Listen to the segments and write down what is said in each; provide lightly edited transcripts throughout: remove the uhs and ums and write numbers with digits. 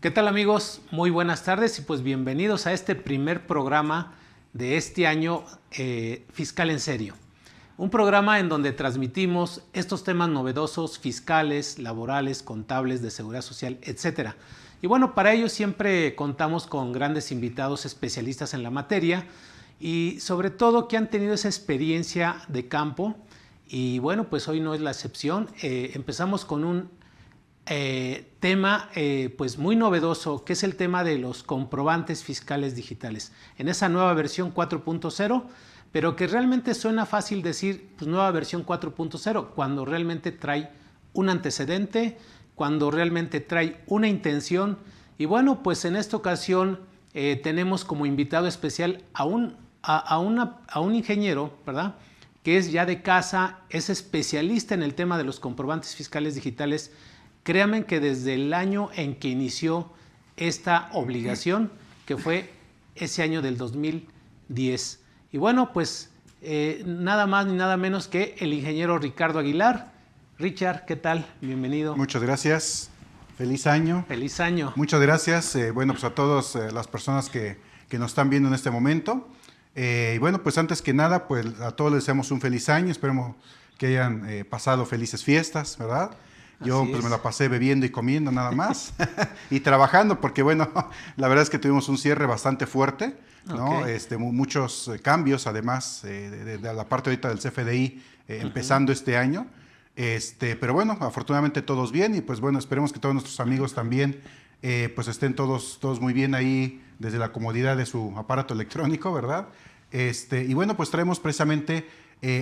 ¿Qué tal, amigos? Muy buenas tardes y pues bienvenidos a este primer programa de este año Fiscal en Serio. Un programa en donde transmitimos estos temas novedosos fiscales, laborales, contables, de seguridad social, etc. Y bueno, para ello siempre contamos con grandes invitados especialistas en la materia y sobre todo que han tenido esa experiencia de campo. Y bueno, pues hoy no es la excepción. Empezamos con un tema pues muy novedoso, que es el tema de los comprobantes fiscales digitales. En esa nueva versión 4.0, pero que realmente suena fácil decir pues, nueva versión 4.0, cuando realmente trae un antecedente, cuando realmente trae una intención. Y bueno, pues en esta ocasión tenemos como invitado especial a un ingeniero, ¿verdad?, que es ya de casa, es especialista en el tema de los comprobantes fiscales digitales. Créanme que desde el año en que inició esta obligación, que fue ese año del 2010. Y bueno, pues nada más ni nada menos que el ingeniero Ricardo Aguilar. Richard, ¿qué tal? Bienvenido. Muchas gracias. Feliz año. Feliz año. Muchas gracias. Bueno, pues a todas las personas que nos están viendo en este momento. Y bueno, pues antes que nada, pues a todos les deseamos un feliz año. Esperemos que hayan pasado felices fiestas, ¿verdad? Yo pues me la pasé bebiendo y comiendo nada más y trabajando porque bueno, la verdad es que tuvimos un cierre bastante fuerte, ¿no? Okay. Muchos cambios además de la parte ahorita del CFDI empezando este año. Pero bueno, afortunadamente todos bien y pues bueno, esperemos que todos nuestros amigos también pues estén todos muy bien ahí desde la comodidad de su aparato electrónico, ¿verdad? Y bueno, pues traemos precisamente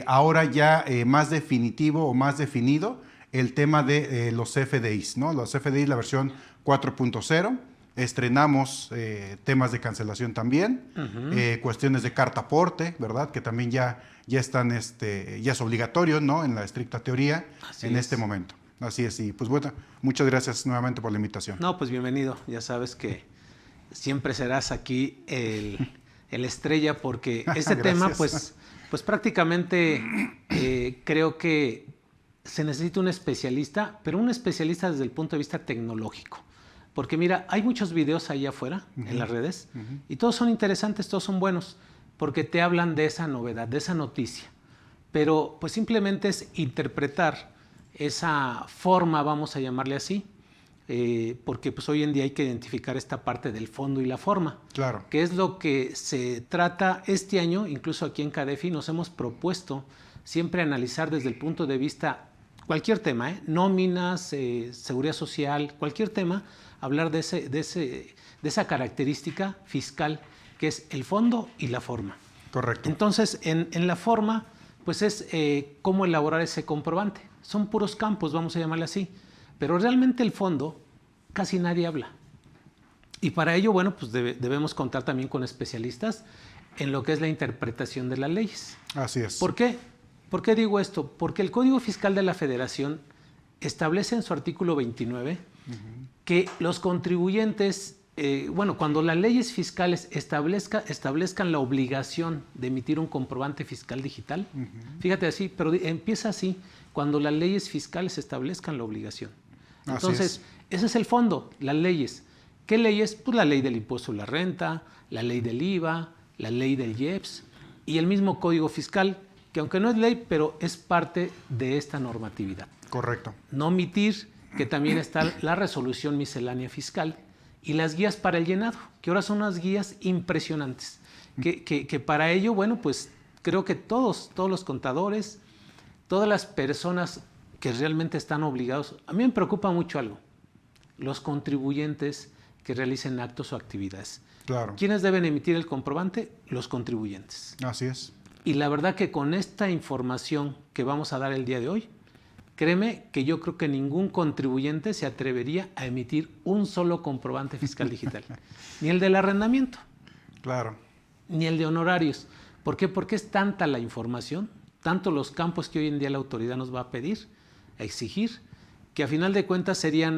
ahora ya más definitivo o más definido el tema de los CFDIs, ¿no? Los CFDIs, la versión 4.0. Estrenamos temas de cancelación también, cuestiones de carta aporte, ¿verdad? Que también ya están, ya es obligatorio, ¿no? En la estricta teoría, este momento. Así es, y pues bueno, muchas gracias nuevamente por la invitación. No, pues bienvenido. Ya sabes que siempre serás aquí el estrella porque este tema, pues prácticamente creo que se necesita un especialista, pero un especialista desde el punto de vista tecnológico. Porque mira, hay muchos videos ahí afuera en las redes y todos son interesantes, todos son buenos, porque te hablan de esa novedad, de esa noticia. Pero pues simplemente es interpretar esa forma, vamos a llamarle así, porque pues hoy en día hay que identificar esta parte del fondo y la forma. Claro. Que es lo que se trata este año, incluso aquí en CADEFI nos hemos propuesto siempre analizar desde el punto de vista cualquier tema, nóminas, seguridad social, cualquier tema, hablar de esa característica fiscal que es el fondo y la forma. Correcto. Entonces, en la forma, pues es cómo elaborar ese comprobante. Son puros campos, vamos a llamarle así, pero realmente el fondo casi nadie habla. Y para ello, bueno, pues debemos contar también con especialistas en lo que es la interpretación de las leyes. Así es. ¿Por qué? ¿Por qué digo esto? Porque el Código Fiscal de la Federación establece en su artículo 29 que los contribuyentes, cuando las leyes fiscales establezcan la obligación de emitir un comprobante fiscal digital, fíjate así, pero empieza así, cuando las leyes fiscales establezcan la obligación. Entonces, ese es el fondo, las leyes. ¿Qué leyes? Pues la ley del impuesto a la renta, la ley del IVA, la ley del IEPS y el mismo Código Fiscal, que aunque no es ley, pero es parte de esta normatividad. Correcto. No omitir que también está la resolución miscelánea fiscal y las guías para el llenado, que ahora son unas guías impresionantes, que para ello, bueno, pues creo que todos los contadores, todas las personas que realmente están obligados, a mí me preocupa mucho algo, los contribuyentes que realicen actos o actividades. Claro. ¿Quiénes deben emitir el comprobante? Los contribuyentes. Así es. Y la verdad que con esta información que vamos a dar el día de hoy, créeme que yo creo que ningún contribuyente se atrevería a emitir un solo comprobante fiscal digital. Ni el del arrendamiento. Claro. Ni el de honorarios. ¿Por qué? Porque es tanta la información, tanto los campos que hoy en día la autoridad nos va a pedir, a exigir, que a final de cuentas sería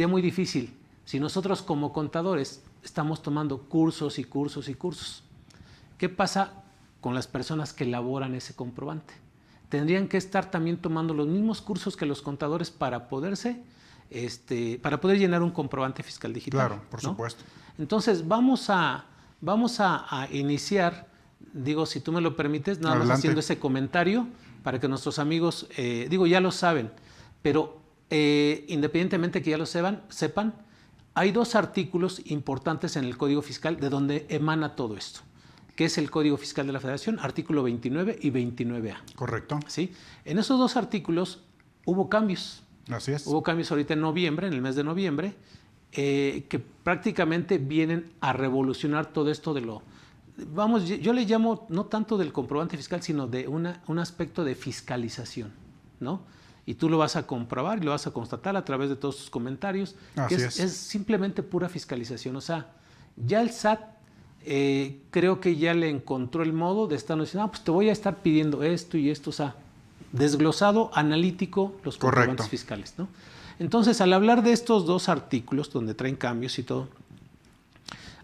muy difícil si nosotros como contadores estamos tomando cursos y cursos y cursos. ¿Qué pasa con las personas que elaboran ese comprobante? Tendrían que estar también tomando los mismos cursos que los contadores para poderse para poder llenar un comprobante fiscal digital. Claro, por ¿no? supuesto. Entonces, vamos a iniciar, digo, si tú me lo permites, nada más Adelante. haciendo ese comentario para que nuestros amigos, ya lo saben, pero independientemente que ya lo sepan, hay 2 artículos importantes en el Código Fiscal de donde emana todo esto, que es el Código Fiscal de la Federación, artículo 29 y 29A. Correcto. ¿Sí? En esos 2 artículos hubo cambios. Así es. Hubo cambios ahorita en noviembre, en el mes de noviembre, que prácticamente vienen a revolucionar todo esto de lo... Vamos, yo le llamo no tanto del comprobante fiscal, sino de un aspecto de fiscalización, ¿no? Y tú lo vas a comprobar y lo vas a constatar a través de todos tus comentarios, Así que es. es simplemente pura fiscalización. O sea, ya el SAT creo que ya le encontró el modo de estar diciendo, pues te voy a estar pidiendo esto y esto, o sea, desglosado, analítico, los comprobantes Correcto. fiscales, ¿no? Entonces, al hablar de estos 2 artículos donde traen cambios y todo,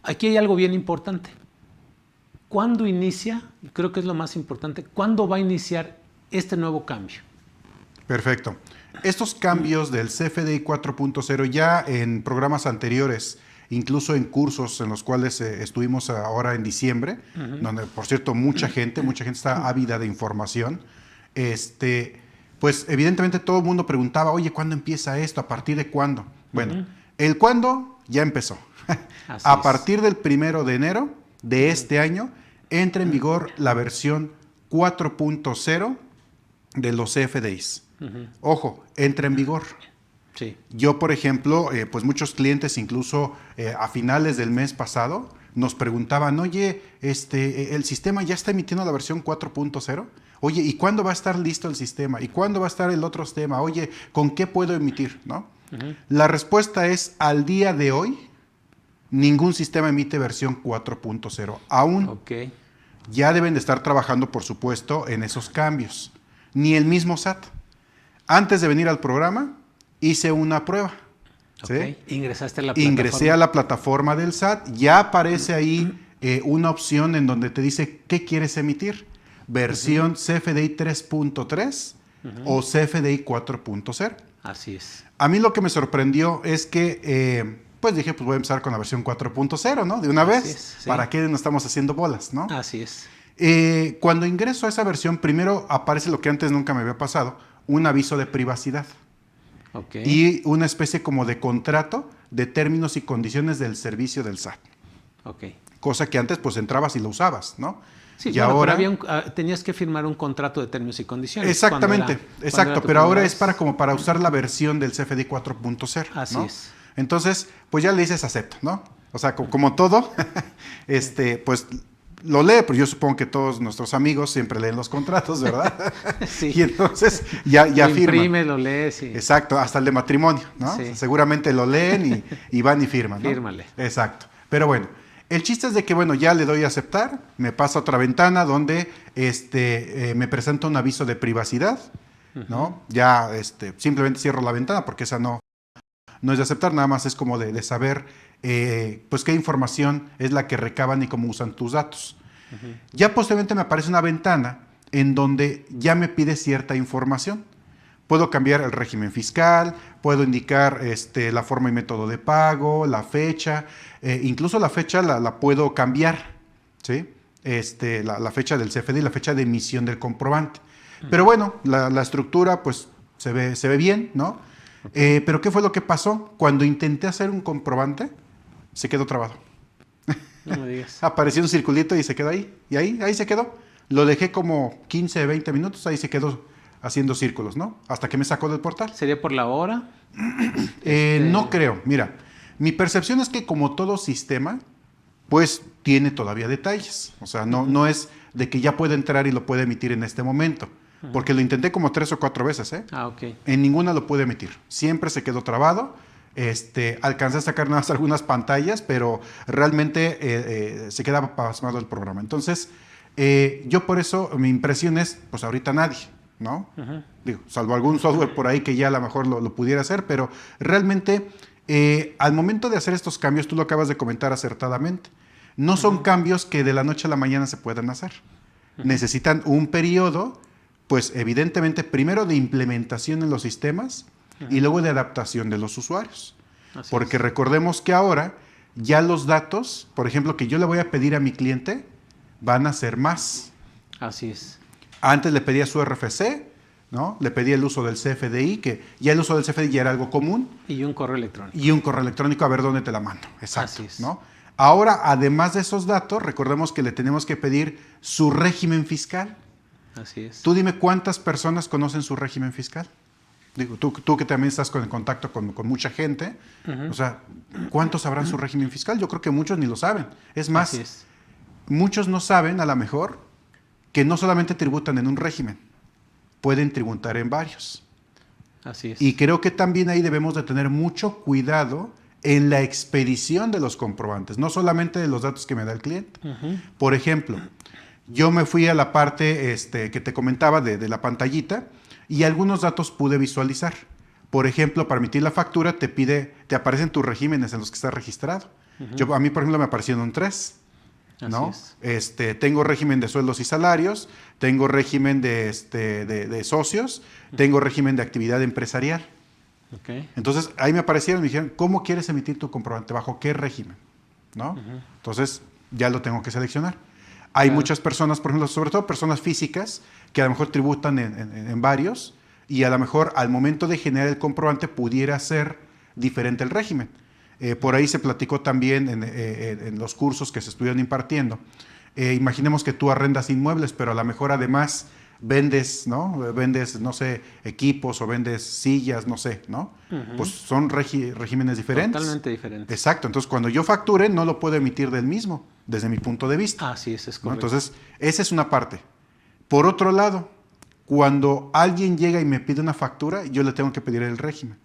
aquí hay algo bien importante. ¿Cuándo inicia? Creo que es lo más importante. ¿Cuándo va a iniciar este nuevo cambio? Perfecto. Estos cambios del CFDI 4.0 ya en programas anteriores, incluso en cursos en los cuales estuvimos ahora en diciembre, donde, por cierto, mucha gente está ávida de información, pues evidentemente todo el mundo preguntaba, oye, ¿cuándo empieza esto? ¿A partir de cuándo? Bueno, el cuándo ya empezó. A partir del 1 de enero de este año entra en vigor la versión 4.0 de los CFDIs. Ojo, entra en vigor. Sí. Yo, por ejemplo, pues muchos clientes, incluso a finales del mes pasado, nos preguntaban, oye, el sistema ya está emitiendo la versión 4.0. Oye, ¿y cuándo va a estar listo el sistema? ¿Y cuándo va a estar el otro sistema? Oye, ¿con qué puedo emitir? ¿No? La respuesta es, al día de hoy, ningún sistema emite versión 4.0. Aún Okay. ya deben de estar trabajando, por supuesto, en esos cambios. Ni el mismo SAT. Antes de venir al programa, hice una prueba. Okay. ¿Sí? Ingresaste a la plataforma. Ingresé a la plataforma del SAT, ya aparece ahí una opción en donde te dice qué quieres emitir, versión CFDI 3.3 o CFDI 4.0. Así es. A mí lo que me sorprendió es que, pues dije, pues voy a empezar con la versión 4.0, ¿no? De una vez, es, sí. ¿para qué nos estamos haciendo bolas, no? Así es. Cuando ingreso a esa versión, primero aparece lo que antes nunca me había pasado, un aviso de privacidad. Okay. Y una especie como de contrato de términos y condiciones del servicio del SAT. Okay. Cosa que antes pues entrabas y lo usabas, ¿no? Sí, y bueno, ahora pero tenías que firmar un contrato de términos y condiciones. exactamente, exacto, pero ahora es para usar la versión del CFDI 4.0. Así ¿no? es. Entonces, pues ya le dices acepto, ¿no? O sea, como todo, pues lo lee, pero yo supongo que todos nuestros amigos siempre leen los contratos, ¿verdad? Sí. Y entonces ya Lo firman. imprime, lo lees y... Exacto, hasta el de matrimonio, ¿no? Sí. Seguramente lo leen y van y firman, ¿no? Fírmale. Exacto. Pero bueno, el chiste es de que, bueno, ya le doy a aceptar, me pasa a otra ventana donde me presenta un aviso de privacidad, ¿no? Ya simplemente cierro la ventana porque esa no es de aceptar, nada más es como de saber, pues, qué información es la que recaban y cómo usan tus datos. Ya posteriormente me aparece una ventana en donde ya me pide cierta información. Puedo cambiar el régimen fiscal, puedo indicar la forma y método de pago, la fecha, incluso la fecha la puedo cambiar, ¿sí? La fecha del CFDI, la fecha de emisión del comprobante. Pero bueno, la estructura pues se ve bien, ¿no? Pero ¿qué fue lo que pasó? Cuando intenté hacer un comprobante, se quedó trabado. No me digas. Apareció un circulito y se quedó ahí. Y ahí se quedó. Lo dejé como 15, 20 minutos, ahí se quedó haciendo círculos, ¿no? Hasta que me sacó del portal. ¿Sería por la hora? No creo. Mira, mi percepción es que como todo sistema, pues tiene todavía detalles. O sea, no es de que ya pueda entrar y lo pueda emitir en este momento. Porque lo intenté como 3 o 4 veces, ¿eh? Ah, ok. En ninguna lo pude emitir. Siempre se quedó trabado. Alcancé a sacar nada más algunas pantallas, pero realmente se quedaba pasmado el programa. Entonces, yo por eso, mi impresión es, pues ahorita nadie, ¿no? Digo, salvo algún software por ahí que ya a lo mejor lo pudiera hacer, pero realmente al momento de hacer estos cambios, tú lo acabas de comentar acertadamente, no son cambios que de la noche a la mañana se puedan hacer. Necesitan un periodo, pues evidentemente, primero de implementación en los sistemas y luego de adaptación de los usuarios. Así Porque es. recordemos que ahora ya los datos, por ejemplo, que yo le voy a pedir a mi cliente, van a ser más. Así es. Antes le pedía su RFC, ¿no? Le pedía el uso del CFDI, que ya el uso del CFDI ya era algo común, Y un correo electrónico. y un correo electrónico, a ver dónde te la mando. Exacto. Así es. ¿No? Ahora, además de esos datos, recordemos que le tenemos que pedir su régimen fiscal. Así es. Tú dime cuántas personas conocen su régimen fiscal. Digo, tú que también estás en contacto con mucha gente, o sea, ¿cuántos sabrán su régimen fiscal? Yo creo que muchos ni lo saben. Es más, Así es. muchos no saben, a lo mejor, que no solamente tributan en un régimen, pueden tributar en varios. Así es. Y creo que también ahí debemos de tener mucho cuidado en la expedición de los comprobantes, no solamente de los datos que me da el cliente. Por ejemplo, yo me fui a la parte que te comentaba de la pantallita y algunos datos pude visualizar. Por ejemplo, para emitir la factura te aparecen tus regímenes en los que estás registrado. A mí, por ejemplo, me aparecieron 3. ¿No? Así es. Tengo régimen de sueldos y salarios, tengo régimen de socios, tengo régimen de actividad empresarial. Okay. Entonces, ahí me aparecieron y me dijeron, ¿cómo quieres emitir tu comprobante? ¿Bajo qué régimen? ¿No? Entonces, ya lo tengo que seleccionar. Hay muchas personas, por ejemplo, sobre todo personas físicas, que a lo mejor tributan en varios y a lo mejor al momento de generar el comprobante pudiera ser diferente el régimen. Por ahí se platicó también en los cursos que se estuvieron impartiendo. Imaginemos que tú arrendas inmuebles, pero a lo mejor además vendes, ¿no? Vendes, no sé, equipos o vendes sillas, no sé, ¿no? Pues son regímenes diferentes. Totalmente diferentes. Exacto. Entonces, cuando yo facture, no lo puedo emitir del mismo, desde mi punto de vista. Así es ¿no? correcto. Entonces, esa es una parte. Por otro lado, cuando alguien llega y me pide una factura, yo le tengo que pedir el régimen.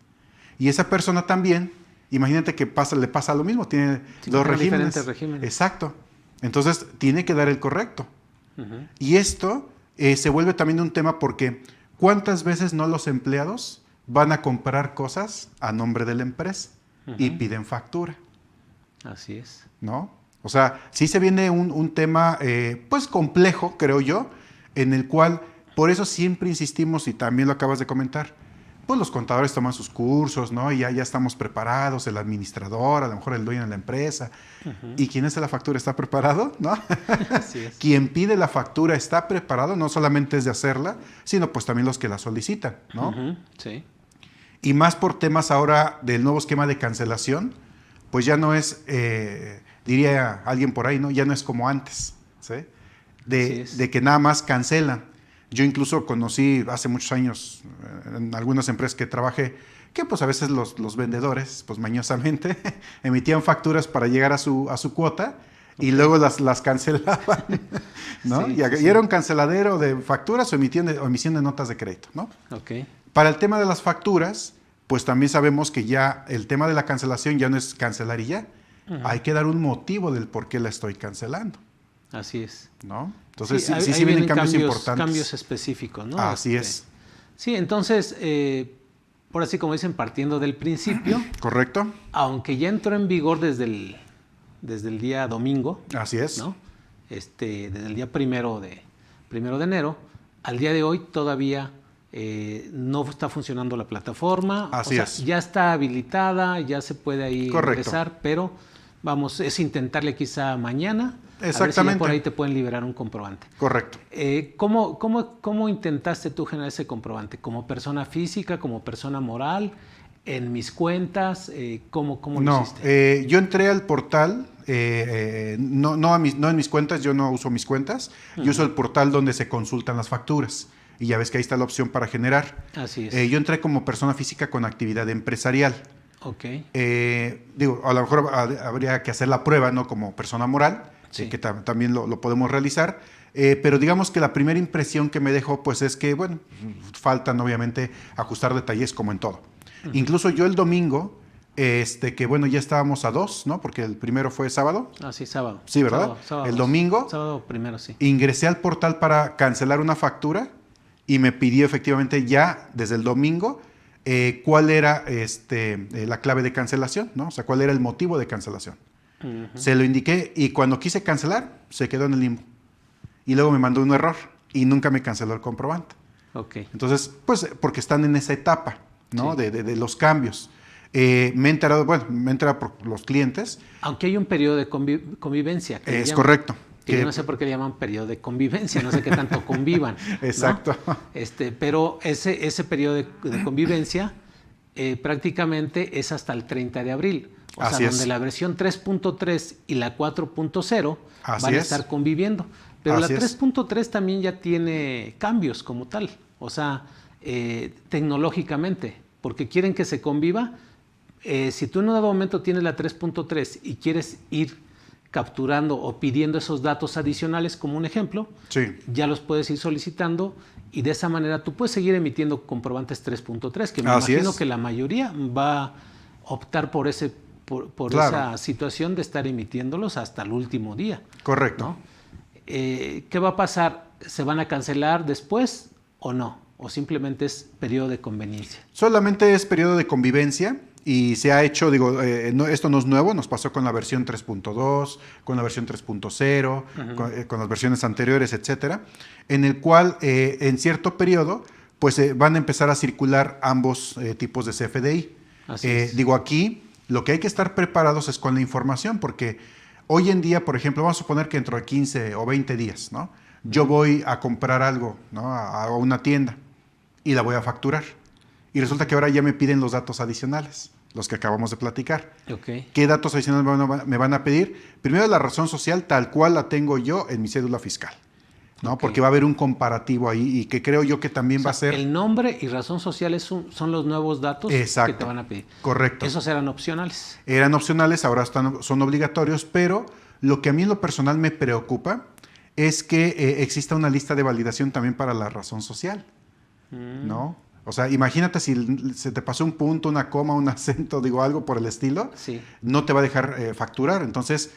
Y esa persona también, imagínate que le pasa lo mismo, tiene dos regímenes. Diferentes regímenes. Exacto. Entonces, tiene que dar el correcto. Y esto se vuelve también un tema porque ¿cuántas veces no los empleados van a comprar cosas a nombre de la empresa y piden factura? Así es. ¿No? O sea, sí se viene un tema pues complejo, creo yo, en el cual, por eso siempre insistimos, y también lo acabas de comentar, pues los contadores toman sus cursos, ¿no? Y ya estamos preparados, el administrador, a lo mejor el dueño de la empresa. ¿Y quién hace la factura está preparado? ¿No? Así es. Quien pide la factura está preparado, no solamente es de hacerla, sino pues también los que la solicitan, ¿no? Sí. Y más por temas ahora del nuevo esquema de cancelación, pues ya no es, diría alguien por ahí, ¿no? Ya no es como antes, ¿sí? De que nada más cancelan. Yo incluso conocí hace muchos años en algunas empresas que trabajé, que pues a veces los vendedores, pues mañosamente, emitían facturas para llegar a su cuota y luego las cancelaban, ¿no? Sí, y era un canceladero de facturas o emisión de notas de crédito, ¿no? Ok. Para el tema de las facturas, pues también sabemos que ya el tema de la cancelación ya no es cancelar y ya. Hay que dar un motivo del por qué la estoy cancelando. Así es. ¿No? Entonces, sí ahí vienen cambios importantes. Cambios específicos, ¿no? Así es. Sí, entonces, por así como dicen, partiendo del principio, ¿Correcto? aunque ya entró en vigor desde el día domingo, Así es. ¿no? Desde el día primero de enero, al día de hoy todavía no está funcionando la plataforma. Así es. Ya está habilitada, ya se puede ahí ingresar, pero es intentarle quizá mañana. Exactamente. A ver si ya por ahí te pueden liberar un comprobante. Correcto. ¿Cómo intentaste tú generar ese comprobante? ¿Como persona física, como persona moral? ¿En mis cuentas? ¿Cómo lo hiciste? Yo entré al portal, no en mis cuentas, yo no uso mis cuentas, yo uso el portal donde se consultan las facturas. Y ya ves que ahí está la opción para generar. Así es. Yo entré como persona física con actividad empresarial. Ok. A lo mejor habría que hacer la prueba, ¿no? Como persona moral, Sí. que también lo podemos realizar. Pero digamos que la primera impresión que me dejó, pues es que, bueno, faltan obviamente ajustar detalles como en todo. Incluso yo el domingo, que bueno, ya estábamos a 2, ¿no? Porque el primero fue sábado. Ah, sí, sábado. Sí, ¿verdad? Sábado, el domingo. Sábado primero, sí. Ingresé al portal para cancelar una factura y me pidió efectivamente ya desde el domingo cuál era la clave de cancelación, ¿no? O sea, cuál era el motivo de cancelación. Se lo indiqué y cuando quise cancelar, se quedó en el limbo. Y luego me mandó un error y nunca me canceló el comprobante. Ok. Entonces, pues, porque están en esa etapa. ¿no? Sí. De los cambios. Me he enterado por los clientes. Aunque hay un periodo de convivencia. Que Es correcto. Que yo no sé por qué le llaman periodo de convivencia, no sé qué tanto convivan. Exacto. ¿No? Pero ese periodo de convivencia prácticamente es hasta el 30 de abril. O Así sea, es. donde la versión 3.3 y la 4.0 Así van a es. estar conviviendo. Pero Así la es. 3.3 también ya tiene cambios como tal. O sea, tecnológicamente, porque quieren que se conviva. Si tú en un dado momento tienes la 3.3 y quieres ir capturando o pidiendo esos datos adicionales como un ejemplo, Sí. ya los puedes ir solicitando y de esa manera tú puedes seguir emitiendo comprobantes 3.3, que me Así imagino es. que la mayoría va a optar por Claro. esa situación de estar emitiéndolos hasta el último día. Correcto. ¿No? ¿Qué va a pasar? ¿Se van a cancelar después o no? ¿O simplemente es periodo de conveniencia? Solamente es periodo de convivencia y se ha hecho, esto no es nuevo, nos pasó con la versión 3.2, con la versión 3.0, con las versiones anteriores, etcétera, en el cual en cierto periodo pues van a empezar a circular ambos tipos de CFDI. Así es. Aquí lo que hay que estar preparados es con la información, porque hoy en día, por ejemplo, vamos a suponer que dentro de 15 o 20 días, ¿no? Yo voy a comprar algo, ¿no? A una tienda y la voy a facturar. Y resulta que ahora ya me piden los datos adicionales, los que acabamos de platicar. Okay. ¿Qué datos adicionales me van a pedir? Primero, la razón social tal cual la tengo yo en mi cédula fiscal, ¿no? Okay. Porque va a haber un comparativo ahí y que creo yo que también va a ser... El nombre y razón social son los nuevos datos Exacto. que te van a pedir. Correcto. Esos eran opcionales. Eran opcionales, ahora son obligatorios, pero lo que a mí en lo personal me preocupa es que exista una lista de validación también para la razón social, ¿no? O sea, imagínate si se te pasó un punto, una coma, un acento, algo por el estilo, Sí. no te va a dejar facturar. Entonces,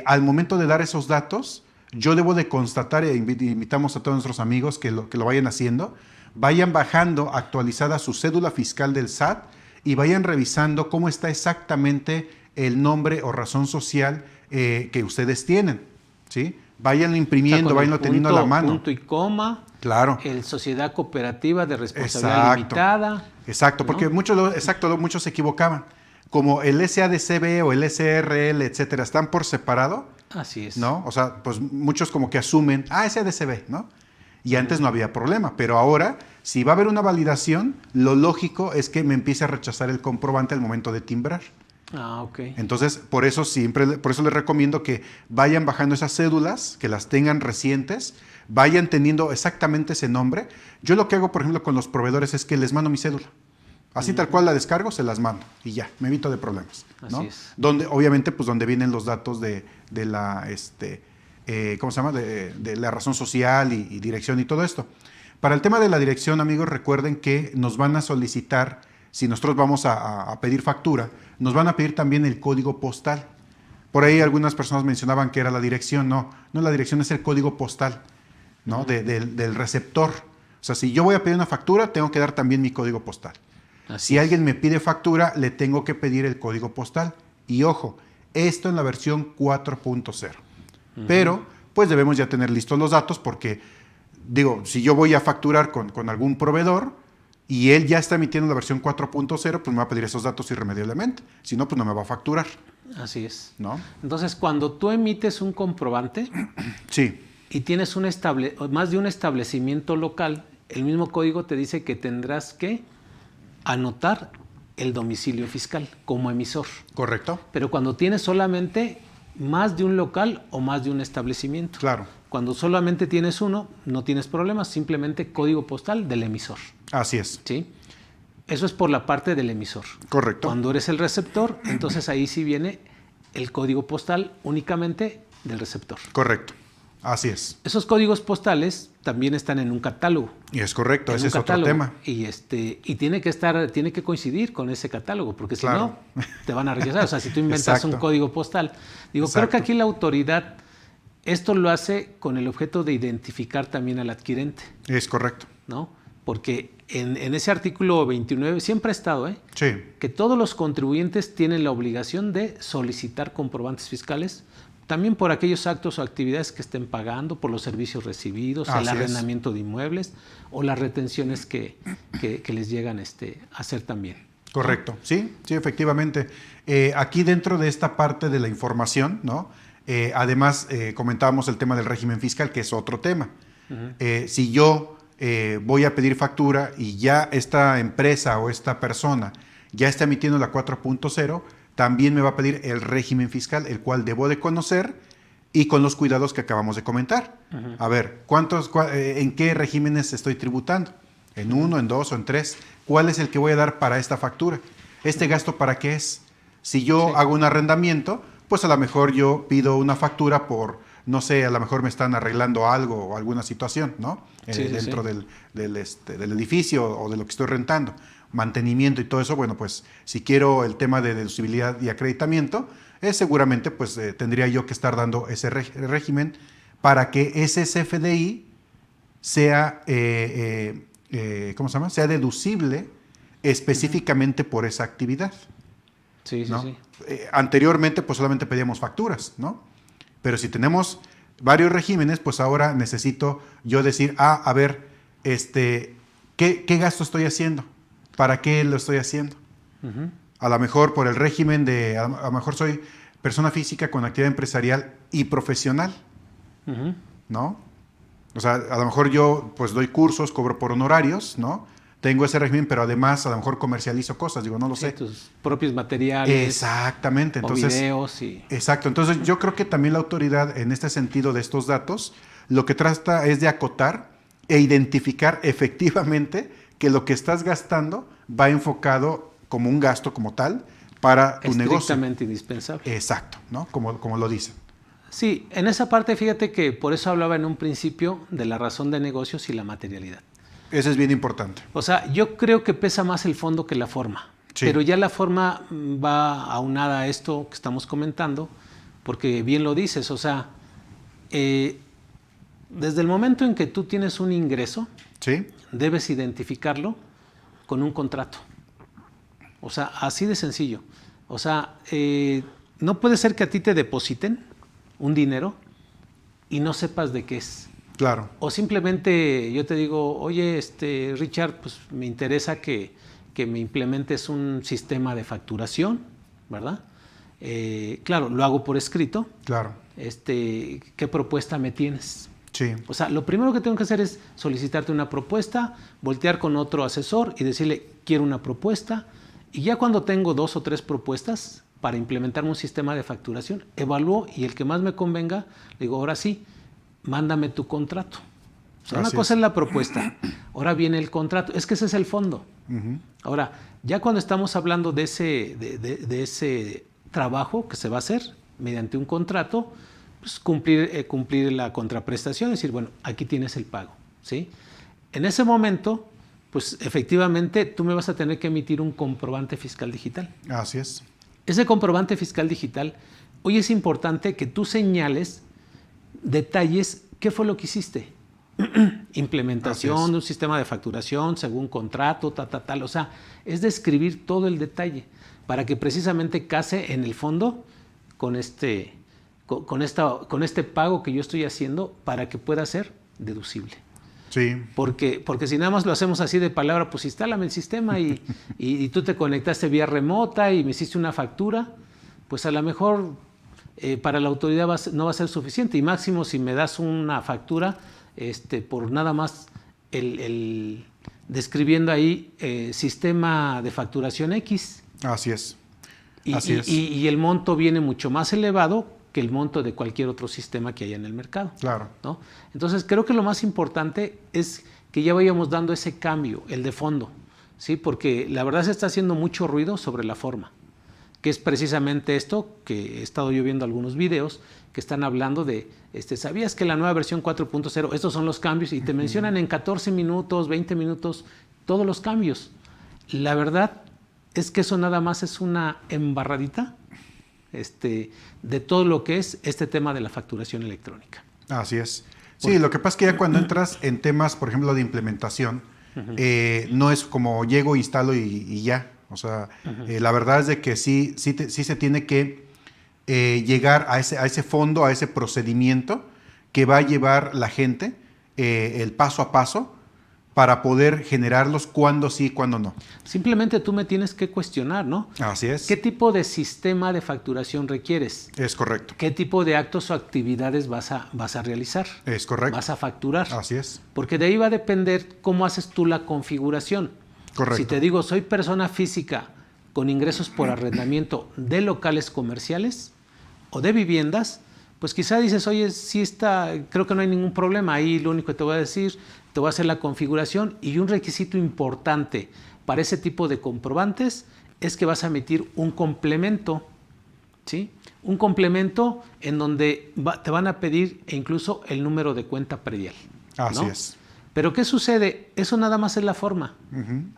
al momento de dar esos datos, yo debo de constatar, invitamos a todos nuestros amigos que lo vayan haciendo, vayan bajando actualizada su cédula fiscal del SAT y vayan revisando cómo está exactamente el nombre o razón social que ustedes tienen, ¿sí? Váyanlo imprimiendo, váyanlo teniendo a la mano. Punto y coma. Claro. El Sociedad Cooperativa de Responsabilidad Limitada. Exacto, ¿no? porque muchos se equivocaban. Como el SADCB o el SRL, etcétera, están por separado. Así es. ¿No? O sea, pues muchos como que asumen, SADCB, ¿no? Y antes no había problema, pero ahora, si va a haber una validación, lo lógico es que me empiece a rechazar el comprobante al momento de timbrar. Ah, ok. Entonces, por eso les recomiendo que vayan bajando esas cédulas, que las tengan recientes, vayan teniendo exactamente ese nombre. Yo lo que hago, por ejemplo, con los proveedores es que les mando mi cédula. Así tal cual la descargo, se las mando y ya, me evito de problemas, ¿no? Así es. Donde, obviamente, pues donde vienen los datos de la, ¿cómo se llama? De la razón social y dirección y todo esto. Para el tema de la dirección, amigos, recuerden que nos van a solicitar, si nosotros vamos a pedir factura, nos van a pedir también el código postal. Por ahí algunas personas mencionaban que era la dirección. No, la dirección es el código postal, ¿no? Del receptor. O sea, si yo voy a pedir una factura, tengo que dar también mi código postal. Si alguien me pide factura, le tengo que pedir el código postal. Y ojo, esto en la versión 4.0. Pero, pues debemos ya tener listos los datos porque, si yo voy a facturar con algún proveedor y él ya está emitiendo la versión 4.0, pues me va a pedir esos datos irremediablemente. Si no, pues no me va a facturar. Así es. ¿No? Entonces, cuando tú emites un comprobante Sí. y tienes más de un establecimiento local, el mismo código te dice que tendrás que anotar el domicilio fiscal como emisor. Correcto. Pero cuando tienes solamente más de un local o más de un establecimiento. Claro. Cuando solamente tienes uno, no tienes problemas, simplemente código postal del emisor. Así es. ¿Sí? Eso es por la parte del emisor. Correcto. Cuando eres el receptor, entonces ahí sí viene el código postal únicamente del receptor. Correcto. Así es. Esos códigos postales también están en un catálogo. Y es correcto, ese es catálogo, otro tema. Y tiene que coincidir con ese catálogo, porque si Claro. no, te van a rechazar. O sea, si tú inventas Exacto. un código postal. Creo Exacto. que aquí la autoridad, esto lo hace con el objeto de identificar también al adquirente, Es correcto. ¿no? Porque en ese artículo 29 siempre ha estado, Sí. que todos los contribuyentes tienen la obligación de solicitar comprobantes fiscales también por aquellos actos o actividades que estén pagando, por los servicios recibidos, el arrendamiento de inmuebles o las retenciones que les llegan a hacer también. Correcto, sí, efectivamente. Aquí dentro de esta parte de la información, ¿no? Además, comentábamos el tema del régimen fiscal, que es otro tema. Si yo voy a pedir factura y ya esta empresa o esta persona ya está emitiendo la 4.0, también me va a pedir el régimen fiscal, el cual debo de conocer y con los cuidados que acabamos de comentar. A ver, ¿en qué regímenes estoy tributando? ¿En 1, en 2 o en 3? ¿Cuál es el que voy a dar para esta factura? ¿Este gasto para qué es? Si yo hago un arrendamiento, pues a lo mejor yo pido una factura por, no sé, a lo mejor me están arreglando algo o alguna situación, ¿no? Dentro del edificio o de lo que estoy rentando. Mantenimiento y todo eso, bueno, pues si quiero el tema de deducibilidad y acreditamiento, seguramente pues tendría yo que estar dando ese régimen para que ese CFDI sea, ¿cómo se llama? Sea deducible específicamente por esa actividad. Sí, ¿no? Anteriormente pues solamente pedíamos facturas, ¿no? Pero si tenemos varios regímenes, pues ahora necesito yo decir, a ver, ¿qué gasto estoy haciendo? ¿Para qué lo estoy haciendo? A lo mejor por el régimen a lo mejor soy persona física con actividad empresarial y profesional, ¿no? O sea, a lo mejor yo pues doy cursos, cobro por honorarios, ¿no? Tengo ese régimen, pero además a lo mejor comercializo cosas, digo, no lo sé. Tus propios materiales. Exactamente. Entonces, o videos. Exacto. Entonces yo creo que también la autoridad en este sentido de estos datos, lo que trata es de acotar e identificar efectivamente que lo que estás gastando va enfocado como un gasto como tal para tu negocio. Estrictamente indispensable. Exacto, ¿no? Como lo dicen. Sí, en esa parte fíjate que por eso hablaba en un principio de la razón de negocios y la materialidad. Eso es bien importante. O sea, yo creo que pesa más el fondo que la forma. Sí. Pero ya la forma va aunada a esto que estamos comentando, porque bien lo dices, o sea, desde el momento en que tú tienes un ingreso, sí, debes identificarlo con un contrato. O sea, así de sencillo. O sea, no puede ser que a ti te depositen un dinero y no sepas de qué es. Claro. O simplemente yo te digo, oye, Richard, pues me interesa que me implementes un sistema de facturación, ¿verdad? Claro, lo hago por escrito. Claro. ¿Qué propuesta me tienes? Sí. O sea, lo primero que tengo que hacer es solicitarte una propuesta, voltear con otro asesor y decirle, quiero una propuesta. Y ya cuando tengo 2 o 3 propuestas para implementarme un sistema de facturación, evalúo y el que más me convenga, le digo, ahora sí, mándame tu contrato. O sea, una cosa es la propuesta, ahora viene el contrato. Es que ese es el fondo. Ahora, ya cuando estamos hablando de ese trabajo que se va a hacer mediante un contrato, pues cumplir la contraprestación, es decir, bueno, aquí tienes el pago, ¿sí? En ese momento, pues efectivamente tú me vas a tener que emitir un comprobante fiscal digital. Así es. Ese comprobante fiscal digital, hoy es importante que tú señales detalles, ¿qué fue lo que hiciste? Implementación de un sistema de facturación según contrato, tal. O sea, es describir todo el detalle para que precisamente case en el fondo con este pago que yo estoy haciendo para que pueda ser deducible. Sí. Porque si nada más lo hacemos así de palabra, pues instálame el sistema y tú te conectaste vía remota y me hiciste una factura, pues a lo mejor para la autoridad no va a ser suficiente. Y máximo si me das una factura por nada más describiendo ahí sistema de facturación X. Así es. Y el monto viene mucho más elevado que el monto de cualquier otro sistema que haya en el mercado. Claro. ¿No? Entonces, creo que lo más importante es que ya vayamos dando ese cambio, el de fondo, ¿sí? Porque la verdad se está haciendo mucho ruido sobre la forma, que es precisamente esto que he estado yo viendo algunos videos que están hablando de, ¿sabías que la nueva versión 4.0, estos son los cambios? Y te mencionan en 14 minutos, 20 minutos, todos los cambios. La verdad es que eso nada más es una embarradita de todo lo que es este tema de la facturación electrónica. Así es. Sí, lo que pasa es que ya cuando entras en temas, por ejemplo, de implementación, no es como llego, instalo y ya. O sea, la verdad es de que sí se tiene que llegar a ese fondo, a ese procedimiento que va a llevar la gente, el paso a paso, para poder generarlos cuando sí, cuando no. Simplemente tú me tienes que cuestionar, ¿no? Así es. ¿Qué tipo de sistema de facturación requieres? Es correcto. ¿Qué tipo de actos o actividades vas a realizar? Es correcto. Vas a facturar. Así es. Porque de ahí va a depender cómo haces tú la configuración. Correcto. Si te digo, soy persona física con ingresos por arrendamiento de locales comerciales o de viviendas, pues quizá dices, oye, sí está, creo que no hay ningún problema. Ahí lo único que te voy a decir, te voy a hacer la configuración, y un requisito importante para ese tipo de comprobantes es que vas a emitir un complemento, ¿sí? Un complemento en donde te van a pedir incluso el número de cuenta predial. Así ¿no? es. Pero ¿qué sucede? Eso nada más es la forma.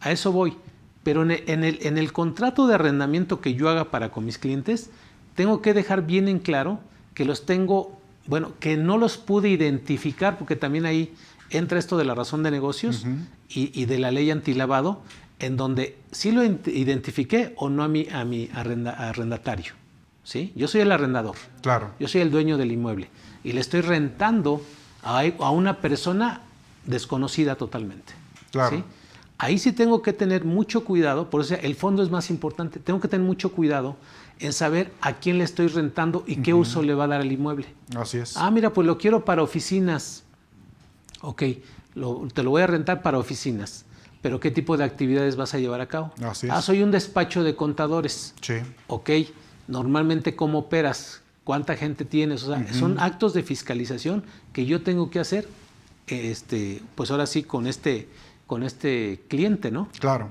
A eso voy. Pero en el contrato de arrendamiento que yo haga para con mis clientes, tengo que dejar bien en claro que los tengo, bueno, que no los pude identificar, porque también ahí entra esto de la razón de negocios y de la ley antilavado, en donde sí lo identifiqué o no a mi arrendatario. ¿Sí? Yo soy el arrendador. Claro. Yo soy el dueño del inmueble y le estoy rentando a una persona desconocida totalmente. Claro. ¿Sí? Ahí sí tengo que tener mucho cuidado, por eso el fondo es más importante. Tengo que tener mucho cuidado en saber a quién le estoy rentando y qué uso le va a dar al inmueble. Así es. Ah, mira, pues lo quiero para oficinas. Ok, te lo voy a rentar para oficinas. Pero ¿qué tipo de actividades vas a llevar a cabo? Así es. Ah, soy un despacho de contadores. Sí. Ok, normalmente ¿cómo operas? ¿Cuánta gente tienes? O sea, son actos de fiscalización que yo tengo que hacer, pues ahora sí con este cliente, ¿no? Claro.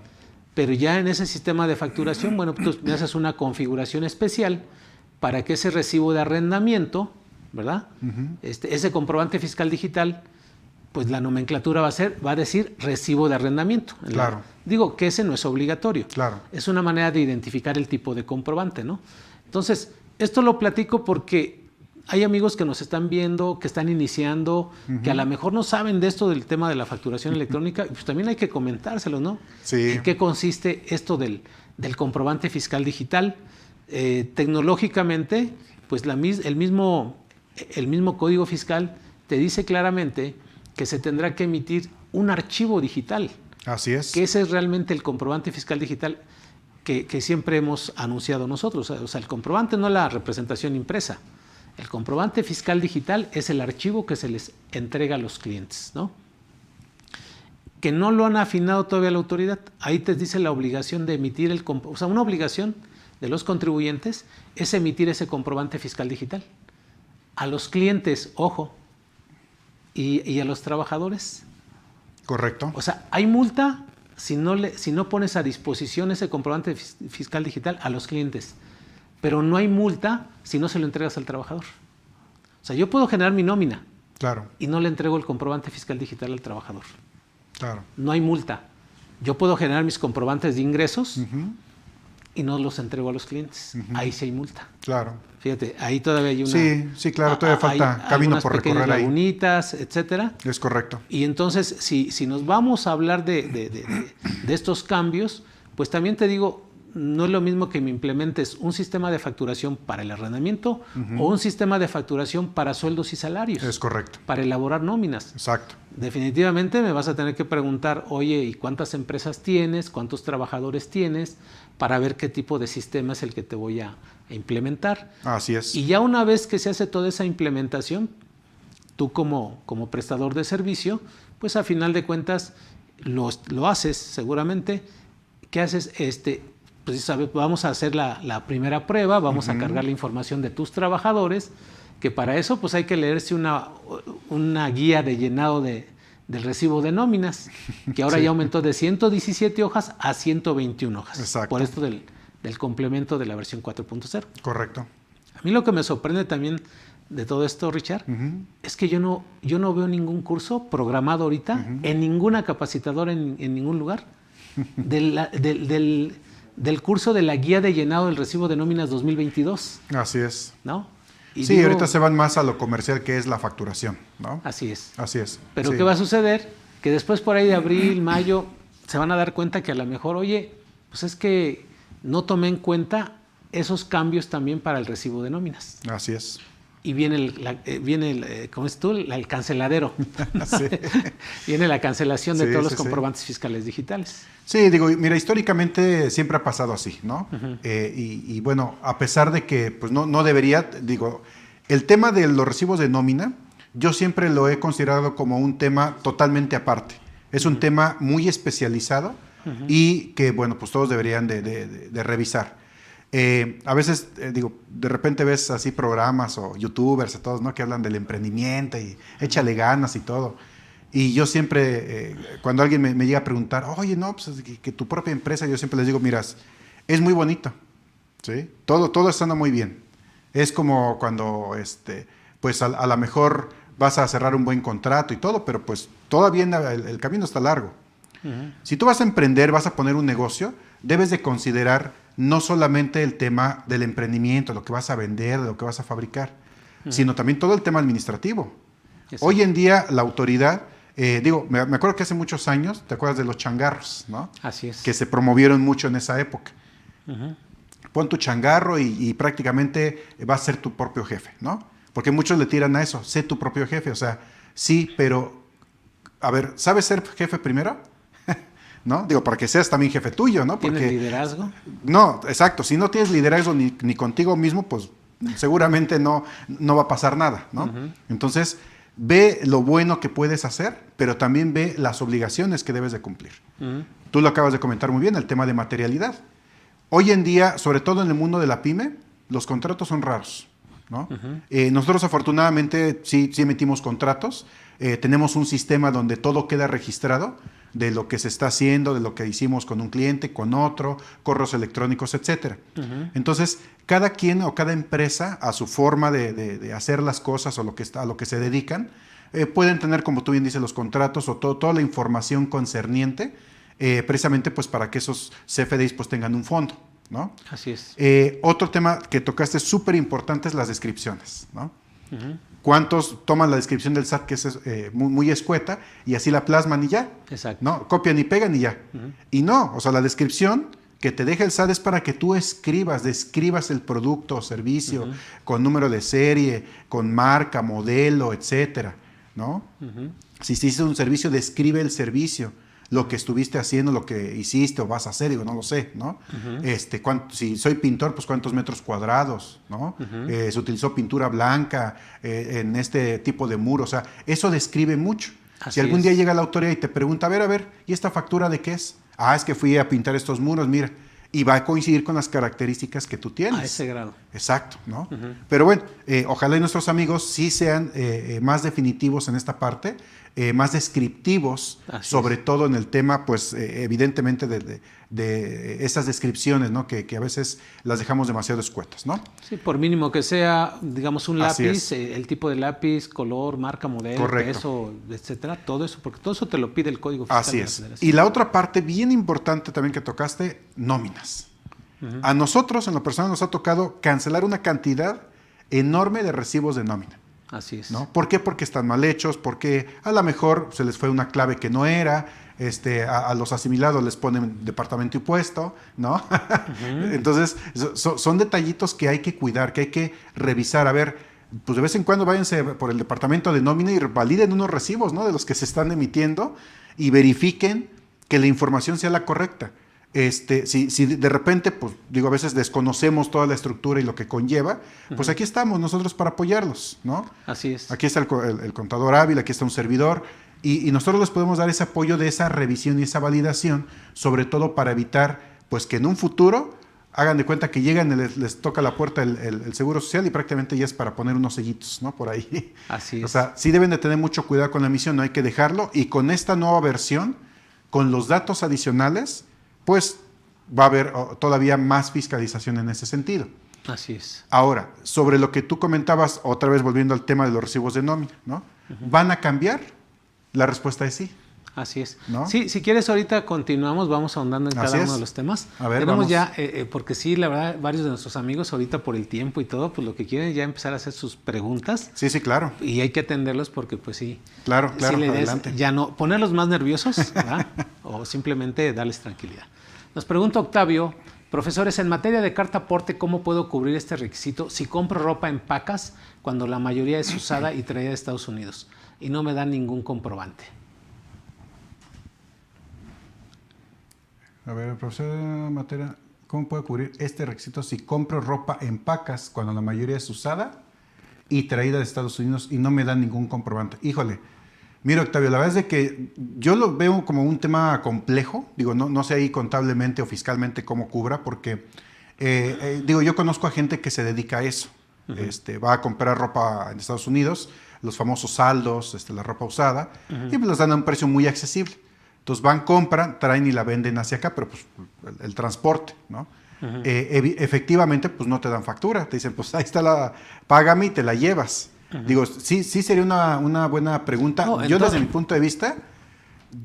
Pero ya en ese sistema de facturación, bueno, pues tú me haces una configuración especial para que ese recibo de arrendamiento, ¿verdad? Ese comprobante fiscal digital, pues la nomenclatura va a decir recibo de arrendamiento. Claro. Digo que ese no es obligatorio. Claro. Es una manera de identificar el tipo de comprobante, ¿no? Entonces, esto lo platico porque hay amigos que nos están viendo, que están iniciando, que a lo mejor no saben de esto del tema de la facturación electrónica, y pues también hay que comentárselo, ¿no? Sí. ¿En qué consiste esto del comprobante fiscal digital? Tecnológicamente, pues el mismo Código Fiscal te dice claramente que se tendrá que emitir un archivo digital. Así es. Que ese es realmente el comprobante fiscal digital que siempre hemos anunciado nosotros. O sea, el comprobante no es la representación impresa. El comprobante fiscal digital es el archivo que se les entrega a los clientes, ¿no? Que no lo han afinado todavía la autoridad. Ahí te dice la obligación de emitir o sea, una obligación de los contribuyentes es emitir ese comprobante fiscal digital. A los clientes, ojo, y a los trabajadores. Correcto. O sea, hay multa si no pones a disposición ese comprobante fiscal digital a los clientes. Pero no hay multa si no se lo entregas al trabajador. O sea, yo puedo generar mi nómina. Claro. Y no le entrego el comprobante fiscal digital al trabajador. Claro. No hay multa. Yo puedo generar mis comprobantes de ingresos y no los entrego a los clientes. Ahí sí hay multa. Claro. Fíjate, ahí todavía hay una... Sí, claro, todavía falta camino por recorrer ahí. Lagunitas, etcétera. Es correcto. Y entonces, si nos vamos a hablar de estos cambios, pues también te digo, no es lo mismo que me implementes un sistema de facturación para el arrendamiento o un sistema de facturación para sueldos y salarios. Es correcto. Para elaborar nóminas. Exacto. Definitivamente me vas a tener que preguntar, oye, ¿y cuántas empresas tienes? ¿Cuántos trabajadores tienes? Para ver qué tipo de sistema es el que te voy a implementar. Así es. Y ya una vez que se hace toda esa implementación, tú como prestador de servicio, pues a final de cuentas lo haces seguramente. ¿Qué haces? Pues ¿sabes? Vamos a hacer la primera prueba, vamos a cargar la información de tus trabajadores, que para eso pues hay que leerse una guía de llenado del recibo de nóminas, que ahora ya aumentó de 117 hojas a 121 hojas. Exacto. Por esto del complemento de la versión 4.0. Correcto. A mí lo que me sorprende también de todo esto, Richard, es que yo no veo ningún curso programado ahorita en ninguna capacitadora, en ningún lugar, del curso de la guía de llenado del recibo de nóminas 2022. Así es. ¿No? Y sí, ahorita se van más a lo comercial, que es la facturación, ¿no? Así es. Así es. Pero sí. ¿qué va a suceder? Que después por ahí de abril, mayo, se van a dar cuenta que a lo mejor, oye, pues es que no tomé en cuenta esos cambios también para el recibo de nóminas. Así es. Y viene ¿cómo es tú? El canceladero. Sí. Viene la cancelación de Sí, todos sí, los comprobantes fiscales digitales. Sí, digo, mira, históricamente siempre ha pasado así, ¿no? Y bueno, a pesar de que pues no debería, digo, el tema de los recibos de nómina, yo siempre lo he considerado como un tema totalmente aparte. Es un tema muy especializado y que, bueno, pues todos deberían de revisar. A veces, digo, de repente ves así programas o youtubers y todos, ¿no? Que hablan del emprendimiento y échale ganas y todo. Y yo siempre, cuando alguien me llega a preguntar, oye, no, pues que tu propia empresa, yo siempre les digo, miras, es muy bonito, ¿sí? Todo está muy bien. Es como cuando, pues a lo mejor vas a cerrar un buen contrato y todo, pero pues todavía el camino está largo. Si tú vas a emprender, vas a poner un negocio, debes de considerar no solamente el tema del emprendimiento, lo que vas a vender, lo que vas a fabricar, sino también todo el tema administrativo. Exacto. Hoy en día la autoridad, me acuerdo que hace muchos años, ¿te acuerdas de los changarros, no? Así es. Que se promovieron mucho en esa época. Pon tu changarro y prácticamente vas a ser tu propio jefe, ¿no? Porque muchos le tiran a eso, sé tu propio jefe, o sea, sí, pero, a ver, ¿sabes ser jefe primero? ¿No? Digo, para que seas también jefe tuyo, ¿no? Porque, ¿tienes liderazgo? No, exacto, si no tienes liderazgo ni contigo mismo, pues seguramente no va a pasar nada, ¿no? Entonces, ve lo bueno que puedes hacer, pero también ve las obligaciones que debes de cumplir. Tú lo acabas de comentar muy bien, el tema de materialidad. Hoy en día, sobre todo en el mundo de la pyme, los contratos son raros, ¿no? Nosotros afortunadamente sí emitimos contratos, tenemos un sistema donde todo queda registrado de lo que se está haciendo, de lo que hicimos con un cliente, con otro, correos electrónicos, etcétera. Entonces, cada quien o cada empresa, a su forma de hacer las cosas o a lo que se dedican, pueden tener, como tú bien dices, los contratos o toda la información concerniente, precisamente pues para que esos CFDIs pues tengan un fondo, ¿no? Así es. Otro tema que tocaste súper importante es las descripciones, ¿no? ¿Cuántos toman la descripción del SAT, que es muy escueta, y así la plasman y ya? Exacto. ¿No? Copian y pegan y ya. Y no, o sea, la descripción que te deja el SAT es para que tú describas el producto o servicio con número de serie, con marca, modelo, etcétera, ¿no? Si hiciste un servicio, describe el servicio, lo que estuviste haciendo, lo que hiciste o vas a hacer, digo, no lo sé, ¿no? Si soy pintor, pues cuántos metros cuadrados, ¿no? Se utilizó pintura blanca en este tipo de muro, o sea, eso describe mucho. Así si algún día es. llega la autoridad y te pregunta, a ver, ¿y esta factura de qué es? Ah, es que fui a pintar estos muros, mira, y va a coincidir con las características que tú tienes. A ese grado. Exacto, ¿no? Pero bueno, ojalá y nuestros amigos sí sean más definitivos en esta parte, más descriptivos, sobre todo en el tema, pues evidentemente de esas descripciones, ¿no? Que a veces las dejamos demasiado escuetas, ¿no? Sí, por mínimo que sea, digamos, un Así lápiz, es. El tipo de lápiz, color, marca, modelo, Correcto. peso, etcétera, todo eso, porque todo eso te lo pide el Código Fiscal. Así de la es. Federación. Y la otra parte bien importante también que tocaste, nóminas. A nosotros, en lo personal, nos ha tocado cancelar una cantidad enorme de recibos de nómina. Así es. ¿No? ¿Por qué? Porque están mal hechos, porque a lo mejor se les fue una clave que no era, a los asimilados les ponen departamento y puesto, ¿no? Entonces, son detallitos que hay que cuidar, que hay que revisar. A ver, pues de vez en cuando váyanse por el departamento de nómina y validen unos recibos, ¿no? De los que se están emitiendo y verifiquen que la información sea la correcta. Si de repente, pues digo, a veces desconocemos toda la estructura y lo que conlleva, pues aquí estamos nosotros para apoyarlos, ¿no? Así es. Aquí está el contador hábil, aquí está un servidor, y nosotros les podemos dar ese apoyo de esa revisión y esa validación, sobre todo para evitar, pues que en un futuro hagan de cuenta que llegan y les toca la puerta el Seguro Social y prácticamente ya es para poner unos sellitos, ¿no? Por ahí. Así es. O sea, sí deben de tener mucho cuidado con la emisión, no hay que dejarlo, y con esta nueva versión, con los datos adicionales, pues va a haber todavía más fiscalización en ese sentido. Así es. Ahora, sobre lo que tú comentabas, otra vez volviendo al tema de los recibos de nómina, ¿no? ¿Van a cambiar? La respuesta es sí. Así es. ¿No? Sí, si quieres ahorita continuamos, vamos ahondando en cada uno de los temas. A ver, tenemos vamos. ya, porque sí, la verdad, varios de nuestros amigos ahorita por el tiempo y todo, pues lo que quieren es ya empezar a hacer sus preguntas. Sí, claro. Y hay que atenderlos porque pues sí. Claro, sí la idea adelante. es ya no ponerlos más nerviosos, ¿verdad? O simplemente darles tranquilidad. Nos pregunta Octavio, Profesores, en materia de carta aporte, ¿cómo puedo cubrir este requisito si compro ropa en pacas cuando la mayoría es usada y traída de Estados Unidos y no me dan ningún comprobante? A ver, profesor Matera, ¿cómo puedo cubrir este requisito si compro ropa en pacas cuando la mayoría es usada y traída de Estados Unidos y no me dan ningún comprobante? Híjole, mira, Octavio, la verdad es de que yo lo veo como un tema complejo. Digo, no sé ahí contablemente o fiscalmente cómo cubra, porque digo, yo conozco a gente que se dedica a eso. Va a comprar ropa en Estados Unidos, los famosos saldos, la ropa usada, y pues las dan a un precio muy accesible. Entonces van, compran, traen y la venden hacia acá, pero pues el transporte, ¿no? Efectivamente, pues no te dan factura. Te dicen, pues ahí está págame y te la llevas. Digo, sí sería una buena pregunta. No, yo desde mi punto de vista,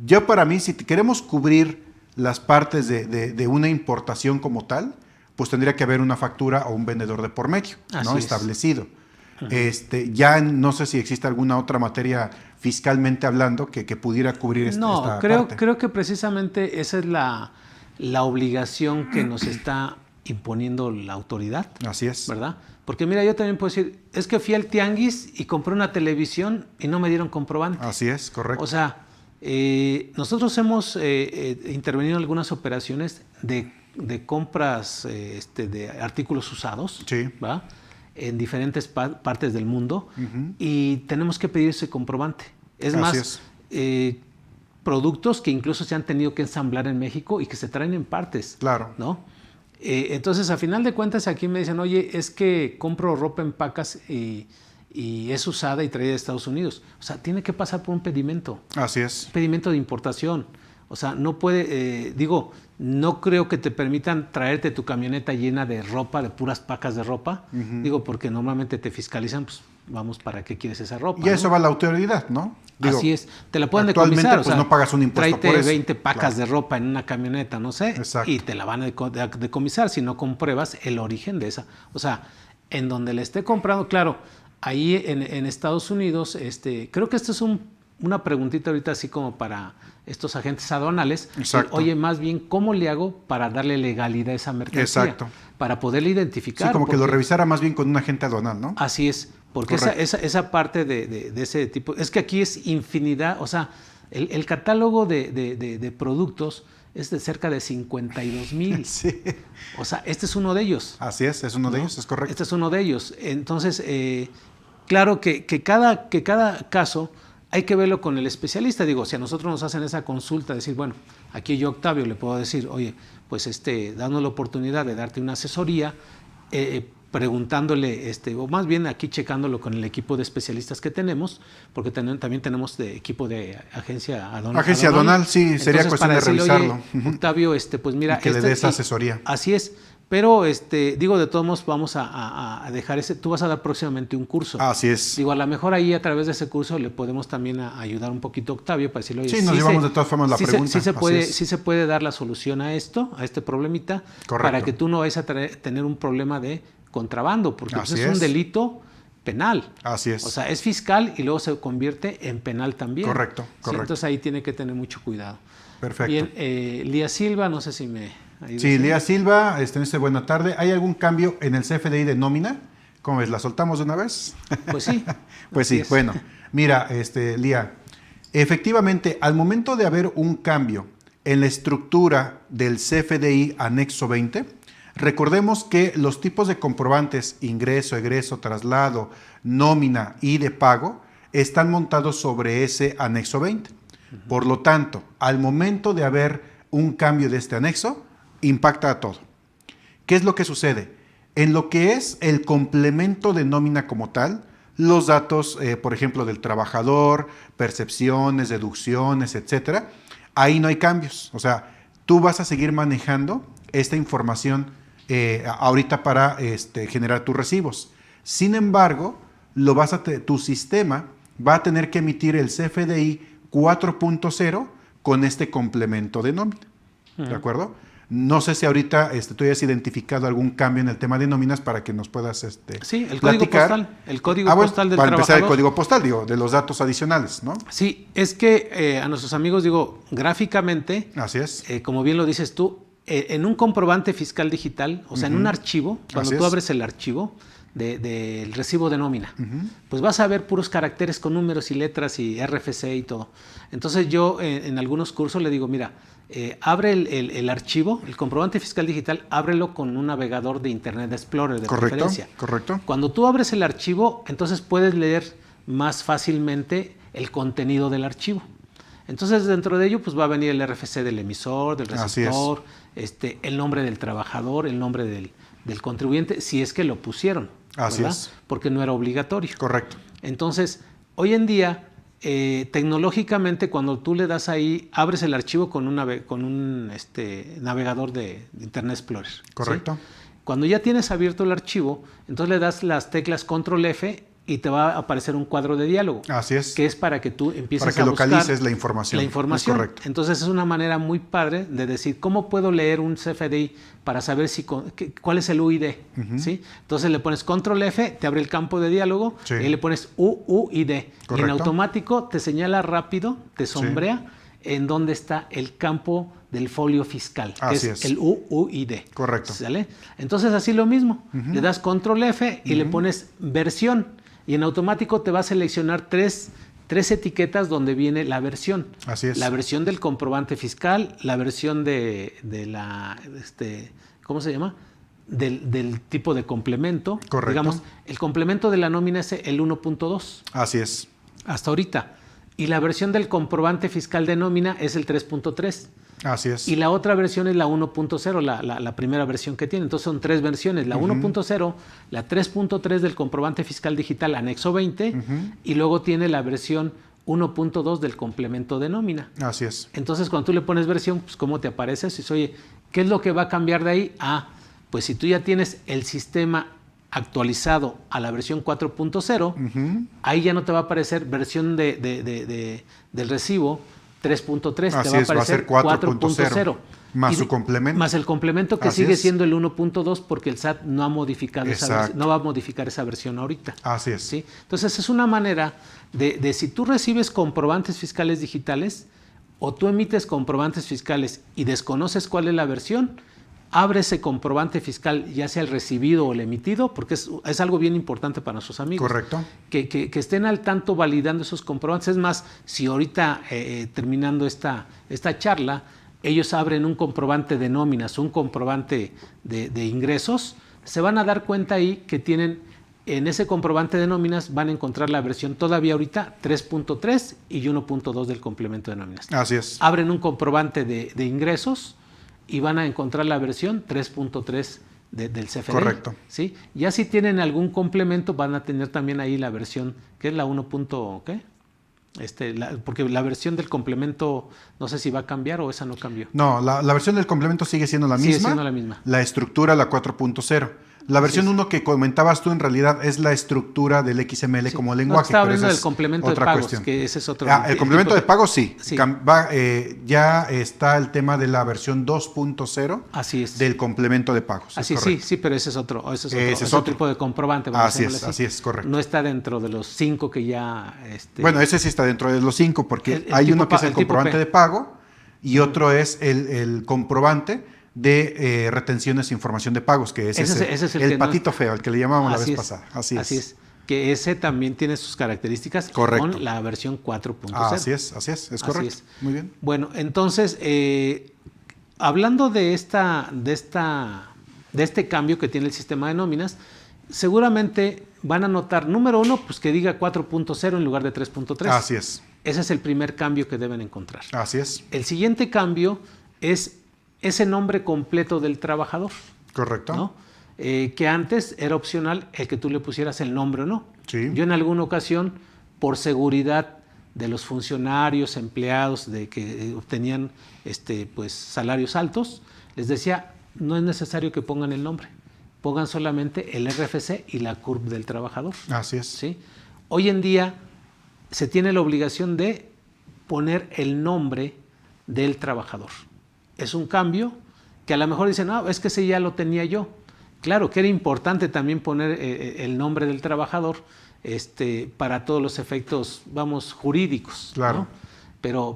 yo para mí, si queremos cubrir las partes de una importación como tal, pues tendría que haber una factura o un vendedor de por medio, ¿no? Establecido. Ya no sé si existe alguna otra materia fiscalmente hablando que pudiera cubrir esta parte. Creo que precisamente esa es la obligación que nos está imponiendo la autoridad. Así es. ¿Verdad? Porque mira, yo también puedo decir, es que fui al tianguis y compré una televisión y no me dieron comprobante. Así es, correcto. O sea, nosotros hemos intervenido en algunas operaciones de compras de artículos usados, sí, ¿verdad? En diferentes partes del mundo, y tenemos que pedir ese comprobante. Es más, productos que incluso se han tenido que ensamblar en México y que se traen en partes. Claro. ¿No? Entonces, a final de cuentas, aquí me dicen, oye, es que compro ropa en pacas y es usada y traída de Estados Unidos. O sea, tiene que pasar por un pedimento. Así es. Un pedimento de importación. O sea, no puede, no creo que te permitan traerte tu camioneta llena de ropa, de puras pacas de ropa. Porque normalmente te fiscalizan, pues vamos, ¿para qué quieres esa ropa? Y eso va a la autoridad, ¿no? Así es, te la pueden actualmente, decomisar. Pues no pagas un impuesto por eso. 20 pacas claro. de ropa en una camioneta, no sé, exacto, y te la van a decomisar si no compruebas el origen de esa. O sea, en donde le esté comprando, claro, ahí en Estados Unidos, creo que esto es una preguntita ahorita así como para estos agentes aduanales. Oye, más bien, ¿cómo le hago para darle legalidad a esa mercancía? Exacto. Para poderle identificar. Sí, como que lo revisara más bien con un agente aduanal, ¿no? Así es, porque esa parte de ese tipo, es que aquí es infinidad, o sea, el catálogo de productos es de cerca de 52,000. Sí. O sea, este es uno de ellos. Así es uno de ellos, es correcto. Este es uno de ellos. Entonces, claro que cada caso hay que verlo con el especialista. Digo, si a nosotros nos hacen esa consulta, decir, bueno, aquí yo, Octavio, le puedo decir, oye, pues dando la oportunidad de darte una asesoría, preguntándole, o más bien aquí checándolo con el equipo de especialistas que tenemos, porque también tenemos de equipo de agencia aduanal. Agencia aduanal, sí, entonces, sería cuestión de revisarlo. Oye, Octavio, pues mira. Y que le des asesoría. Así es. Pero, de todos modos vamos a dejar tú vas a dar próximamente un curso. Así es. Digo, a lo mejor ahí a través de ese curso le podemos también ayudar un poquito a Octavio para decirle, oye, sí, nos llevamos de todas formas la pregunta. Sí se puede dar la solución a este problemita. Correcto. Para que tú no vayas a tener un problema de contrabando, porque pues es un delito penal. Así es. O sea, es fiscal y luego se convierte en penal también. Correcto. Sí, entonces ahí tiene que tener mucho cuidado. Perfecto. Bien, Lía Silva, no sé si me... Sí, Lía Silva, buena tarde. ¿Hay algún cambio en el CFDI de nómina? ¿Cómo ves? ¿La soltamos de una vez? Pues sí. Pues sí, bueno. Mira, Lía, efectivamente, al momento de haber un cambio en la estructura del CFDI anexo 20, recordemos que los tipos de comprobantes, ingreso, egreso, traslado, nómina y de pago, están montados sobre ese anexo 20. Por lo tanto, al momento de haber un cambio de este anexo, impacta a todo. ¿Qué es lo que sucede? En lo que es el complemento de nómina como tal, los datos, por ejemplo, del trabajador, percepciones, deducciones, etcétera, ahí no hay cambios. O sea, tú vas a seguir manejando esta información ahorita para generar tus recibos. Sin embargo, tu sistema va a tener que emitir el CFDI 4.0 con este complemento de nómina. ¿De acuerdo? No sé si ahorita tú hayas identificado algún cambio en el tema de nóminas para que nos puedas sí, el platicar. Código postal. El código postal del para trabajador. Empezar el código postal, de los datos adicionales, ¿no? Sí, es que a nuestros amigos, gráficamente, así es. Como bien lo dices tú, en un comprobante fiscal digital, o sea, en un archivo, cuando Así tú es. abres el archivo del recibo de nómina, pues vas a ver puros caracteres con números y letras y RFC y todo. Entonces yo en algunos cursos le digo, mira, abre el archivo, el comprobante fiscal digital, ábrelo con un navegador de Internet Explorer de preferencia. Correcto. Cuando tú abres el archivo, entonces puedes leer más fácilmente el contenido del archivo. Entonces dentro de ello pues va a venir el RFC del emisor, del receptor, el nombre del trabajador, el nombre del contribuyente, si es que lo pusieron. Así ¿verdad? es. Porque no era obligatorio. Correcto. Entonces, hoy en día, tecnológicamente, cuando tú le das ahí, abres el archivo con un navegador de Internet Explorer. Correcto. ¿sí? Cuando ya tienes abierto el archivo, entonces le das las teclas Control F y te va a aparecer un cuadro de diálogo. Así es. Que es para que tú empieces a buscar. Para que localices la información. La información. Es correcto. Entonces es una manera muy padre de decir, ¿cómo puedo leer un CFDI para saber cuál es el UID? ¿sí? Entonces le pones Control F, te abre el campo de diálogo, Sí. y le pones UUID. Correcto. Y en automático te señala rápido, te sombrea en dónde está el campo del folio fiscal, que Así es es. el UUID. Correcto. ¿Sale? Entonces así lo mismo, le das Control F y le pones versión y en automático te va a seleccionar tres etiquetas donde viene la versión. Así es. La versión del comprobante fiscal, la versión de la, ¿cómo se llama? Del tipo de complemento. Correcto. Digamos, el complemento de la nómina es el 1.2. Así es. Hasta ahorita. Y la versión del comprobante fiscal de nómina es el 3.3. Así es. Y la otra versión es la 1.0, la primera versión que tiene. Entonces son tres versiones, la 1.0, la 3.3 del comprobante fiscal digital anexo 20 y luego tiene la versión 1.2 del complemento de nómina. Así es. Entonces cuando tú le pones versión, pues ¿cómo te aparece? Si oye, ¿qué es lo que va a cambiar de ahí? Pues si tú ya tienes el sistema actualizado a la versión 4.0, ahí ya no te va a aparecer versión del recibo 3.3, te va a Así es, va a aparecer ser 4.0. Más Y su complemento. Más el complemento que Así sigue es. siendo el 1.2 porque el SAT no ha modificado Exacto. no va a modificar esa versión ahorita. Así es. ¿sí? Entonces es una manera de si tú recibes comprobantes fiscales digitales o tú emites comprobantes fiscales y desconoces cuál es la versión, abre ese comprobante fiscal, ya sea el recibido o el emitido, porque es algo bien importante para nuestros amigos. Correcto. Que estén al tanto validando esos comprobantes. Es más, si ahorita terminando esta charla, ellos abren un comprobante de nóminas, un comprobante de ingresos, se van a dar cuenta ahí que tienen en ese comprobante de nóminas, van a encontrar la versión todavía ahorita 3.3 y 1.2 del complemento de nóminas. Así es. Abren un comprobante de ingresos y van a encontrar la versión 3.3 del CFDI. Correcto. ¿sí? Ya si tienen algún complemento, van a tener también ahí la versión, que es la 1. ¿Qué? Porque la versión del complemento, no sé si va a cambiar o esa no cambió. No, la versión del complemento sigue siendo la misma. Sigue siendo la misma. La estructura, la 4.0. La versión 1 que comentabas tú en realidad es la estructura del XML como lenguaje. Estaba pero hablando esa del es complemento de otra pagos, cuestión. que ese es otro. El complemento de pagos sí. Sí. Ya está el tema de la versión 2.0 Así es. del complemento de pagos. Así es sí, sí, pero ese es otro. Ese es otro otro tipo de comprobante. vamos a Así llamarle es, correcto. No está dentro de los 5 que ya. Bueno, ese sí está dentro de los 5 porque El hay tipo uno que es el el tipo comprobante P. de pago y otro es el comprobante de retenciones de información de pagos, que ese es el que patito feo, al que le llamamos la vez es, pasada. Así es. Que ese también tiene sus características Correcto. con la versión 4.0. Así es correcto. es. Muy bien. Bueno, entonces, hablando de este cambio que tiene el sistema de nóminas, seguramente van a notar, número 1, pues que diga 4.0 en lugar de 3.3. Así es. Ese es el primer cambio que deben encontrar. Así es. El siguiente cambio es ese nombre completo del trabajador. Correcto. ¿no? Que antes era opcional el que tú le pusieras el nombre o no. Sí. Yo en alguna ocasión, por seguridad de los funcionarios, empleados de que obtenían pues, salarios altos, les decía, no es necesario que pongan el nombre, pongan solamente el RFC y la CURP del trabajador. Así es. ¿sí? Hoy en día se tiene la obligación de poner el nombre del trabajador. Es un cambio que a lo mejor dicen, no, es que ese ya lo tenía yo. Claro que era importante también poner el nombre del trabajador para todos los efectos, vamos, jurídicos. Claro. ¿no?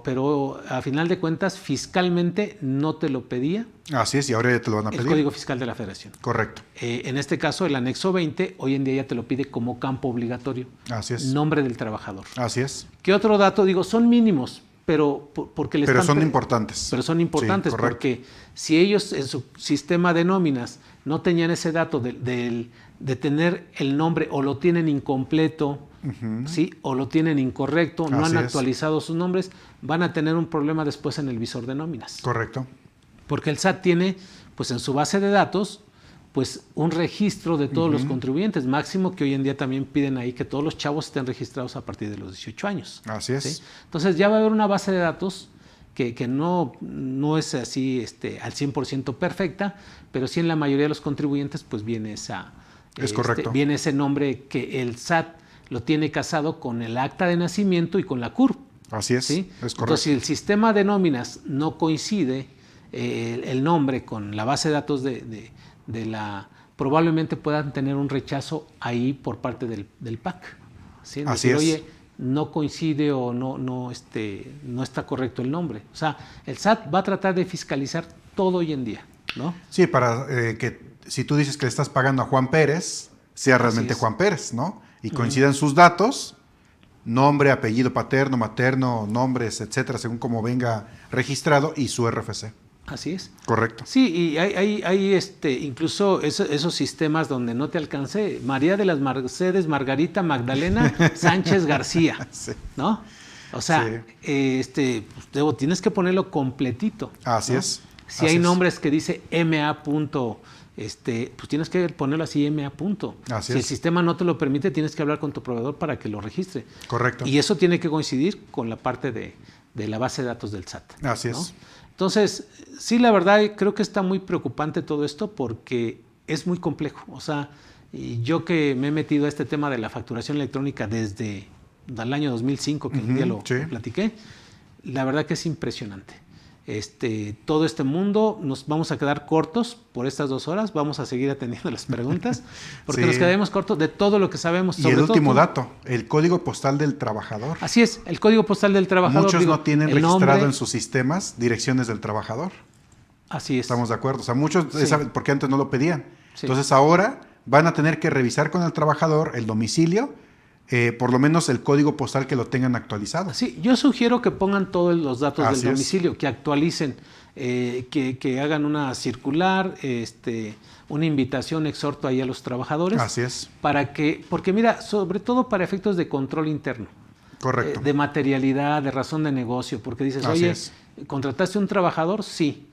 pero a final de cuentas fiscalmente no te lo pedía. Así es, y ahora ya te lo van a pedir. El Código Fiscal de la Federación. Correcto. En este caso, el anexo 20, hoy en día ya te lo pide como campo obligatorio. Así es. Nombre del trabajador. Así es. ¿Qué otro dato? Digo, son mínimos, pero porque les Pero son importantes. Pero son importantes, sí, correcto. porque si ellos en su sistema de nóminas no tenían ese dato de tener el nombre o lo tienen incompleto, ¿sí? O lo tienen incorrecto, no han actualizado sus nombres, van a tener un problema después en el visor de nóminas. Correcto. Porque el SAT tiene, pues en su base de datos, pues un registro de todos los contribuyentes, máximo que hoy en día también piden ahí que todos los chavos estén registrados a partir de los 18 años. Así es. ¿Sí? Entonces ya va a haber una base de datos que no es así al 100% perfecta, pero sí en la mayoría de los contribuyentes pues viene correcto. Viene ese nombre que el SAT lo tiene casado con el acta de nacimiento y con la CURP. Así es, ¿sí? es correcto. Entonces si el sistema de nóminas no coincide el nombre con la base de datos probablemente puedan tener un rechazo ahí por parte del PAC. ¿Sí? Así decir, es. Oye, no coincide o no está correcto el nombre. O sea, el SAT va a tratar de fiscalizar todo hoy en día, ¿no? Sí, para que si tú dices que le estás pagando a Juan Pérez, sea realmente es. Juan Pérez, ¿no? Y coincidan sus datos, nombre, apellido paterno, materno, nombres, etcétera, según como venga registrado, y su RFC. Así es. Correcto. Sí, y hay incluso esos sistemas donde no te alcancé. María de las Mercedes Margarita Magdalena Sánchez García, Sí. ¿no? O sea, tienes que ponerlo completito. Así ¿no? es. Si Así hay es. nombres que dice MA punto, pues tienes que ponerlo así MA punto. Así Si el es. sistema no te lo permite, tienes que hablar con tu proveedor para que lo registre. Correcto. Y eso tiene que coincidir con la parte de la base de datos del SAT. Así ¿no? es. Entonces, sí, la verdad, creo que está muy preocupante todo esto porque es muy complejo. O sea, y yo que me he metido a este tema de la facturación electrónica desde el año 2005, que un día lo platiqué, la verdad que es impresionante. Todo este mundo, nos vamos a quedar cortos por estas 2 horas, vamos a seguir atendiendo las preguntas, porque nos quedaremos cortos de todo lo que sabemos. Y el último dato, el código postal del trabajador. Así es, el código postal del trabajador. Muchos no tienen registrado nombre, en sus sistemas direcciones del trabajador. Así es. Estamos de acuerdo. O sea, muchos, porque antes no lo pedían. Sí. Entonces ahora van a tener que revisar con el trabajador el domicilio, por lo menos el código postal que lo tengan actualizado. Sí, yo sugiero que pongan todos los datos Así del domicilio, que actualicen, que hagan una circular, una invitación, exhorto ahí a los trabajadores. Así es. Porque mira, sobre todo para efectos de control interno. Correcto. De materialidad, de razón de negocio, porque dices, Así oye, es. ¿contrataste un trabajador? Sí.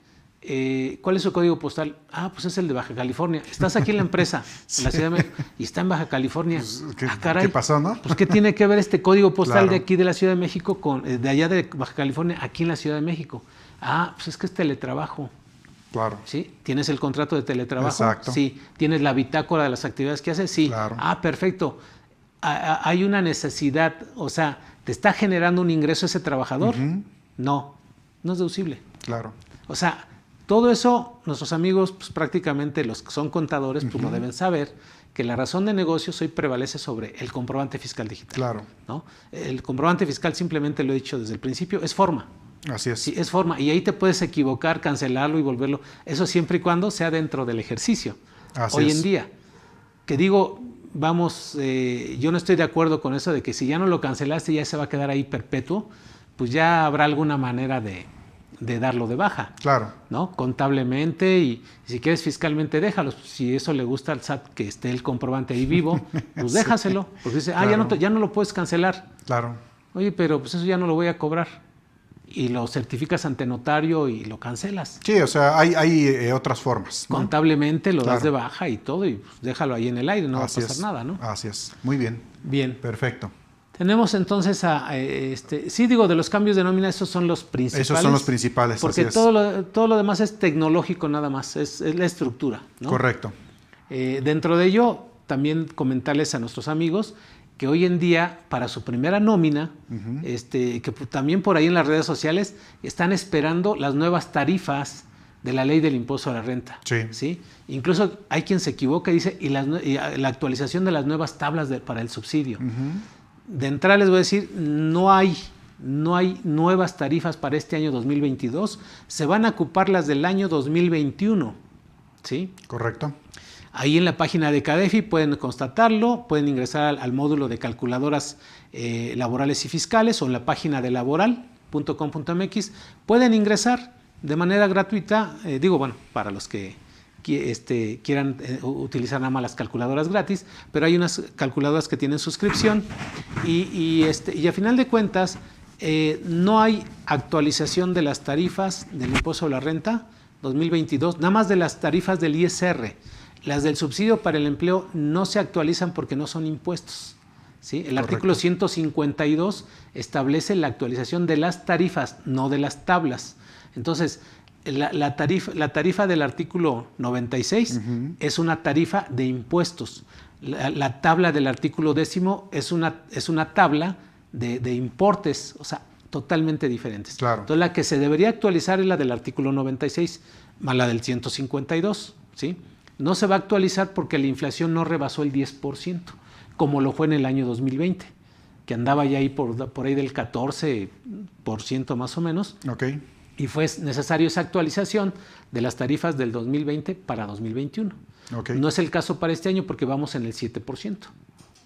¿Cuál es su código postal? Ah, pues es el de Baja California. Estás aquí en la empresa, en la Ciudad de México, y está en Baja California. Pues, caray. ¿Qué pasó, no? Pues, ¿qué tiene que ver este código postal Claro. de aquí de la Ciudad de México con de allá de Baja California, aquí en la Ciudad de México? Ah, pues es que es teletrabajo. Claro. ¿Sí? ¿Tienes el contrato de teletrabajo? Exacto. Sí. ¿Tienes la bitácora de las actividades que haces? Sí. Claro. Ah, perfecto. Hay una necesidad, o sea, ¿te está generando un ingreso ese trabajador? No es deducible. Claro. O sea, todo eso, nuestros amigos, pues prácticamente los que son contadores, pues lo deben saber, que la razón de negocio hoy prevalece sobre el comprobante fiscal digital. Claro. ¿no? El comprobante fiscal, simplemente lo he dicho desde el principio, es forma. Así es. Sí, es forma. Y ahí te puedes equivocar, cancelarlo y volverlo. Eso siempre y cuando sea dentro del ejercicio. Así hoy es. en día. Que digo, yo no estoy de acuerdo con eso de que si ya no lo cancelaste ya se va a quedar ahí perpetuo, pues ya habrá alguna manera de darlo de baja. Claro. ¿no? Contablemente y si quieres fiscalmente déjalo. Si eso le gusta al SAT que esté el comprobante ahí vivo, pues déjaselo. Porque dice, Claro. ya no lo puedes cancelar. Claro. Oye, pero pues eso ya no lo voy a cobrar. Y lo certificas ante notario y lo cancelas. Sí, o sea, hay otras formas, ¿no? Contablemente lo das Claro. de baja y todo y pues déjalo ahí en el aire, no Así va a pasar es. nada, ¿no? Así es. Muy bien. Bien. Perfecto. Tenemos entonces sí digo, de los cambios de nómina, esos son los principales. Esos son los principales, Porque así es. todo lo demás es tecnológico nada más, es la estructura, ¿no? Correcto. Dentro de ello, también comentarles a nuestros amigos que hoy en día, para su primera nómina, que también por ahí en las redes sociales están esperando las nuevas tarifas de la ley del impuesto a la renta. Sí. Incluso hay quien se equivoca y dice, y la actualización de las nuevas tablas para el subsidio. De entrada les voy a decir, no hay no hay nuevas tarifas para este año 2022, se van a ocupar las del año 2021, ¿sí? Correcto. Ahí en la página de CADEFI pueden constatarlo, pueden ingresar al módulo de calculadoras laborales y fiscales o en la página de laboral.com.mx, pueden ingresar de manera gratuita, para los que quieran utilizar nada más las calculadoras gratis, pero hay unas calculadoras que tienen suscripción y a final de cuentas no hay actualización de las tarifas del impuesto a la renta 2022, nada más de las tarifas del ISR. Las del subsidio para el empleo no se actualizan porque no son impuestos, ¿sí? El artículo 152 establece la actualización de las tarifas, no de las tablas. Entonces, la tarifa del artículo 96 es una tarifa de impuestos. La tabla del artículo 10 es una tabla de importes, o sea, totalmente diferentes. Claro. Entonces, la que se debería actualizar es la del artículo 96 más la del 152, ¿sí? No se va a actualizar porque la inflación no rebasó el 10%, como lo fue en el año 2020, que andaba ya ahí por ahí del 14% más o menos. Okay. Y fue necesario esa actualización de las tarifas del 2020 para 2021. Okay. No es el caso para este año porque vamos en el 7%,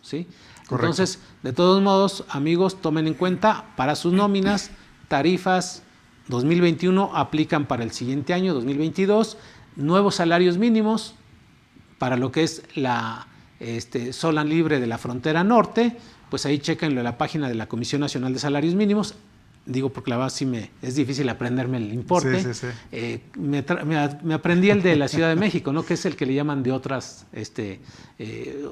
¿sí? Correcto. Entonces, de todos modos, amigos, tomen en cuenta para sus nóminas, tarifas 2021 aplican para el siguiente año, 2022, nuevos salarios mínimos para lo que es la zona libre de la frontera norte, pues ahí chéquenlo en la página de la Comisión Nacional de Salarios Mínimos. Digo porque la verdad es difícil aprenderme el importe. Sí. Me aprendí el de la Ciudad de México, ¿no? Que es el que le llaman de otras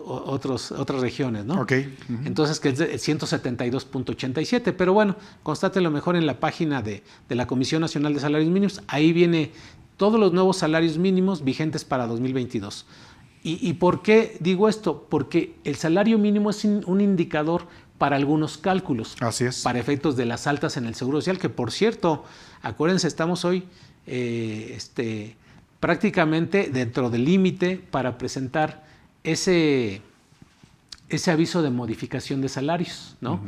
otras regiones, ¿no? Okay. Entonces, que es de 172.87. Pero bueno, constátenlo mejor en la página de la Comisión Nacional de Salarios Mínimos. Ahí viene todos los nuevos salarios mínimos vigentes para 2022. ¿Y por qué digo esto? Porque el salario mínimo es un indicador para algunos cálculos. Así es. Para efectos de las altas en el Seguro Social, que por cierto, acuérdense, estamos hoy prácticamente dentro del límite para presentar ese aviso de modificación de salarios, ¿no?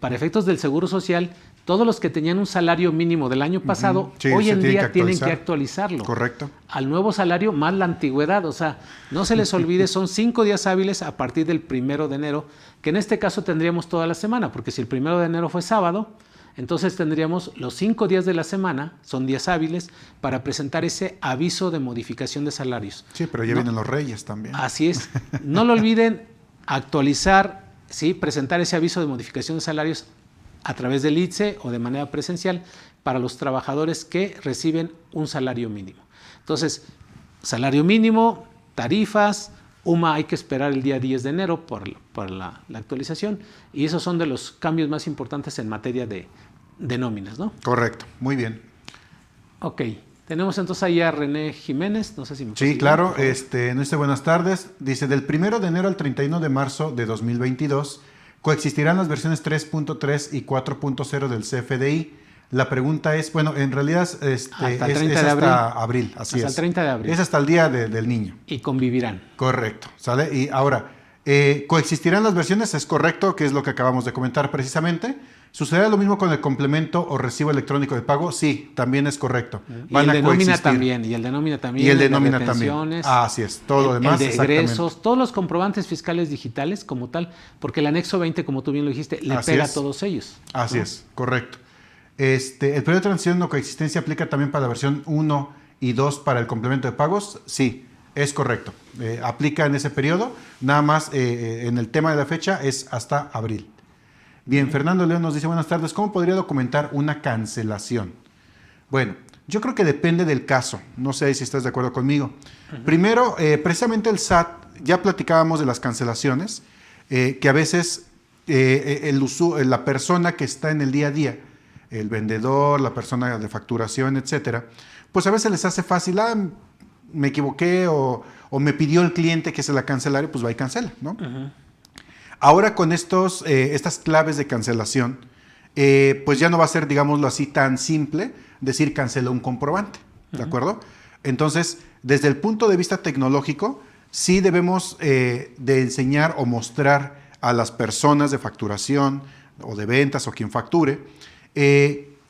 Para efectos del Seguro Social, todos los que tenían un salario mínimo del año pasado, hoy en día tienen que actualizarlo. Correcto. Al nuevo salario más la antigüedad. O sea, no se les olvide, son 5 días hábiles a partir del 1 de enero, que en este caso tendríamos toda la semana, porque si el 1 de enero fue sábado, entonces tendríamos los 5 días de la semana, son días hábiles, para presentar ese aviso de modificación de salarios. Sí, pero ya vienen los Reyes también. Así es. No lo olviden, actualizar, ¿sí? Presentar ese aviso de modificación de salarios a través del ITSE o de manera presencial para los trabajadores que reciben un salario mínimo. Entonces, salario mínimo, tarifas, UMA hay que esperar el día 10 de enero por la actualización, y esos son de los cambios más importantes en materia de nóminas, ¿no? Correcto, muy bien. Ok, tenemos entonces ahí a René Jiménez, no sé si me Sí, claro, nos dice buenas tardes, dice del 1 de enero al 31 de marzo de 2022 coexistirán las versiones 3.3 y 4.0 del CFDI. La pregunta es, bueno, en realidad hasta el 30 es de hasta abril, así es. Hasta el 30 de abril. Es hasta el día del niño. Y convivirán. Correcto, ¿sale? Y ahora, ¿coexistirán las versiones? Es correcto, que es lo que acabamos de comentar precisamente. ¿Sucederá lo mismo con el complemento o recibo electrónico de pago? Sí, también es correcto. Y el de nómina también, y el de nómina también. Y el de nómina también. Así es, todo lo demás. El de egresos, todos los comprobantes fiscales digitales como tal, porque el anexo 20, como tú bien lo dijiste, le pega a todos ellos. Así es, correcto. El periodo de transición o coexistencia aplica también para la versión 1 y 2 para el complemento de pagos. Sí, es correcto. Aplica en ese periodo, nada más en el tema de la fecha es hasta abril. Bien, Fernando León nos dice, buenas tardes, ¿cómo podría documentar una cancelación? Bueno, yo creo que depende del caso, no sé si estás de acuerdo conmigo. Primero, precisamente el SAT, ya platicábamos de las cancelaciones, que a veces la persona que está en el día a día, el vendedor, la persona de facturación, etcétera, pues a veces les hace fácil, me equivoqué o me pidió el cliente que se la cancelara, pues va y cancela, ¿no? Ahora con estas claves de cancelación, pues ya no va a ser, digámoslo así, tan simple decir cancela un comprobante, ¿de acuerdo? Entonces, desde el punto de vista tecnológico, sí debemos de enseñar o mostrar a las personas de facturación o de ventas o quien facture,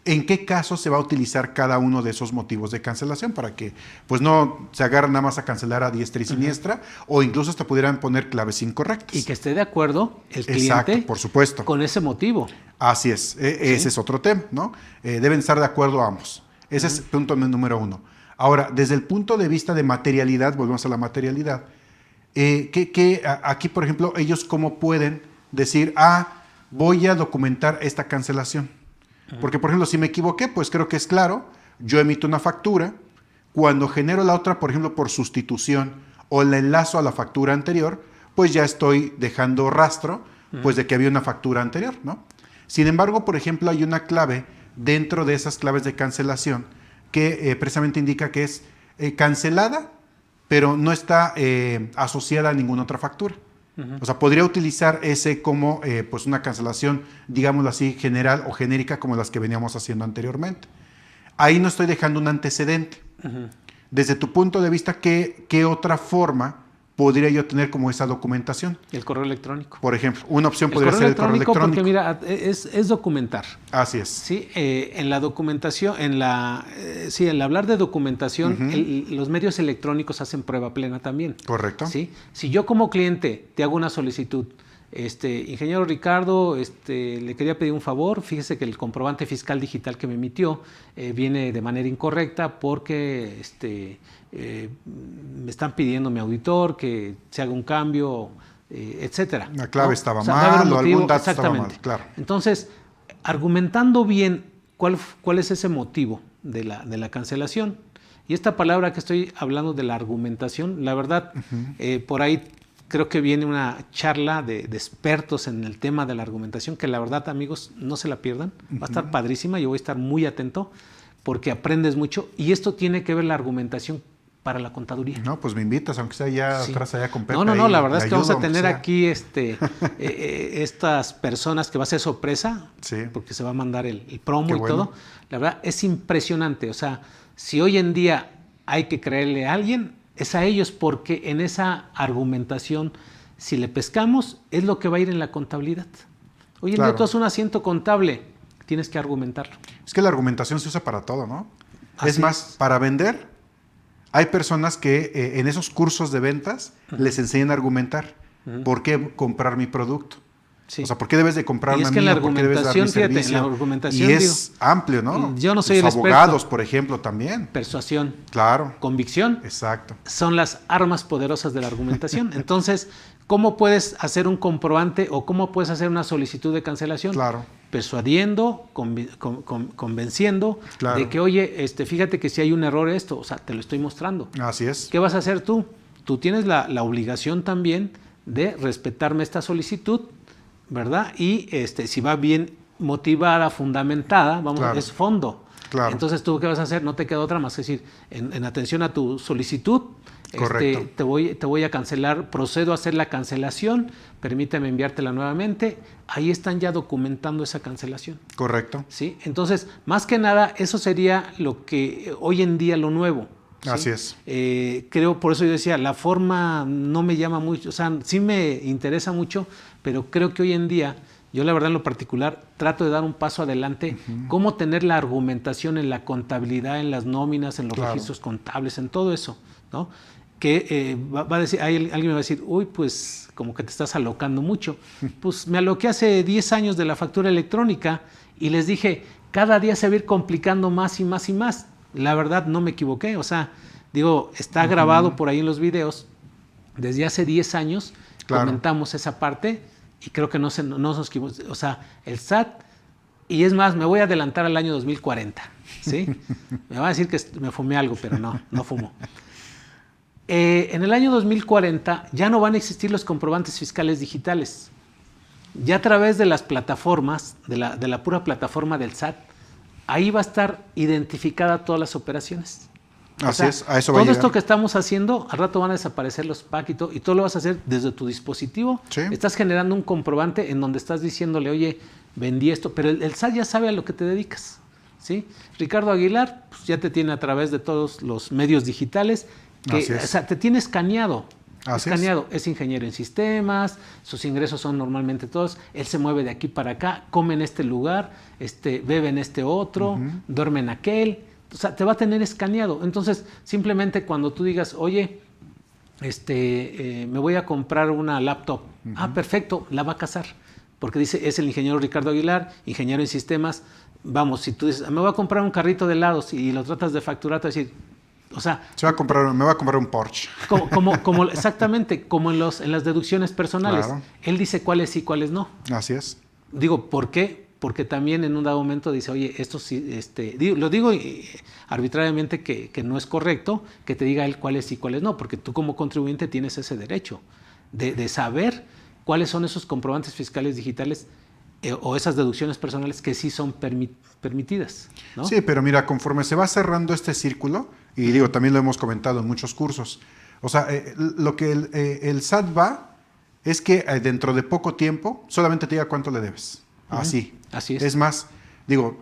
en qué caso se va a utilizar cada uno de esos motivos de cancelación para que pues no se agarren nada más a cancelar a diestra y siniestra o incluso hasta pudieran poner claves incorrectas. Y que esté de acuerdo el Exacto, cliente por supuesto. con ese motivo. Así es, ese es otro tema, ¿no? Deben estar de acuerdo ambos. Ese es punto número uno. Ahora, desde el punto de vista de materialidad, volvemos a la materialidad, aquí, por ejemplo, ellos cómo pueden decir, voy a documentar esta cancelación. Porque, por ejemplo, si me equivoqué, pues creo que es claro, yo emito una factura, cuando genero la otra, por ejemplo, por sustitución o la enlazo a la factura anterior, pues ya estoy dejando rastro, pues de que había una factura anterior, ¿no? Sin embargo, por ejemplo, hay una clave dentro de esas claves de cancelación que precisamente indica que es cancelada, pero no está asociada a ninguna otra factura. O sea, podría utilizar ese como pues una cancelación, digámoslo así, general o genérica como las que veníamos haciendo anteriormente. Ahí no estoy dejando un antecedente. Desde tu punto de vista, ¿qué otra forma podría yo tener como esa documentación? El correo electrónico. Por ejemplo, una opción podría ser el correo electrónico. Porque mira, es documentar. Así es. Sí, en la documentación, sí, al hablar de documentación, los medios electrónicos hacen prueba plena también. Correcto. Sí, si yo como cliente te hago una solicitud, ingeniero Ricardo, le quería pedir un favor, fíjese que el comprobante fiscal digital que me emitió viene de manera incorrecta porque me están pidiendo mi auditor que se haga un cambio, etcétera. La clave ¿no? estaba o sea, mal o algún dato estaba mal, claro. Entonces, argumentando bien cuál es ese motivo de la cancelación, y esta palabra que estoy hablando de la argumentación, la verdad, por ahí creo que viene una charla de expertos en el tema de la argumentación, que la verdad, amigos, no se la pierdan. Va a estar padrísima, yo voy a estar muy atento porque aprendes mucho y esto tiene que ver la argumentación para la contaduría. No, pues me invitas, aunque sea ya atrás allá con Pepe. No, la verdad es que vamos a tener aquí estas personas que va a ser sorpresa, porque se va a mandar el promo y todo. La verdad es impresionante, o sea, si hoy en día hay que creerle a alguien, es a ellos, porque en esa argumentación, si le pescamos, es lo que va a ir en la contabilidad. Hoy en día tú haces un asiento contable, tienes que argumentarlo. Es que la argumentación se usa para todo, ¿no? Es más, para vender, hay personas que en esos cursos de ventas les enseñan a argumentar. ¿Por qué comprar mi producto? Sí. O sea, ¿por qué debes de comprarme y es que a mí? la ¿Por qué debes dar mi servicio? En la argumentación, y es amplio, ¿no? Yo no soy Los el abogados, experto. por ejemplo, también. Persuasión. Claro. Convicción. Exacto. Son las armas poderosas de la argumentación. Entonces, ¿cómo puedes hacer un comprobante o cómo puedes hacer una solicitud de cancelación? Claro. Persuadiendo, convenciendo de que, oye, fíjate que si hay un error esto, o sea, te lo estoy mostrando. Así es. ¿Qué vas a hacer tú? Tú tienes la obligación también de respetarme esta solicitud, ¿verdad? Y si va bien motivada, fundamentada, es fondo. Claro. Entonces, ¿tú qué vas a hacer? No te queda otra más que decir, en atención a tu solicitud, te voy a cancelar, procedo a hacer la cancelación, permíteme enviártela nuevamente. Ahí están ya documentando esa cancelación. Correcto. ¿Sí? Entonces, más que nada, eso sería lo que hoy en día lo nuevo. ¿sí? Así es. Creo, por eso yo decía, la forma no me llama mucho, o sea, sí me interesa mucho, pero creo que hoy en día, yo la verdad en lo particular, trato de dar un paso adelante, cómo tener la argumentación en la contabilidad, en las nóminas, en los registros contables, en todo eso, ¿no? Que va a decir, alguien me va a decir, uy, pues como que te estás alocando mucho. Pues me aloqué hace 10 años de la factura electrónica y les dije, cada día se va a ir complicando más y más y más. La verdad no me equivoqué, o sea, digo, está grabado por ahí en los videos. Desde hace 10 años comentamos esa parte y creo que no nos equivocamos. O sea, el SAT, y es más, me voy a adelantar al año 2040, ¿sí? Me va a decir que me fumé algo, pero no fumo. En el año 2040 ya no van a existir los comprobantes fiscales digitales. Ya a través de las plataformas, de la pura plataforma del SAT, ahí va a estar identificada todas las operaciones. Así es, a eso va a todo llegar. esto que estamos haciendo, al rato van a desaparecer los PAC y todo lo vas a hacer desde tu dispositivo. Sí. Estás generando un comprobante en donde estás diciéndole, oye, vendí esto, pero el SAT ya sabe a lo que te dedicas. ¿Sí? Ricardo Aguilar pues, ya te tiene a través de todos los medios digitales, que, o sea, te tiene escaneado. Así escaneado. Es ingeniero en sistemas, sus ingresos son normalmente todos, él se mueve de aquí para acá, come en este lugar, bebe en este otro, duerme en aquel. O sea, te va a tener escaneado. Entonces, simplemente cuando tú digas, oye, me voy a comprar una laptop. Ah, perfecto, la va a casar. Porque dice, es el ingeniero Ricardo Aguilar, ingeniero en sistemas. Vamos, si tú dices, me voy a comprar un carrito de helados y lo tratas de facturar, te vas a decir, o sea... me va a comprar un Porsche. Exactamente, como en las deducciones personales. Claro. Él dice cuáles sí, cuáles no. Así es. Digo, ¿por qué? Porque también en un dado momento dice, oye, esto sí, lo digo arbitrariamente que no es correcto que te diga él cuáles sí, cuáles no, porque tú como contribuyente tienes ese derecho de saber cuáles son esos comprobantes fiscales digitales o esas deducciones personales que sí son permitidas, ¿no? Sí, pero mira, conforme se va cerrando este círculo, y digo, también lo hemos comentado en muchos cursos, o sea, lo que el SAT va es que dentro de poco tiempo solamente te diga cuánto le debes. Así. Así es. Es más, digo,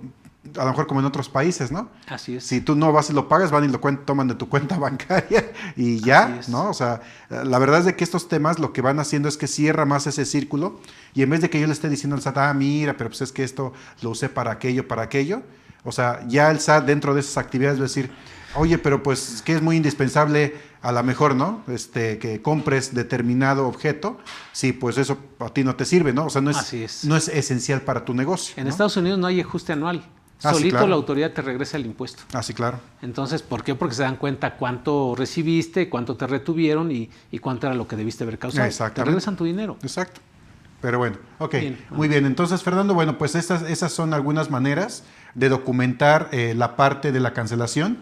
a lo mejor como en otros países, ¿no? Así es. Si tú no vas y lo pagas, van y lo toman de tu cuenta bancaria y ya, ¿no? O sea, la verdad es de que estos temas lo que van haciendo es que cierra más ese círculo y en vez de que yo le esté diciendo al SAT, mira, pero pues es que esto lo usé para aquello, o sea, ya el SAT dentro de esas actividades va a decir, oye, pero pues que es muy indispensable a lo mejor, ¿no? Que compres determinado objeto, sí, pues eso a ti no te sirve, ¿no? O sea, no es esencial para tu negocio. En ¿no? Estados Unidos no hay ajuste anual. Solito sí, claro. La autoridad te regresa el impuesto. Sí, claro. Entonces, ¿por qué? Porque se dan cuenta cuánto recibiste, cuánto te retuvieron y cuánto era lo que debiste haber causado. Te regresan tu dinero. Exacto. Pero bueno, ok, bien. Muy bien. Entonces, Fernando, bueno, pues esas son algunas maneras de documentar la parte de la cancelación.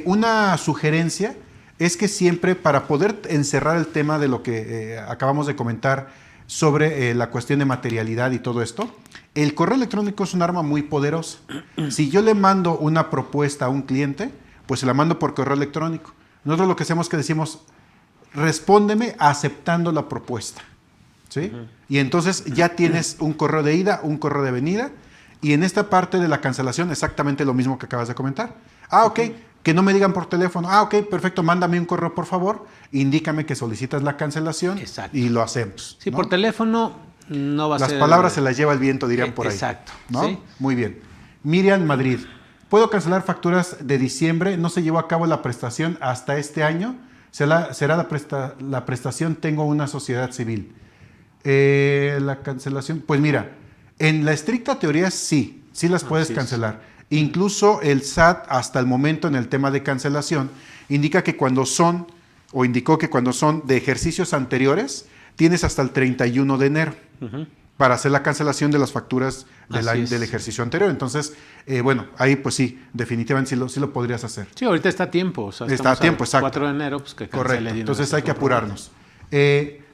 Una sugerencia es que siempre para poder encerrar el tema de lo que acabamos de comentar sobre la cuestión de materialidad y todo esto, el correo electrónico es un arma muy poderosa. Si yo le mando una propuesta a un cliente, pues se la mando por correo electrónico. Nosotros lo que hacemos es que decimos, respóndeme aceptando la propuesta. ¿Sí? Y entonces ya tienes un correo de ida, un correo de venida, y en esta parte de la cancelación exactamente lo mismo que acabas de comentar. Ok, que no me digan por teléfono. Ok, perfecto, mándame un correo por favor, indícame que solicitas la cancelación. Exacto. Y lo hacemos. Sí, ¿no? por teléfono no va a ser... Las palabras se las lleva el viento, dirían por ahí. Exacto. ¿No? ¿Sí? Muy bien. Miriam Madrid, ¿puedo cancelar facturas de diciembre? No se llevó a cabo la prestación hasta este año. ¿Será la prestación? Tengo una sociedad civil. La cancelación, pues mira, en la estricta teoría sí las puedes cancelar. Incluso el SAT hasta el momento en el tema de cancelación indicó que cuando son de ejercicios anteriores, tienes hasta el 31 de enero para hacer la cancelación de las facturas del ejercicio anterior. Entonces, bueno, ahí pues sí, definitivamente sí lo podrías hacer. Sí, ahorita está a tiempo. O sea, está a tiempo, exacto. 4 de enero, pues que cancele. Correcto, entonces hay que apurarnos.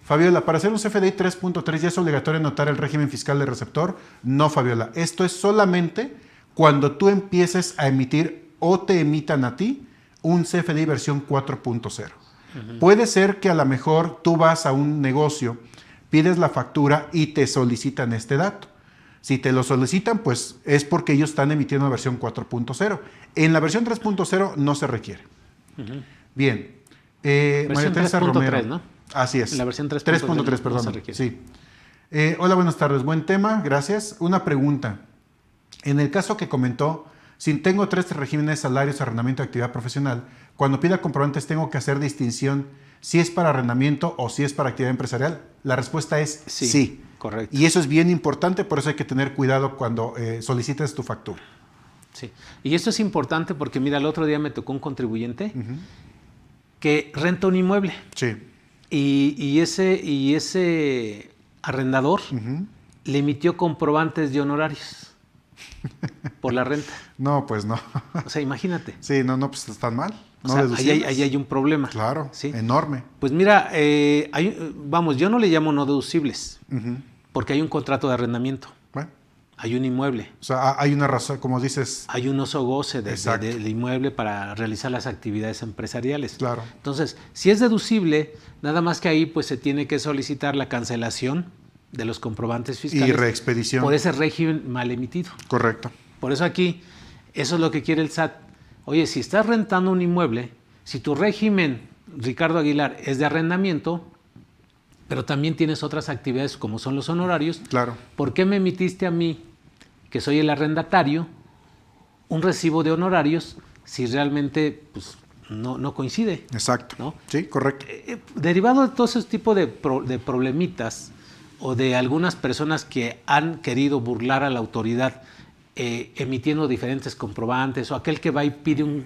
Fabiola, para hacer un CFDI 3.3 ya es obligatorio anotar el régimen fiscal del receptor. No, Fabiola, esto es solamente cuando tú empieces a emitir o te emitan a ti un CFDI versión 4.0. Puede ser que a lo mejor tú vas a un negocio, pides la factura y te solicitan este dato. Si te lo solicitan, pues es porque ellos están emitiendo la versión 4.0. En la versión 3.0 no se requiere. Bien. Versión 3.3, ¿no? Así es. En la versión 3.3, perdón. No se requiere. Sí. Hola, buenas tardes. Buen tema, gracias. Una pregunta. En el caso que comentó, si tengo 3 regímenes, salarios, arrendamiento, actividad profesional, cuando pida comprobantes tengo que hacer distinción si es para arrendamiento o si es para actividad empresarial. La respuesta es sí. Correcto. Y eso es bien importante, por eso hay que tener cuidado cuando solicites tu factura. Sí. Y esto es importante porque, mira, el otro día me tocó un contribuyente que renta un inmueble. Sí. Y ese arrendador le emitió comprobantes de honorarios por la renta. No, pues no. O sea, imagínate. Sí, no, pues están mal. O sea, ahí hay un problema. Claro, ¿sí? Enorme. Pues mira, yo no le llamo no deducibles, porque hay un contrato de arrendamiento. Bueno. Hay un inmueble. O sea, hay una razón, como dices. Hay un uso goce del inmueble para realizar las actividades empresariales. Claro. Entonces, si es deducible, nada más que ahí pues se tiene que solicitar la cancelación de los comprobantes fiscales. Y reexpedición. Por ese régimen mal emitido. Correcto. Por eso aquí, eso es lo que quiere el SAT. Oye, si estás rentando un inmueble, si tu régimen Ricardo Aguilar, es de arrendamiento, pero también tienes otras actividades como son los honorarios. Claro. ¿Por qué me emitiste a mí, que soy el arrendatario, un recibo de honorarios si realmente pues, no coincide? Exacto. ¿No? Sí, correcto. Derivado de todo ese tipo de problemitas o de algunas personas que han querido burlar a la autoridad emitiendo diferentes comprobantes, o aquel que va y pide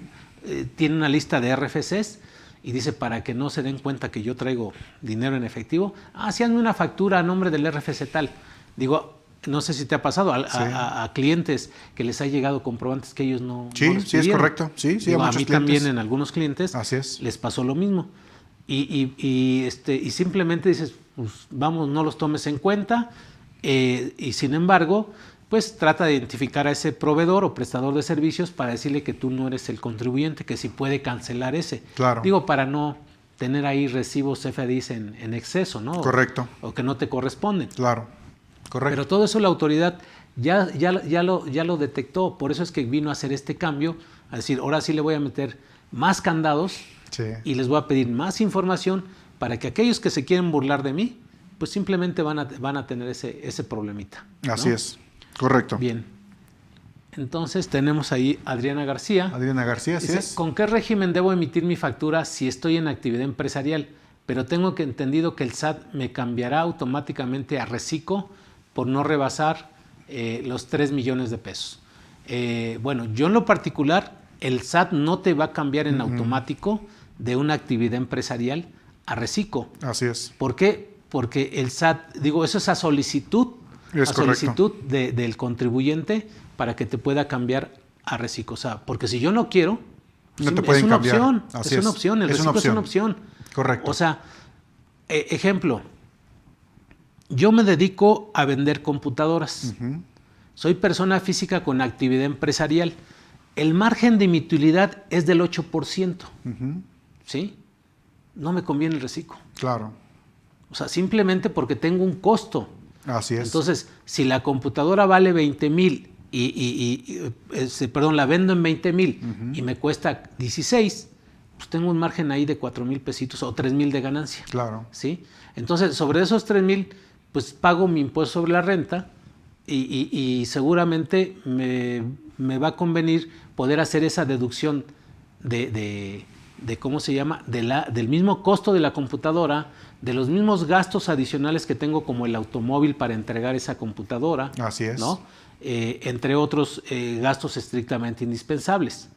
tiene una lista de RFCs y dice, para que no se den cuenta que yo traigo dinero en efectivo, sí, hazme una factura a nombre del RFC tal. Digo, no sé si te ha pasado a clientes que les ha llegado comprobantes que ellos no Sí, los sí, es correcto. Sí, Digo, a mí muchos también clientes. en algunos clientes Así es. les pasó lo mismo. Y simplemente dices, pues vamos, no los tomes en cuenta, y sin embargo, pues trata de identificar a ese proveedor o prestador de servicios para decirle que tú no eres el contribuyente, que si puede cancelar ese. Claro. Digo, para no tener ahí recibos FDIs en exceso, ¿no? Correcto. O que no te corresponden. Claro, correcto. Pero todo eso la autoridad ya lo detectó, por eso es que vino a hacer este cambio, a decir, ahora sí le voy a meter más candados y les voy a pedir más información para que aquellos que se quieren burlar de mí, pues simplemente van a tener ese problemita, ¿no? Así es, correcto. Bien. Entonces tenemos ahí a Adriana García. Adriana García, así Dice, es. ¿con qué régimen debo emitir mi factura si estoy en actividad empresarial? Pero tengo entendido que el SAT me cambiará automáticamente a reciclo por no rebasar los 3 millones de pesos. Bueno, yo en lo particular, el SAT no te va a cambiar en automático de una actividad empresarial a reciclo. Así es. ¿Por qué? Porque el SAT, digo, eso es a solicitud, del contribuyente para que te pueda cambiar a reciclo. O sea, porque si yo no quiero, no te pueden cambiar. Es una opción, el reciclo es una opción. Correcto. O sea, ejemplo, yo me dedico a vender computadoras. Soy persona física con actividad empresarial. El margen de mi utilidad es del 8%. ¿Sí? No me conviene el reciclo. Claro. O sea, simplemente porque tengo un costo. Así es. Entonces, si la computadora vale 20,000 la vendo en 20,000 y me cuesta 16, pues tengo un margen ahí de 4,000 pesitos o 3,000 de ganancia. Claro. ¿Sí? Entonces, sobre esos 3,000, pues pago mi impuesto sobre la renta y seguramente me va a convenir poder hacer esa deducción de ¿cómo se llama? Del mismo costo de la computadora, de los mismos gastos adicionales que tengo como el automóvil para entregar esa computadora. Así es. ¿No? Entre otros gastos estrictamente indispensables.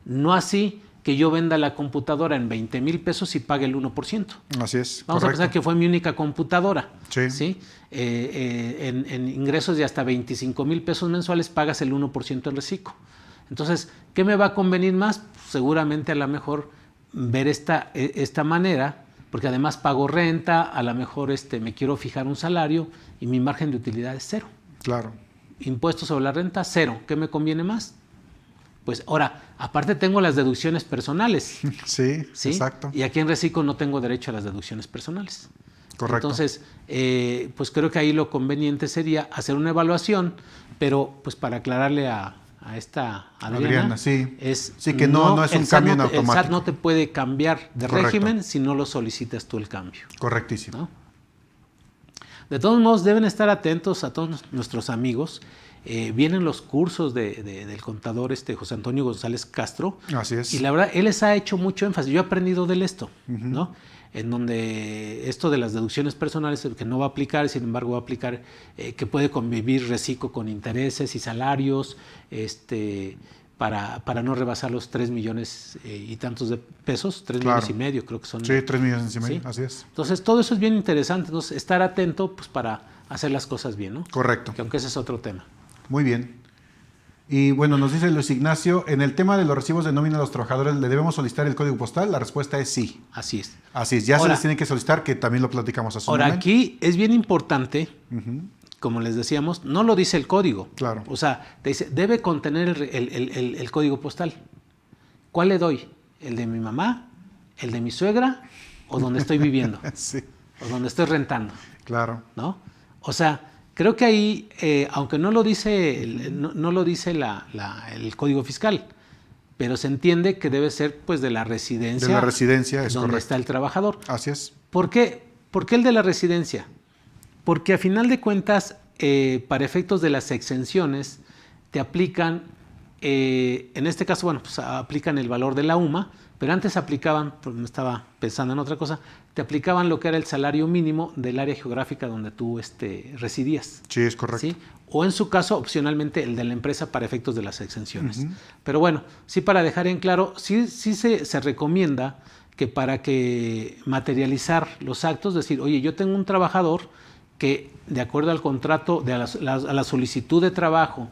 No así que yo venda la computadora en 20,000 pesos y pague el 1%. Así es. Vamos a pensar que fue mi única computadora. Sí. ¿Sí? En ingresos de hasta 25,000 pesos mensuales pagas el 1% en reciclo. Entonces, ¿qué me va a convenir más? Seguramente a lo mejor ver esta manera, porque además pago renta, a lo mejor me quiero fijar un salario y mi margen de utilidad es 0. Claro. Impuestos sobre la renta, 0. ¿Qué me conviene más? Pues ahora, aparte tengo las deducciones personales. Sí, exacto. Y aquí en reciclo no tengo derecho a las deducciones personales. Correcto. Entonces, pues creo que ahí lo conveniente sería hacer una evaluación, pero pues para aclararle a esta Adriana, sí. sí que no es un cambio en automático. El SAT no te puede cambiar de régimen si no lo solicitas tú el cambio. Correctísimo. ¿No? De todos modos, deben estar atentos a todos nuestros amigos. Vienen los cursos del contador José Antonio González Castro. Así es. Y la verdad, él les ha hecho mucho énfasis. Yo he aprendido de él esto, ¿no? En donde esto de las deducciones personales, que no va a aplicar, sin embargo va a aplicar que puede convivir reciclo con intereses y salarios, para no rebasar los 3 millones y tantos de pesos, 3 millones y medio creo que son. Sí, 3 millones y medio, ¿sí? Así es. Entonces todo eso es bien interesante, entonces estar atento pues para hacer las cosas bien, ¿no? Correcto. Que aunque ese es otro tema. Muy bien. Y bueno, nos dice Luis Ignacio, en el tema de los recibos de nómina a los trabajadores, ¿le debemos solicitar el código postal? La respuesta es sí. Así es. Así es, ya ahora, se les tiene que solicitar, que también lo platicamos hace un momento. Ahora, aquí es bien importante, como les decíamos, no lo dice el código. Claro. O sea, te dice, debe contener el código postal. ¿Cuál le doy? ¿El de mi mamá? ¿El de mi suegra? ¿O donde estoy viviendo? Sí. ¿O donde estoy rentando? Claro. ¿No? O sea, creo que ahí, aunque no lo dice, el código fiscal, pero se entiende que debe ser pues de la residencia. De la residencia, es donde correcto. está el trabajador. Así es. ¿Por qué? ¿Por qué el de la residencia? Porque a final de cuentas, para efectos de las exenciones, te aplican, en este caso, bueno, pues aplican el valor de la UMA, pero antes aplicaban, pues me estaba pensando en otra cosa, te aplicaban lo que era el salario mínimo del área geográfica donde tú residías. Sí, es correcto. ¿Sí? O en su caso, opcionalmente, el de la empresa para efectos de las exenciones. Pero bueno, sí, para dejar en claro, sí se recomienda que para que materializar los actos, decir, oye, yo tengo un trabajador que de acuerdo al contrato, a la solicitud de trabajo,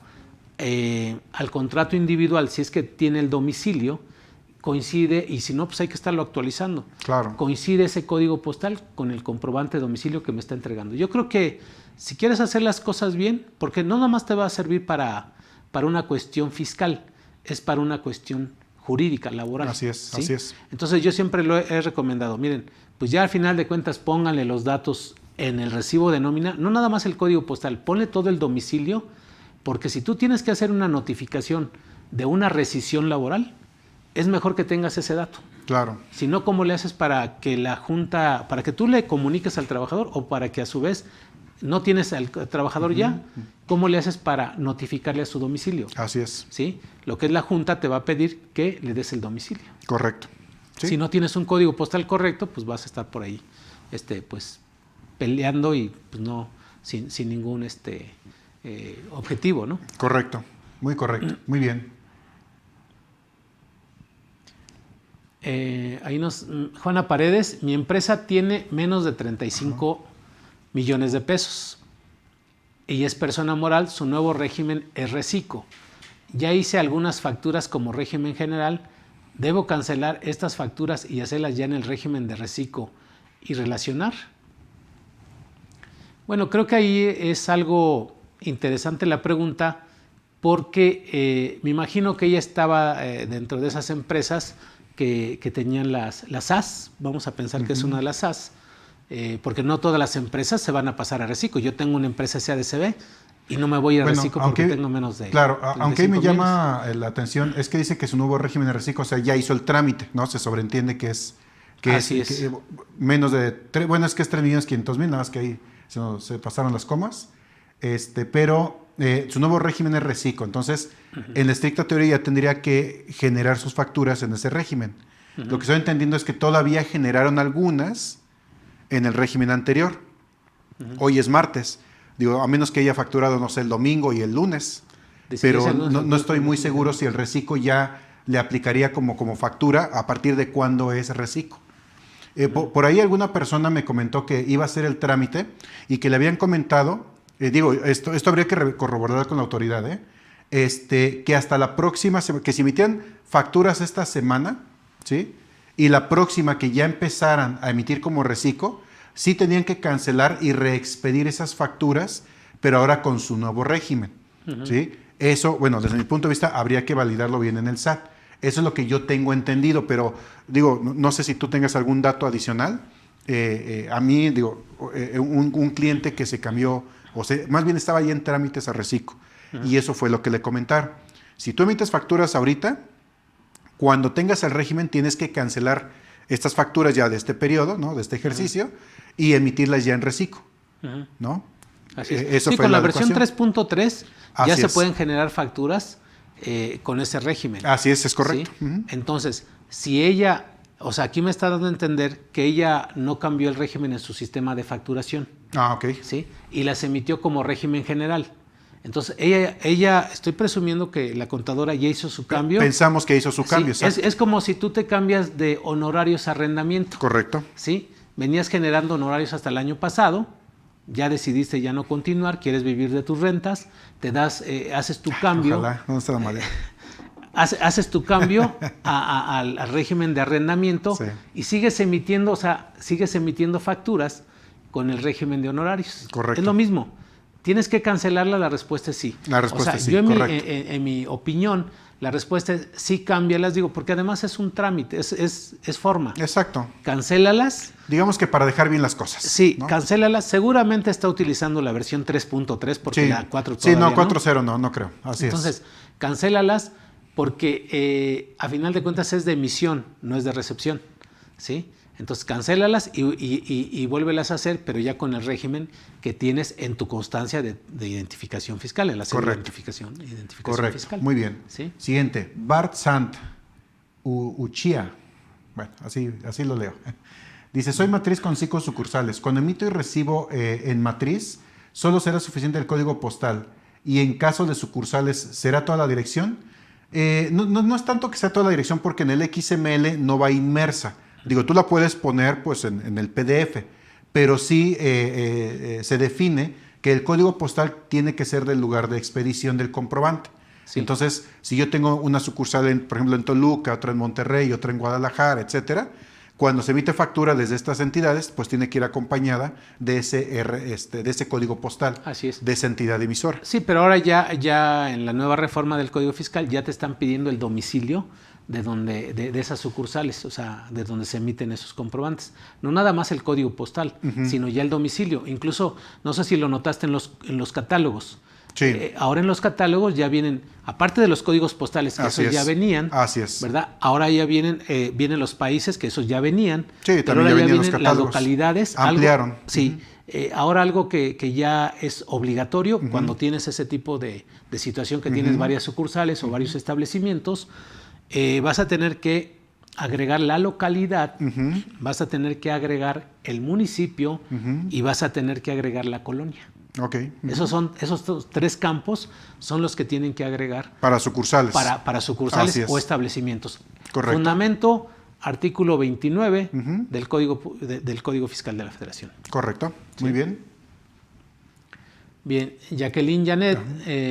al contrato individual, si es que tiene el domicilio, coincide, y si no, pues hay que estarlo actualizando. Claro. Coincide ese código postal con el comprobante de domicilio que me está entregando. Yo creo que si quieres hacer las cosas bien, porque no nomás te va a servir para una cuestión fiscal, es para una cuestión jurídica, laboral. Así es, ¿sí? así es. Entonces yo siempre lo he recomendado. Miren, pues ya al final de cuentas pónganle los datos en el recibo de nómina, no nada más el código postal, ponle todo el domicilio, porque si tú tienes que hacer una notificación de una rescisión laboral, es mejor que tengas ese dato. Claro. Si no, ¿cómo le haces para que la junta, para que tú le comuniques al trabajador o para que a su vez no tienes al trabajador ya? ¿Cómo le haces para notificarle a su domicilio? Así es. ¿Sí? Lo que es la junta te va a pedir que le des el domicilio. Correcto. ¿Sí? Si no tienes un código postal correcto, pues vas a estar por ahí, pues peleando y pues no, sin ningún objetivo, ¿no? Correcto. Muy correcto. Muy bien. Juana Paredes, mi empresa tiene menos de 35 millones de pesos y es persona moral, su nuevo régimen es reciclo. Ya hice algunas facturas como régimen general, ¿debo cancelar estas facturas y hacerlas ya en el régimen de reciclo y relacionar? Bueno, creo que ahí es algo interesante la pregunta porque me imagino que ella estaba dentro de esas empresas que tenían las SAS, vamos a pensar que es una de las SAS, porque no todas las empresas se van a pasar a reciclo. Yo tengo una empresa SADCB y no me voy a ir a reciclo porque tengo menos de... Claro, aunque ahí me llama la atención, es que dice que su nuevo régimen de reciclo, o sea, ya hizo el trámite, ¿no? Se sobreentiende que es... Así es. Que menos de... Bueno, es que es 3.500.000, nada más que ahí se pasaron las comas, pero su nuevo régimen es reciclo, entonces en la estricta teoría ya tendría que generar sus facturas en ese régimen. Lo que estoy entendiendo es que todavía generaron algunas en el régimen anterior. Hoy es martes, digo, a menos que haya facturado, no sé, el domingo y el lunes, pero no estoy muy seguro si el reciclo ya le aplicaría como factura a partir de cuándo es reciclo. Por ahí alguna persona me comentó que iba a hacer el trámite y que le habían comentado, esto habría que corroborar con la autoridad, que hasta la próxima semana, que si emitían facturas esta semana, ¿sí? Y la próxima que ya empezaran a emitir como reciclo, sí tenían que cancelar y reexpedir esas facturas, pero ahora con su nuevo régimen, ¿sí? Eso, bueno, desde mi punto de vista, habría que validarlo bien en el SAT. Eso es lo que yo tengo entendido, pero digo, no sé si tú tengas algún dato adicional. A mí, un cliente que se cambió, más bien estaba ahí en trámites a reciclo, y eso fue lo que le comentaron. Si tú emites facturas ahorita, cuando tengas el régimen tienes que cancelar estas facturas ya de este periodo, ¿no? De este ejercicio, y emitirlas ya en reciclo, ¿no? Así es. Eso sí, fue con la adecuación. versión 3.3 ya Así se es. pueden generar facturas con ese régimen. Así es correcto. ¿Sí? Entonces, si ella, o sea, aquí me está dando a entender que ella no cambió el régimen en su sistema de facturación. Ok. ¿Sí? Y las emitió como régimen general. Entonces, ella estoy presumiendo que la contadora ya hizo su cambio. Pensamos que hizo su cambio. Sí, es como si tú te cambias de honorarios a arrendamiento. Correcto. ¿Sí? Venías generando honorarios hasta el año pasado, ya decidiste ya no continuar, quieres vivir de tus rentas, haces tu cambio. Ojalá, no está mal. Haces tu cambio al régimen de arrendamiento, sí, y sigues emitiendo facturas con el régimen de honorarios. Correcto. Es lo mismo. ¿Tienes que cancelarla? La respuesta es sí. La respuesta es sí, yo correcto. En mi opinión, la respuesta es sí, cámbialas, porque además es un trámite, es forma. Exacto. Cancélalas. Digamos que para dejar bien las cosas. Sí, ¿no? Cancélalas. Seguramente está utilizando la versión 3.3 porque sí. la 4 sí, todavía no, 4.0 no creo. Así Entonces, cancélalas, porque a final de cuentas es de emisión, no es de recepción, ¿sí? Entonces cancélalas y vuélvelas a hacer, pero ya con el régimen que tienes en tu constancia de identificación fiscal, en la cédula de identificación Correcto. Fiscal. Muy bien. ¿Sí? Siguiente, Bart Sant Uchia. Bueno, así lo leo. Dice, soy matriz con 5 sucursales. Cuando emito y recibo en matriz, solo será suficiente el código postal. Y en caso de sucursales, ¿será toda la dirección? No es tanto que sea toda la dirección, porque en el XML no va inmersa. Digo, tú la puedes poner pues en el PDF, pero sí se define que el código postal tiene que ser del lugar de expedición del comprobante. Sí. Entonces, si yo tengo una sucursal, por ejemplo, en Toluca, otra en Monterrey, otra en Guadalajara, etcétera, cuando se emite factura desde estas entidades, pues tiene que ir acompañada de ese código postal. Así es. De esa entidad emisora. Sí, pero ahora ya en la nueva reforma del Código Fiscal ya te están pidiendo el domicilio de esas sucursales, o sea, de donde se emiten esos comprobantes. No nada más el código postal, sino ya el domicilio. Incluso, no sé si lo notaste en los catálogos. Sí. Ahora en los catálogos ya vienen, aparte de los códigos postales, que esos ya venían, ¿verdad? Ahora ya vienen los países, que esos ya venían, sí, pero ahora ya vienen las localidades. Ampliaron. Sí. Ahora algo que ya es obligatorio cuando tienes ese tipo de situación, que tienes varias sucursales o varios establecimientos, vas a tener que agregar la localidad, vas a tener que agregar el municipio y vas a tener que agregar la colonia. Okay. Esos 3 campos son los que tienen que agregar para sucursales. Para sucursales o establecimientos. Correcto. Fundamento, artículo 29 del Código Fiscal de la Federación. Correcto. Muy Sí. bien. Bien, Jacqueline Janet,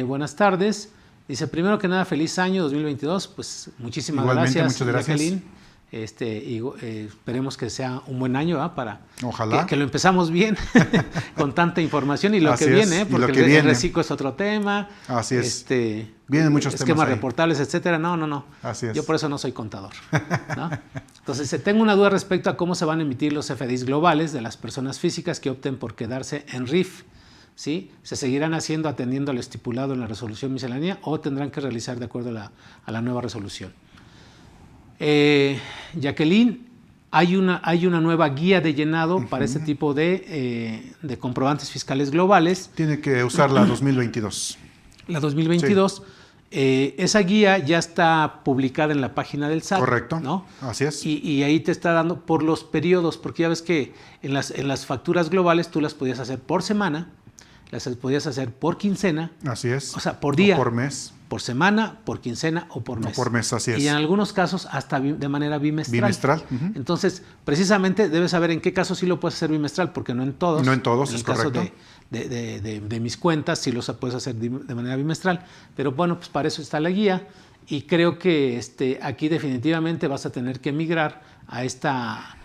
buenas tardes. Dice, primero que nada, feliz año 2022. Pues muchísimas Igualmente, muchas gracias. Jacqueline. Esperemos que sea un buen año, ¿eh? Para Ojalá. que lo empezamos bien con tanta información y lo Así que viene, es, porque el reciclo es otro tema. Así es. Vienen muchos temas esquemas ahí. reportables, etcétera. No. Así es. Yo por eso no soy contador, ¿no? Entonces, tengo una duda respecto a cómo se van a emitir los FDIs globales de las personas físicas que opten por quedarse en RIF. ¿Sí? ¿Se seguirán haciendo atendiendo a lo estipulado en la resolución miscelánea o tendrán que realizar de acuerdo a la nueva resolución? Jacqueline, hay una nueva guía de llenado para este tipo de comprobantes fiscales globales. Tiene que usar la 2022. La 2022. Sí. Esa guía ya está publicada en la página del SAT. Correcto. ¿No? Así es. Y ahí te está dando por los periodos, porque ya ves que en las facturas globales tú las podías hacer por semana, las podías hacer por quincena. Así es. O sea, por día. O por mes. Por semana, por quincena o por mes. O por mes, así es. Y en algunos casos hasta de manera bimestral. Bimestral. Entonces, precisamente debes saber en qué casos sí lo puedes hacer bimestral, porque no en todos. No en todos, en es el caso correcto. de mis cuentas sí los puedes hacer de manera bimestral. Pero bueno, pues para eso está la guía. Y creo que aquí definitivamente vas a tener que migrar a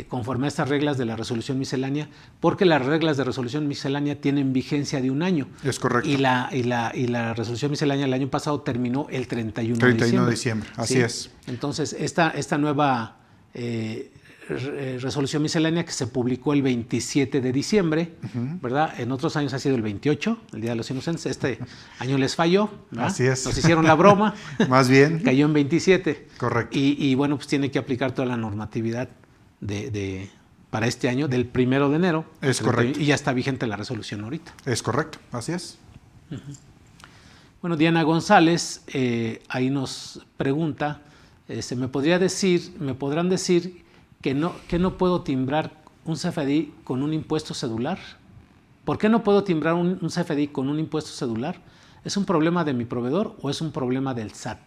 conforme a estas reglas de la resolución miscelánea, porque las reglas de resolución miscelánea tienen vigencia de 1 año. Es correcto. Y la resolución miscelánea el año pasado terminó el 31 de diciembre. Así es. Entonces, esta nueva resolución miscelánea que se publicó el 27 de diciembre, ¿verdad? En otros años ha sido el 28, el Día de los Inocentes. Este año les falló, ¿verdad? Así es. Nos hicieron la broma. Más bien. Cayó en 27. Correcto. Y bueno, pues tiene que aplicar toda la normatividad para este año, del 1 de enero. Es correcto. Y ya está vigente la resolución ahorita. Es correcto, así es. Bueno, Diana González ahí nos pregunta, ¿me podrán decir que no puedo timbrar un CFDI con un impuesto cedular? ¿Por qué no puedo timbrar un CFDI con un impuesto cedular? ¿Es un problema de mi proveedor o es un problema del SAT?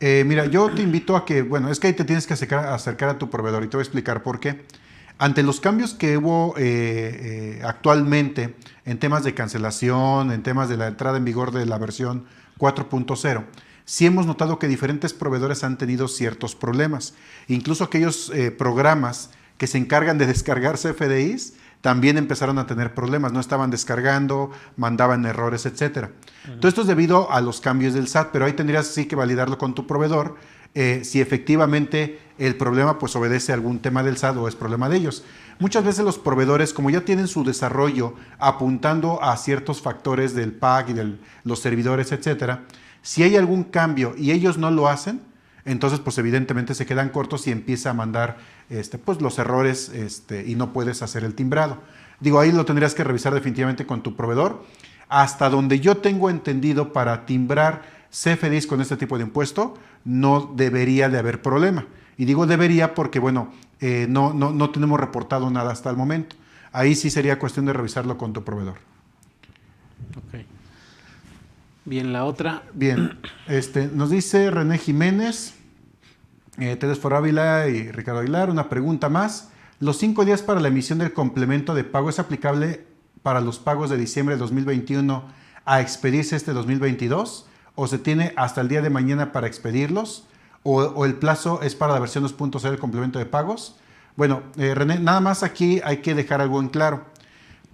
Mira, yo te invito a que, bueno, es que ahí te tienes que acercar a tu proveedor y te voy a explicar por qué. Ante los cambios que hubo actualmente en temas de cancelación, en temas de la entrada en vigor de la versión 4.0, sí hemos notado que diferentes proveedores han tenido ciertos problemas. Incluso aquellos programas que se encargan de descargar CFDIs también empezaron a tener problemas, no estaban descargando, mandaban errores, etc. Todo esto es debido a los cambios del SAT, pero ahí tendrías sí que validarlo con tu proveedor si efectivamente el problema pues obedece a algún tema del SAT o es problema de ellos. Muchas veces los proveedores, como ya tienen su desarrollo apuntando a ciertos factores del PAC y de los servidores, etc., Si hay algún cambio y ellos no lo hacen, entonces pues evidentemente se quedan cortos y empieza a mandar pues los errores y no puedes hacer el timbrado. Digo, ahí lo tendrías que revisar definitivamente con tu proveedor. Hasta donde yo tengo entendido, para timbrar CFDIs con este tipo de impuesto no debería de haber problema. Y digo debería porque, bueno, no tenemos reportado nada hasta el momento. Ahí sí sería cuestión de revisarlo con tu proveedor. Ok. Bien, la otra. Bien, nos dice René Jiménez, Tedesfor Ávila y Ricardo Aguilar, una pregunta más. ¿Los 5 días para la emisión del complemento de pago es aplicable para los pagos de diciembre de 2021 a expedirse 2022? ¿O se tiene hasta el día de mañana para expedirlos? ¿O el plazo es para la versión 2.0 del complemento de pagos? Bueno, René, nada más aquí hay que dejar algo en claro.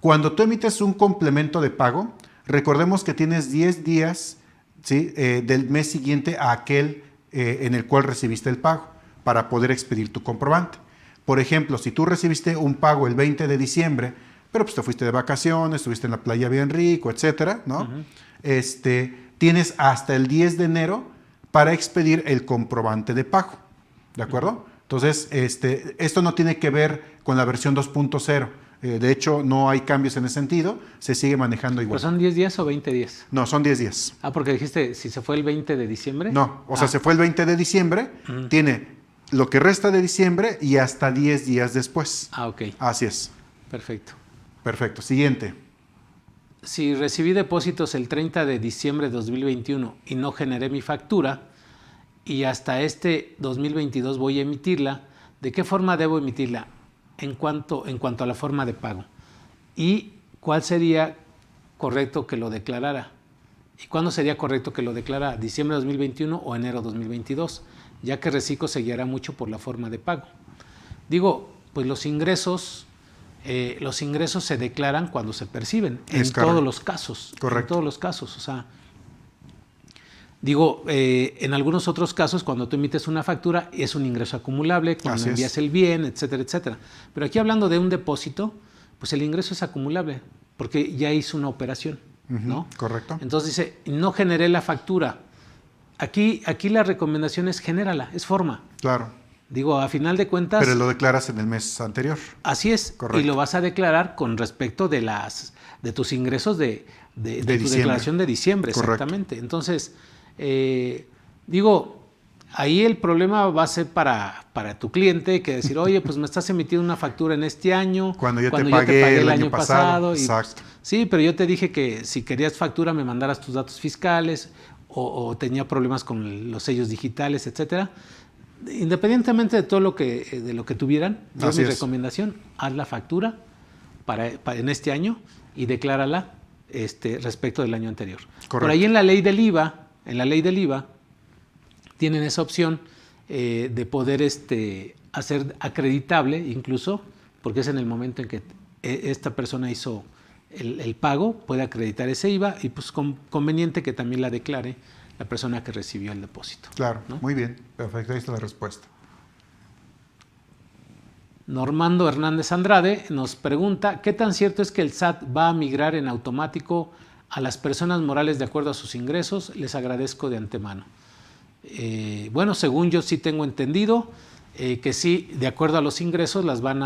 Cuando tú emites un complemento de pago, recordemos que tienes 10 días, ¿sí? Del mes siguiente a aquel en el cual recibiste el pago para poder expedir tu comprobante. Por ejemplo, si tú recibiste un pago el 20 de diciembre, pero pues te fuiste de vacaciones, estuviste en la playa bien rico, etcétera, ¿no? Tienes hasta el 10 de enero para expedir el comprobante de pago, ¿de acuerdo? Entonces, esto no tiene que ver con la versión 2.0. De hecho, no hay cambios en ese sentido, se sigue manejando igual. ¿Pero son 10 días o 20 días? No, son 10 días. Ah, porque dijiste, si se fue el 20 de diciembre. No, o sea, se fue el 20 de diciembre, tiene lo que resta de diciembre y hasta 10 días después. Ah, ok. Así es. Perfecto. Perfecto. Siguiente. Si recibí depósitos el 30 de diciembre de 2021 y no generé mi factura y hasta 2022 voy a emitirla, ¿de qué forma debo emitirla en cuanto a la forma de pago? ¿Y cuál sería correcto que lo declarara? ¿Y cuándo sería correcto que lo declarara? ¿Diciembre de 2021 o enero de 2022? Ya que Recico se guiará mucho por la forma de pago. Digo, pues los ingresos se declaran cuando se perciben, en todos los casos. Correcto. En todos los casos, o sea, digo, en algunos otros casos, cuando tú emites una factura, es un ingreso acumulable, cuando envías el bien, etcétera, etcétera. Pero aquí hablando de un depósito, pues el ingreso es acumulable, porque ya hizo una operación, ¿no? Correcto. Entonces dice, no generé la factura. Aquí la recomendación es genérala, es forma. Claro. Digo, a final de cuentas... Pero lo declaras en el mes anterior. Así es. Correcto. Y lo vas a declarar con respecto de tus ingresos de tu declaración de diciembre. Correcto. Exactamente. Entonces, digo, ahí el problema va a ser para tu cliente, que decir, oye, pues me estás emitiendo una factura en este año. Cuando yo te pagué el año pasado. Exacto. Sí, pero yo te dije que si querías factura me mandaras tus datos fiscales o tenía problemas con los sellos digitales, etcétera. Independientemente de todo lo que tuvieran, mi recomendación, haz la factura para en este año y declárala respecto del año anterior. Correcto. Por ahí en la ley del IVA, tienen esa opción de poder hacer acreditable incluso, porque es en el momento en que esta persona hizo el pago, puede acreditar ese IVA y pues conveniente que también la declare la persona que recibió el depósito. Claro, ¿no? Muy bien, perfecto, ahí está la respuesta. Normando Hernández Andrade nos pregunta, ¿qué tan cierto es que el SAT va a migrar en automático a las personas morales de acuerdo a sus ingresos? Les agradezco de antemano. Bueno, según yo sí tengo entendido que sí, de acuerdo a los ingresos las van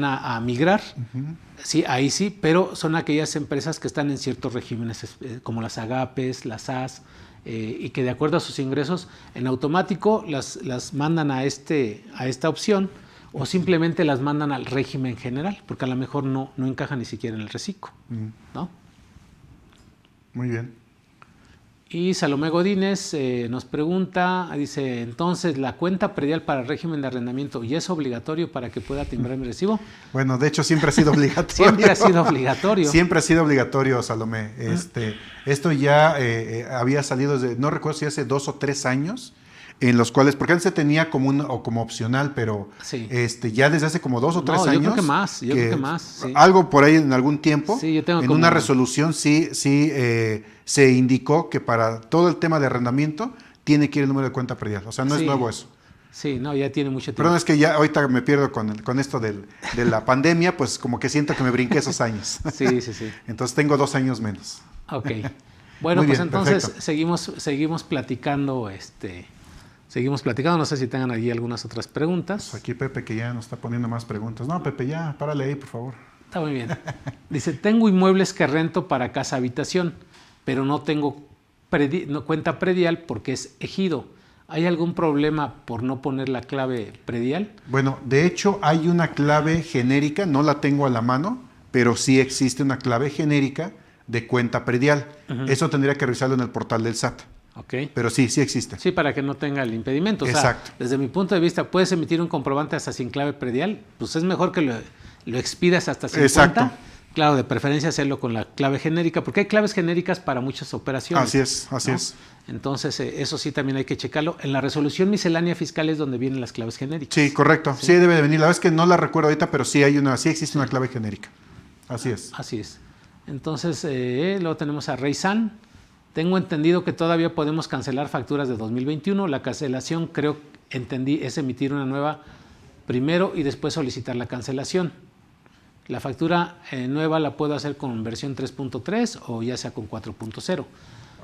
a migrar. Sí, ahí sí, pero son aquellas empresas que están en ciertos regímenes como las AGAPES, las SAS, y que de acuerdo a sus ingresos en automático las mandan a esta opción o simplemente las mandan al régimen general, porque a lo mejor no encaja ni siquiera en el reciclo, ¿no? Muy bien. Y Salomé Godínez nos pregunta, dice, entonces, ¿la cuenta predial para el régimen de arrendamiento ya es obligatorio para que pueda timbrar mi recibo? Bueno, de hecho siempre ha sido obligatorio. Siempre ha sido obligatorio. Siempre ha sido obligatorio, Salomé. Esto ya había salido desde, no recuerdo si hace 2 o 3 años, en los cuales, porque antes se tenía como opcional, pero sí. Ya desde hace como 2 o 3 años. Yo creo que más. Sí. Algo por ahí en algún tiempo, sí, yo tengo en una resolución sí se indicó que para todo el tema de arrendamiento tiene que ir el número de cuenta predial. O sea, no es nuevo eso. Sí, no, ya tiene mucho tiempo. Pero no, es que ya ahorita me pierdo con esto de la pandemia, pues como que siento que me brinqué esos años. Sí. Entonces tengo 2 años menos. Ok. Bueno, Muy pues bien, entonces perfecto. seguimos platicando, seguimos platicando. No sé si tengan allí algunas otras preguntas. Aquí Pepe que ya nos está poniendo más preguntas. No, Pepe, ya, párale ahí, por favor. Está muy bien. Dice, tengo inmuebles que rento para casa habitación, pero no tengo cuenta predial porque es ejido. ¿Hay algún problema por no poner la clave predial? Bueno, de hecho hay una clave genérica, no la tengo a la mano, pero sí existe una clave genérica de cuenta predial. Eso tendría que revisarlo en el portal del SAT. Ok. Pero sí, sí existe. Sí, para que no tenga el impedimento. O Exacto. sea, desde mi punto de vista, puedes emitir un comprobante hasta sin clave predial. Pues es mejor que lo expidas hasta sin Exacto. cuenta. Claro, de preferencia hacerlo con la clave genérica, porque hay claves genéricas para muchas operaciones. Así es, así ¿no? es. Entonces, eso sí también hay que checarlo. En la resolución miscelánea fiscal es donde vienen las claves genéricas. Sí, correcto. Sí, debe de venir. La verdad es que no la recuerdo ahorita, pero sí sí existe una clave genérica. Así es. Así es. Entonces, luego tenemos a Rey San. Tengo entendido que todavía podemos cancelar facturas de 2021. La cancelación, entendí, es emitir una nueva primero y después solicitar la cancelación. La factura nueva la puedo hacer con versión 3.3 o ya sea con 4.0.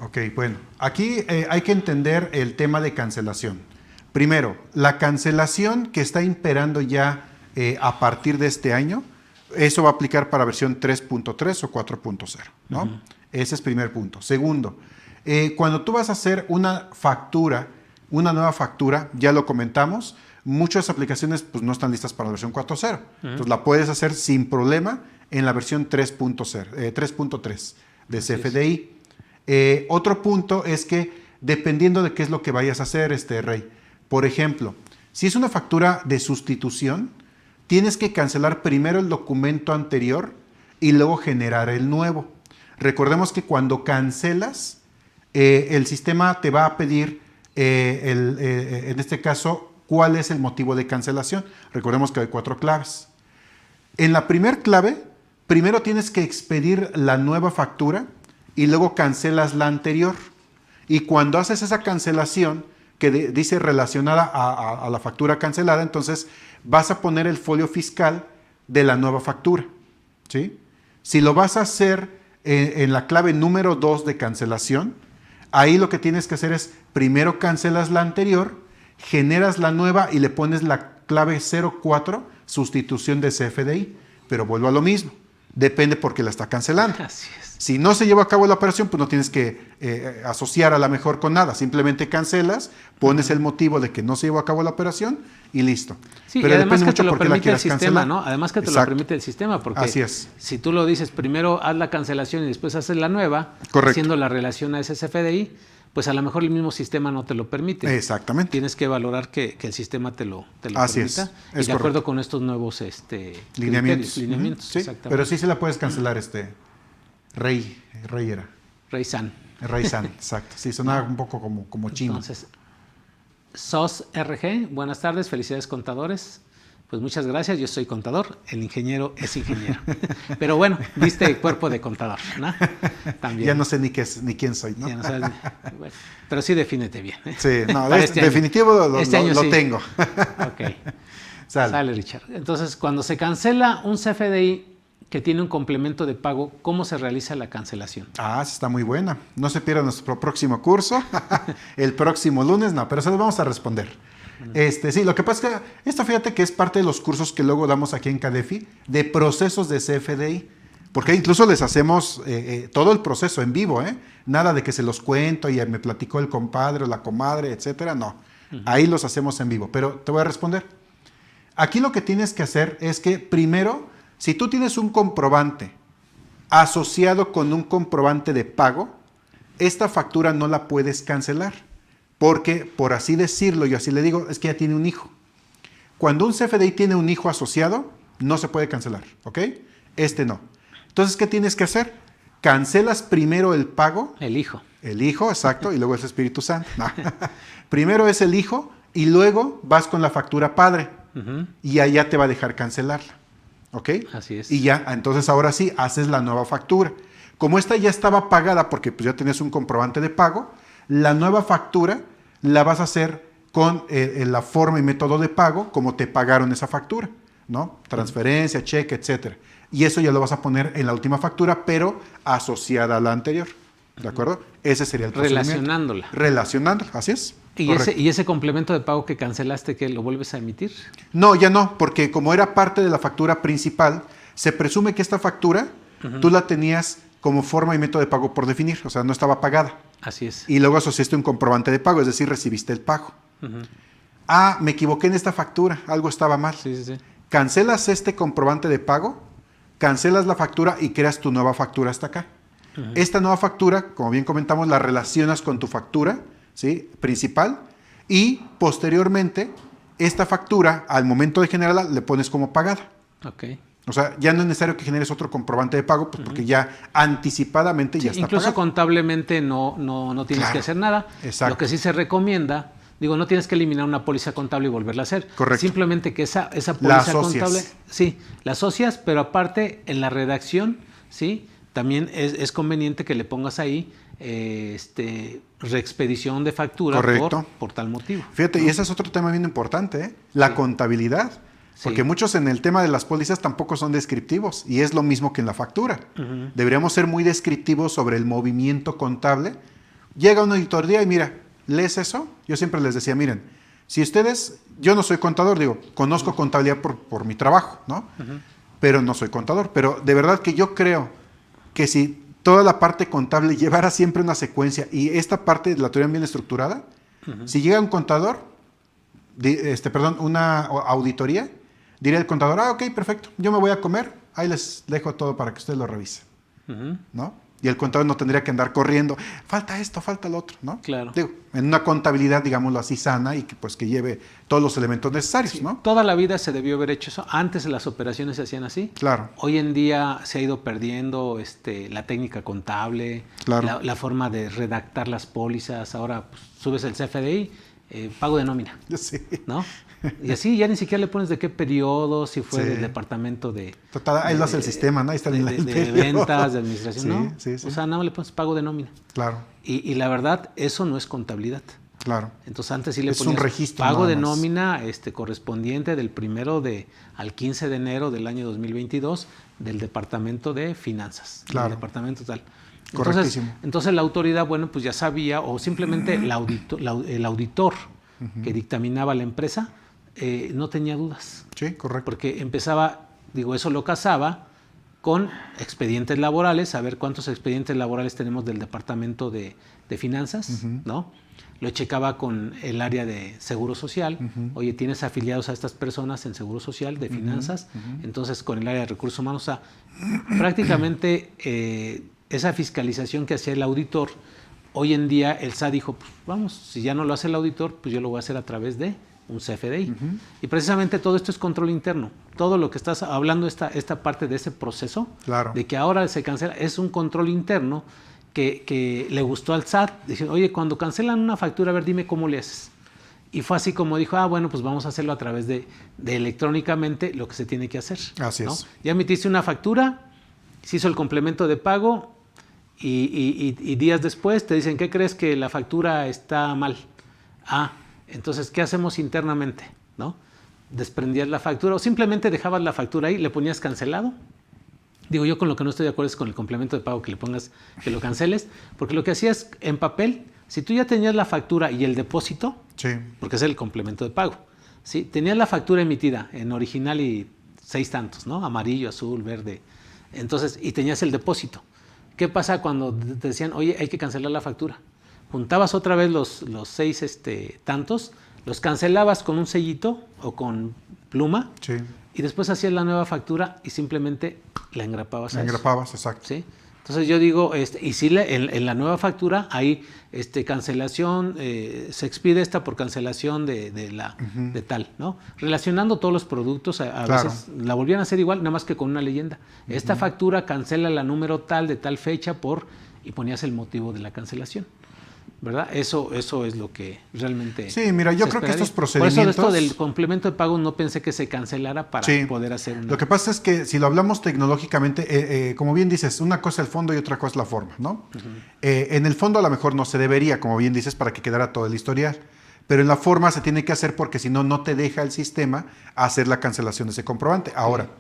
Ok, bueno. Aquí hay que entender el tema de cancelación. Primero, la cancelación que está imperando ya a partir de este año, eso va a aplicar para versión 3.3 o 4.0, ¿no? Ese es primer punto. Segundo, cuando tú vas a hacer una factura, una nueva factura, ya lo comentamos, muchas aplicaciones pues, no están listas para la versión 4.0. Entonces la puedes hacer sin problema en la versión 3.3 de CFDI. Otro punto es que dependiendo de qué es lo que vayas a hacer, Rey, por ejemplo, si es una factura de sustitución, tienes que cancelar primero el documento anterior y luego generar el nuevo. Recordemos que cuando cancelas, el sistema te va a pedir, en este caso, cuál es el motivo de cancelación. Recordemos que hay 4 claves. En la primera clave, primero tienes que expedir la nueva factura y luego cancelas la anterior. Y cuando haces esa cancelación, que dice relacionada a la factura cancelada, entonces vas a poner el folio fiscal de la nueva factura, ¿sí? Si lo vas a hacer en la clave número 2 de cancelación, ahí lo que tienes que hacer es, primero cancelas la anterior, generas la nueva y le pones la clave 04, sustitución de CFDI, pero vuelvo a lo mismo, depende porque la está cancelando. Así es. Si no se lleva a cabo la operación, pues no tienes que asociar a la mejor con nada. Simplemente cancelas, pones el motivo de que no se llevó a cabo la operación y listo. Sí, pero y además depende que te mucho lo por qué la permite el quieras sistema, cancelar. ¿no? Además que te lo Exacto. permite el sistema, porque Así es. si tú lo dices, primero haz la cancelación y después haces la nueva, Correcto. haciendo la relación a ese CFDI, pues a lo mejor el mismo sistema no te lo permite. Exactamente. Tienes que valorar que el sistema te lo Así permita. es Y de acuerdo correcto. con estos nuevos Lineamientos. lineamientos, Sí, exactamente. pero sí se la puedes cancelar, Rey era. Rey San. Rey San, exacto. Sí, sonaba un poco como chino. Entonces, SOS RG, buenas tardes, felicidades contadores. Pues muchas gracias, yo soy contador, el ingeniero es ingeniero. Pero bueno, viste cuerpo de contador, ¿no? También. Ya no sé ni quién soy, ¿no? Ya no sabes, bueno, pero sí defínete bien. Sí, no, Para este definitivo año. Este año lo sí. tengo. Ok. Sale. Sale, Richard. Entonces, cuando se cancela un CFDI que tiene un complemento de pago, ¿cómo se realiza la cancelación? Ah, esa está muy buena. No se pierda nuestro próximo curso, el próximo lunes, no, pero se lo vamos a responder. Sí, lo que pasa es que esto fíjate que es parte de los cursos que luego damos aquí en CADEFI de procesos de CFDI, porque incluso les hacemos todo el proceso en vivo, nada de que se los cuento y me platicó el compadre o la comadre, etcétera, no. Ahí los hacemos en vivo, pero te voy a responder. Aquí lo que tienes que hacer es que primero, si tú tienes un comprobante asociado con un comprobante de pago, esta factura no la puedes cancelar. Porque, por así decirlo, yo así le digo, es que ya tiene un hijo. Cuando un CFDI tiene un hijo asociado, no se puede cancelar, ¿ok? No. Entonces, ¿qué tienes que hacer? Cancelas primero el pago. El hijo. El hijo, exacto, y luego es Espíritu Santo. No. Primero es el hijo y luego vas con la factura padre. Y allá te va a dejar cancelarla, ¿ok? Así es. Y ya, entonces ahora sí, haces la nueva factura. Como esta ya estaba pagada porque pues, ya tenías un comprobante de pago, la nueva factura la vas a hacer con la forma y método de pago como te pagaron esa factura, ¿no? Transferencia, cheque, etcétera. Y eso ya lo vas a poner en la última factura, pero asociada a la anterior. ¿de acuerdo? Ese sería el procedimiento. Relacionándola. Relacionándola, así es. ¿Y ese complemento de pago que cancelaste, que lo vuelves a emitir? No, ya no, porque como era parte de la factura principal, se presume que esta factura tú la tenías como forma y método de pago por definir, o sea, no estaba pagada. Así es. Y luego asociaste un comprobante de pago, es decir, recibiste el pago. Ah, me equivoqué en esta factura, algo estaba mal. Sí. Cancelas este comprobante de pago, cancelas la factura y creas tu nueva factura hasta acá. Esta nueva factura, como bien comentamos, la relacionas con tu factura, ¿sí?, principal, y posteriormente esta factura, al momento de generarla, le pones como pagada. Ok. O sea, ya no es necesario que generes otro comprobante de pago, pues porque ya anticipadamente ya está incluso pagado. contablemente no tienes que hacer nada. Exacto. Lo que sí se recomienda, no tienes que eliminar una póliza contable y volverla a hacer. Correcto. Simplemente que esa póliza contable, sí, la asocias, pero aparte en la redacción, sí, también es conveniente que le pongas ahí reexpedición de factura por tal motivo. Fíjate, y ese es otro tema bien importante, ¿eh? La contabilidad. Porque muchos en el tema de las pólizas tampoco son descriptivos y es lo mismo que en la factura. Deberíamos ser muy descriptivos sobre el movimiento contable. Llega una auditoría y mira, ¿lees eso? Yo siempre les decía, miren, si ustedes, yo no soy contador, conozco contabilidad por mi trabajo, ¿no? Pero no soy contador. Pero de verdad que yo creo que si toda la parte contable llevara siempre una secuencia y esta parte la tuvieran bien estructurada, si llega un contador, una auditoría, diría el contador, ok, perfecto, yo me voy a comer, ahí les dejo todo para que ustedes lo revisen, ¿no? Y el contador no tendría que andar corriendo, falta esto, falta lo otro, ¿no? Claro. En una contabilidad, digámoslo así, sana y que lleve todos los elementos necesarios, ¿no? Toda la vida se debió haber hecho eso. Antes las operaciones se hacían así. Claro. Hoy en día se ha ido perdiendo la técnica contable, claro, la forma de redactar las pólizas. Ahora pues, subes el CFDI, pago de nómina, sí, ¿no? Y así ya ni siquiera le pones de qué periodo, si fue del departamento de... Total, ahí lo hace el sistema, ¿no? Ahí está de ventas, de administración, sí, ¿no? Sí. O sea, nada más le pones pago de nómina. Claro. Y la verdad, eso no es contabilidad. Claro. Entonces antes sí le ponías un registro pago de nómina correspondiente del 1 al 15 de enero del año 2022 del departamento de finanzas. Claro. Del departamento tal. Correctísimo. Entonces la autoridad, pues ya sabía, o simplemente el auditor que dictaminaba la empresa no tenía dudas. Sí, correcto. Porque empezaba, eso lo casaba con expedientes laborales, a ver cuántos expedientes laborales tenemos del departamento de finanzas, ¿no? Lo checaba con el área de Seguro Social. Oye, ¿tienes afiliados a estas personas en Seguro Social, de finanzas? Entonces, con el área de Recursos Humanos. O sea, prácticamente esa fiscalización que hacía el auditor, hoy en día el SAT dijo, pues vamos, si ya no lo hace el auditor, pues yo lo voy a hacer a través de un CFDI. Y precisamente todo esto es control interno. Todo lo que estás hablando, esta parte de ese proceso, de que ahora se cancela, es un control interno que le gustó al SAT. Dicen, oye, cuando cancelan una factura, a ver, dime cómo le haces. Y fue así como dijo, bueno, pues vamos a hacerlo a través de electrónicamente lo que se tiene que hacer. Así ¿no? es. Ya emitiste una factura, se hizo el complemento de pago y días después te dicen, ¿qué crees? Que la factura está mal. Entonces, ¿qué hacemos internamente? ¿No? Desprendías la factura o simplemente dejabas la factura ahí, le ponías cancelado. Yo con lo que no estoy de acuerdo es con el complemento de pago que le pongas, que lo canceles, porque lo que hacías en papel, si tú ya tenías la factura y el depósito, porque es el complemento de pago, ¿sí? Tenías la factura emitida en original y 6 tantos, ¿no? Amarillo, azul, verde, entonces, y tenías el depósito. ¿Qué pasa cuando te decían, oye, hay que cancelar la factura? Juntabas otra vez los 6 tantos, los cancelabas con un sellito o con pluma, y después hacías la nueva factura y simplemente la engrapabas. Exacto. ¿Sí? Entonces yo digo, y sí, en la nueva factura hay cancelación, se expide esta por cancelación de tal, ¿no? Relacionando todos los productos, a veces la volvían a hacer igual, nada más que con una leyenda. Esta factura cancela la número tal de tal fecha y ponías el motivo de la cancelación. ¿Verdad? Eso es lo que realmente... Sí, mira, yo creo que estos procedimientos... Por eso esto del complemento de pago no pensé que se cancelara para poder hacer una... Lo que pasa es que si lo hablamos tecnológicamente, como bien dices, una cosa es el fondo y otra cosa es la forma, ¿no? En el fondo a lo mejor no se debería, como bien dices, para que quedara todo el historial. Pero en la forma se tiene que hacer porque si no, no te deja el sistema hacer la cancelación de ese comprobante. Ahora,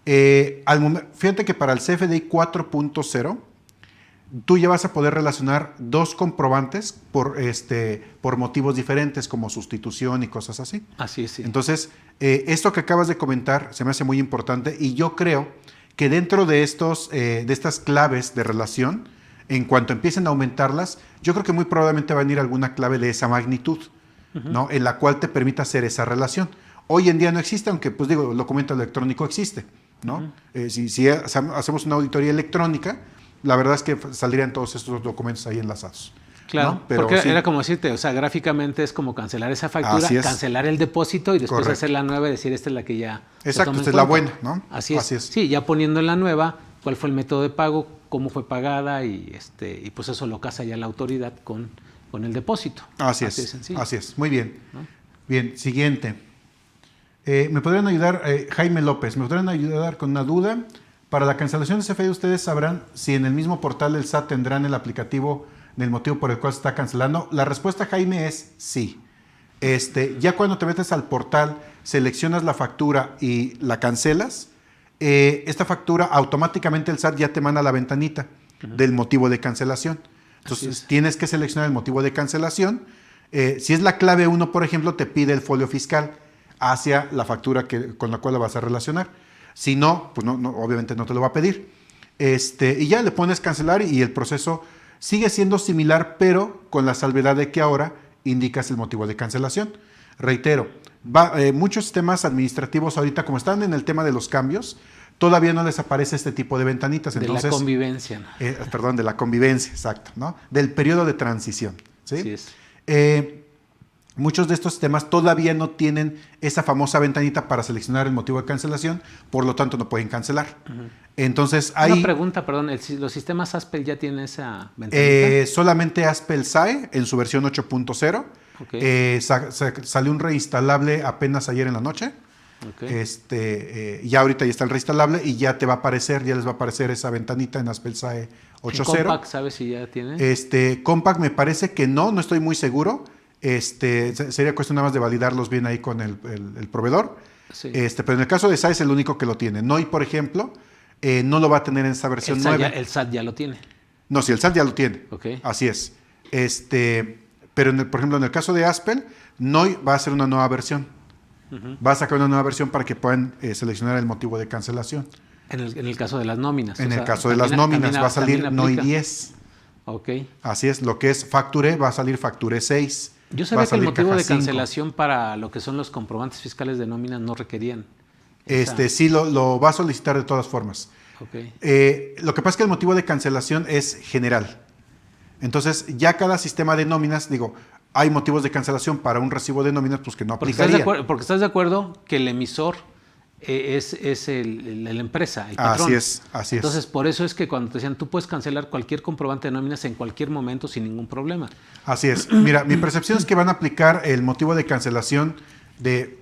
fíjate que para el CFDI 4.0... tú ya vas a poder relacionar dos comprobantes por motivos diferentes, como sustitución y cosas así. Así es, sí. Entonces, esto que acabas de comentar se me hace muy importante y yo creo que dentro de estas claves de relación, en cuanto empiecen a aumentarlas, yo creo que muy probablemente va a venir alguna clave de esa magnitud, ¿no? En la cual te permita hacer esa relación. Hoy en día no existe, aunque pues digo, el documento electrónico existe, ¿no? Si hacemos una auditoría electrónica, la verdad es que saldrían todos estos documentos ahí enlazados. Claro, ¿no? Pero porque sí, era como decirte, o sea, gráficamente es como cancelar esa factura, cancelar el depósito y después correcto, hacer la nueva y decir, esta es la que ya exacto, esta es la buena, ¿no? Así es. Sí, ya poniendo en la nueva cuál fue el método de pago, cómo fue pagada y pues eso lo casa ya la autoridad con el depósito. Así es, sencillo. Así es, muy bien. ¿No? Bien, siguiente. ¿Me podrían ayudar, Jaime López, me podrían ayudar con una duda? Para la cancelación de CFDI, ¿ustedes sabrán si en el mismo portal del SAT tendrán el aplicativo del motivo por el cual se está cancelando? La respuesta, Jaime, es sí. Ya cuando te metes al portal, seleccionas la factura y la cancelas, esta factura automáticamente el SAT ya te manda la ventanita del motivo de cancelación. Entonces tienes que seleccionar el motivo de cancelación. Si es la clave 1, por ejemplo, te pide el folio fiscal hacia la factura con la cual la vas a relacionar. Si no, pues no, obviamente no te lo va a pedir. Y ya le pones cancelar y el proceso sigue siendo similar, pero con la salvedad de que ahora indicas el motivo de cancelación. Reitero, muchos sistemas administrativos ahorita, como están en el tema de los cambios, todavía no les aparece este tipo de ventanitas. Entonces, de la convivencia. Perdón, de la convivencia, exacto, ¿no? Del periodo de transición. ¿Sí? Así es. Muchos de estos sistemas todavía no tienen esa famosa ventanita para seleccionar el motivo de cancelación, por lo tanto no pueden cancelar. Entonces hay... Una pregunta, perdón, ¿los sistemas ASPEL ya tienen esa ventanita? Solamente ASPEL SAE en su versión 8.0. Okay. Salió un reinstalable apenas ayer en la noche. Okay. Ya ahorita ya está el reinstalable y ya te va a aparecer, ya les va a aparecer esa ventanita en ASPEL SAE 8.0. ¿Compact sabes si ya tiene? Compact me parece que no estoy muy seguro. Sería cuestión nada más de validarlos bien ahí con el proveedor. Sí. Pero en el caso de SAE es el único que lo tiene. NOI, por ejemplo, no lo va a tener en esta versión 9. El SAT ya lo tiene. No, sí, el SAT ya lo tiene. Okay. Así es. Pero por ejemplo, en el caso de ASPEL, NOI va a hacer una nueva versión. Va a sacar una nueva versión para que puedan seleccionar el motivo de cancelación. En el caso de las nóminas. En el caso de las nóminas va a salir NOI 10. Ok. Así es. Lo que es Facture va a salir Facture 6. Yo sabía que el motivo de cancelación para lo que son los comprobantes fiscales de nóminas no requerían. Sí, lo va a solicitar de todas formas. Okay. Lo que pasa es que el motivo de cancelación es general. Entonces, ya cada sistema de nóminas, hay motivos de cancelación para un recibo de nóminas pues que no aplicaría. Porque estás de acuerdo que el emisor es la empresa, el patrón. Así es. Entonces, por eso es que cuando te decían, tú puedes cancelar cualquier comprobante de nóminas en cualquier momento sin ningún problema. Así es. Mira, mi percepción es que van a aplicar el motivo de cancelación de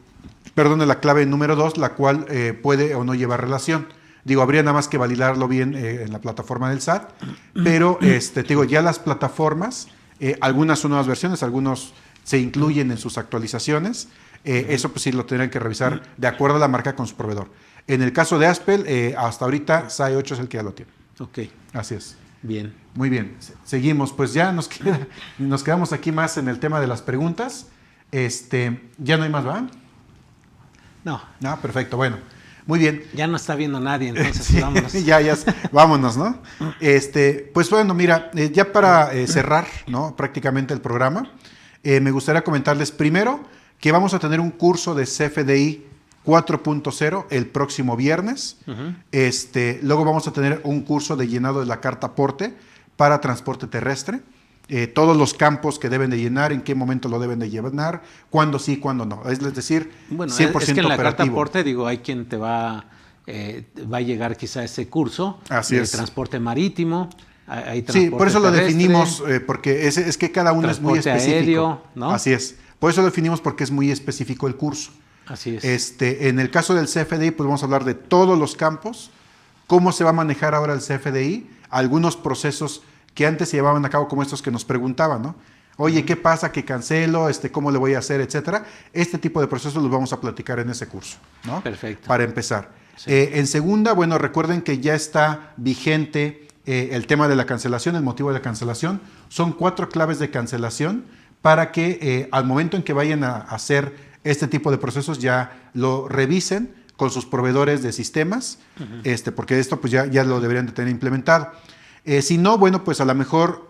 la clave número 2, la cual puede o no llevar relación. Habría nada más que validarlo bien en la plataforma del SAT, pero ya las plataformas, algunas son nuevas versiones, algunos se incluyen en sus actualizaciones. Eso pues sí lo tendrán que revisar de acuerdo a la marca con su proveedor. En el caso de ASPEL, hasta ahorita SAE 8 es el que ya lo tiene. Ok. Así es. Bien. Muy bien. Seguimos. Pues ya nos quedamos aquí más en el tema de las preguntas. Ya no hay más, ¿verdad? No. No, perfecto. Bueno, muy bien. Ya no está viendo nadie, entonces sí, vámonos. ya, vámonos, ¿no? Pues bueno, mira, ya para cerrar, ¿no? Prácticamente el programa, me gustaría comentarles primero que vamos a tener un curso de CFDI 4.0 el próximo viernes. Luego vamos a tener un curso de llenado de la carta aporte para transporte terrestre. Todos los campos que deben de llenar, en qué momento lo deben de llenar, cuándo sí, cuándo no. Es decir, bueno, 100% es que en la operativo. Carta aporte, hay quien te va a llegar quizá ese curso. Así es. Transporte marítimo, hay transporte sí, por eso lo terrestre, definimos, porque es que cada uno es muy específico. Aéreo, ¿no? Así es. Por eso lo definimos porque es muy específico el curso. Así es. En el caso del CFDI, pues vamos a hablar de todos los campos, cómo se va a manejar ahora el CFDI, algunos procesos que antes se llevaban a cabo como estos que nos preguntaban, ¿no? Oye, ¿qué pasa? ¿Qué cancelo? ¿Cómo le voy a hacer? Etcétera. Este tipo de procesos los vamos a platicar en ese curso, ¿no? Perfecto. Para empezar. Sí. En segunda, bueno, recuerden que ya está vigente el tema de la cancelación, el motivo de la cancelación. Son 4 claves de cancelación para que al momento en que vayan a hacer este tipo de procesos ya lo revisen con sus proveedores de sistemas, porque esto pues ya lo deberían de tener implementado. Si no, bueno, pues a lo mejor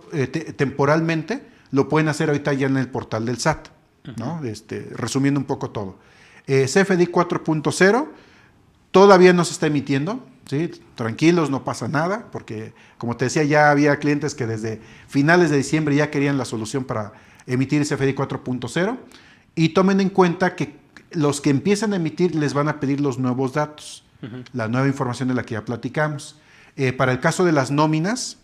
temporalmente lo pueden hacer ahorita ya en el portal del SAT, ¿no? Resumiendo un poco todo. CFDI 4.0 todavía no se está emitiendo, ¿sí? Tranquilos, no pasa nada, porque como te decía, ya había clientes que desde finales de diciembre ya querían la solución para emitir CFDI 4.0, y tomen en cuenta que los que empiezan a emitir les van a pedir los nuevos datos, la nueva información de la que ya platicamos. Para el caso de las nóminas,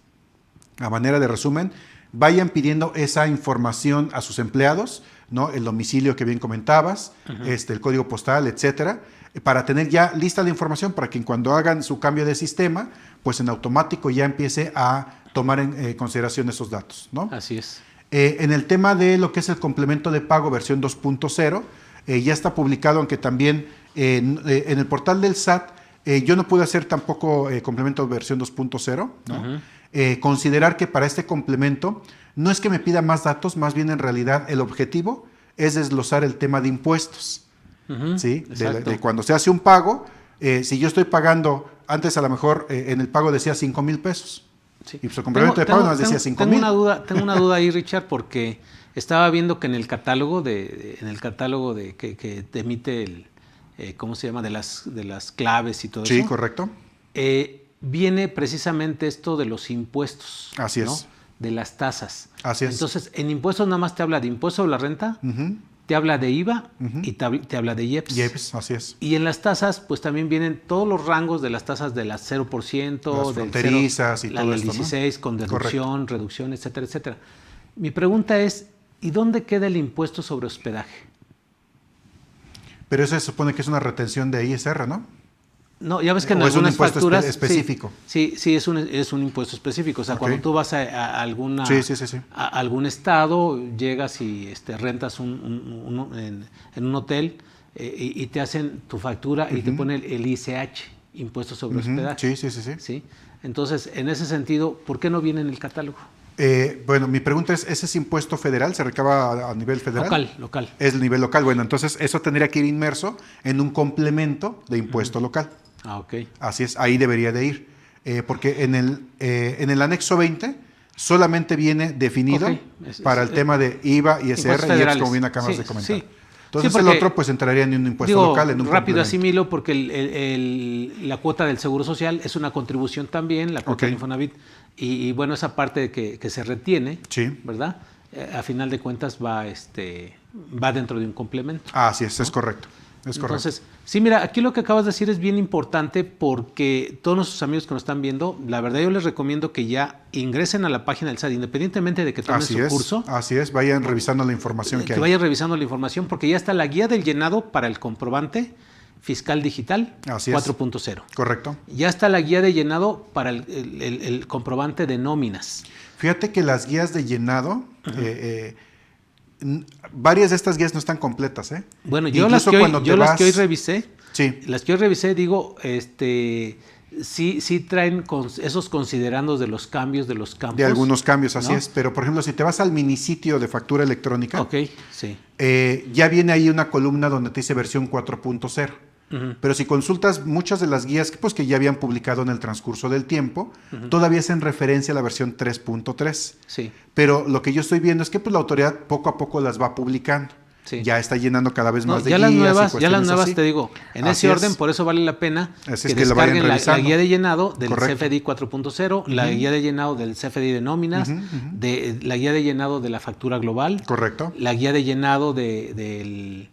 a manera de resumen, vayan pidiendo esa información a sus empleados, ¿no? El domicilio que bien comentabas, el código postal, etcétera, para tener ya lista la información para que cuando hagan su cambio de sistema, pues en automático ya empiece a tomar en consideración esos datos, ¿no? Así es. En el tema de lo que es el complemento de pago versión 2.0, ya está publicado, aunque también en el portal del SAT yo no pude hacer tampoco complemento versión 2.0, ¿no? Considerar que para este complemento no es que me pida más datos, más bien en realidad el objetivo es desglosar el tema de impuestos, ¿sí? De cuando se hace un pago, si yo estoy pagando, antes a lo mejor en el pago decía 5,000 pesos, sí. Y pues el complemento de pago nos decía 5,000. Tengo una duda ahí, Richard, porque estaba viendo que en el catálogo que te emite el ¿cómo se llama? De las claves y todo eso. Sí, correcto. Viene precisamente esto de los impuestos. Así ¿no? es. De las tasas. Así es. Entonces, en impuestos nada más te habla de impuesto sobre la renta, te habla de IVA y te habla de IEPS. IEPS, así es. Y en las tasas, pues también vienen todos los rangos de las tasas de las 0%, las fronterizas y todo del esto, 16, ¿no? Con deducción, correcto. reducción, etcétera, etcétera. Mi pregunta es, ¿y dónde queda el impuesto sobre hospedaje? Pero eso se supone que es una retención de ISR, ¿no? No, ya ves que en ¿O es un algunas impuesto facturas específico? Sí, es un impuesto específico. O sea, cuando tú vas a alguna a algún estado, llegas y rentas en un hotel y te hacen tu factura y te pone el ICH, impuesto sobre hospedaje. Sí. Entonces, en ese sentido, ¿por qué no viene en el catálogo? Bueno, mi pregunta es, ¿ese es impuesto federal? ¿Se recaba a nivel federal? Local. Es el nivel local. Bueno, entonces eso tendría que ir inmerso en un complemento de impuesto local. Ah, ok. Así es, ahí debería de ir. Porque en el anexo 20 solamente viene definido para el tema de IVA, ISR y IEPS, como bien acabas de comentar. Sí. Entonces el otro pues entraría en un impuesto local. En un rápido asimilo porque la cuota del Seguro Social es una contribución también, la cuota del Infonavit, y bueno, esa parte de que se retiene, ¿verdad? A final de cuentas va dentro de un complemento. Así es, ¿no? Es correcto. Entonces, sí, mira, aquí lo que acabas de decir es bien importante porque todos nuestros amigos que nos están viendo, la verdad yo les recomiendo que ya ingresen a la página del SAT, independientemente de que tomen su curso. Así es, vayan revisando la información que hay. Vayan revisando la información porque ya está la guía del llenado para el comprobante fiscal digital 4.0. Correcto. Ya está la guía de llenado para el comprobante de nóminas. Fíjate que las guías de llenado... varias de estas guías no están completas, ¿eh? Bueno, las que hoy revisé, digo, sí traen esos considerandos de los cambios de los campos. De algunos cambios, así es. Pero, por ejemplo, si te vas al minisitio de factura electrónica, ya viene ahí una columna donde te dice versión 4.0. Pero si consultas muchas de las guías que ya habían publicado en el transcurso del tiempo, todavía es en referencia a la versión 3.3. Sí. Pero lo que yo estoy viendo es que la autoridad poco a poco las va publicando. Sí. Ya está llenando cada vez más de guías. Ya las nuevas, así. te digo, en ese orden, por eso vale la pena que descarguen la guía de llenado del CFDI 4.0, la guía de llenado del CFDI de nóminas, la guía de llenado de la factura global, la guía de llenado del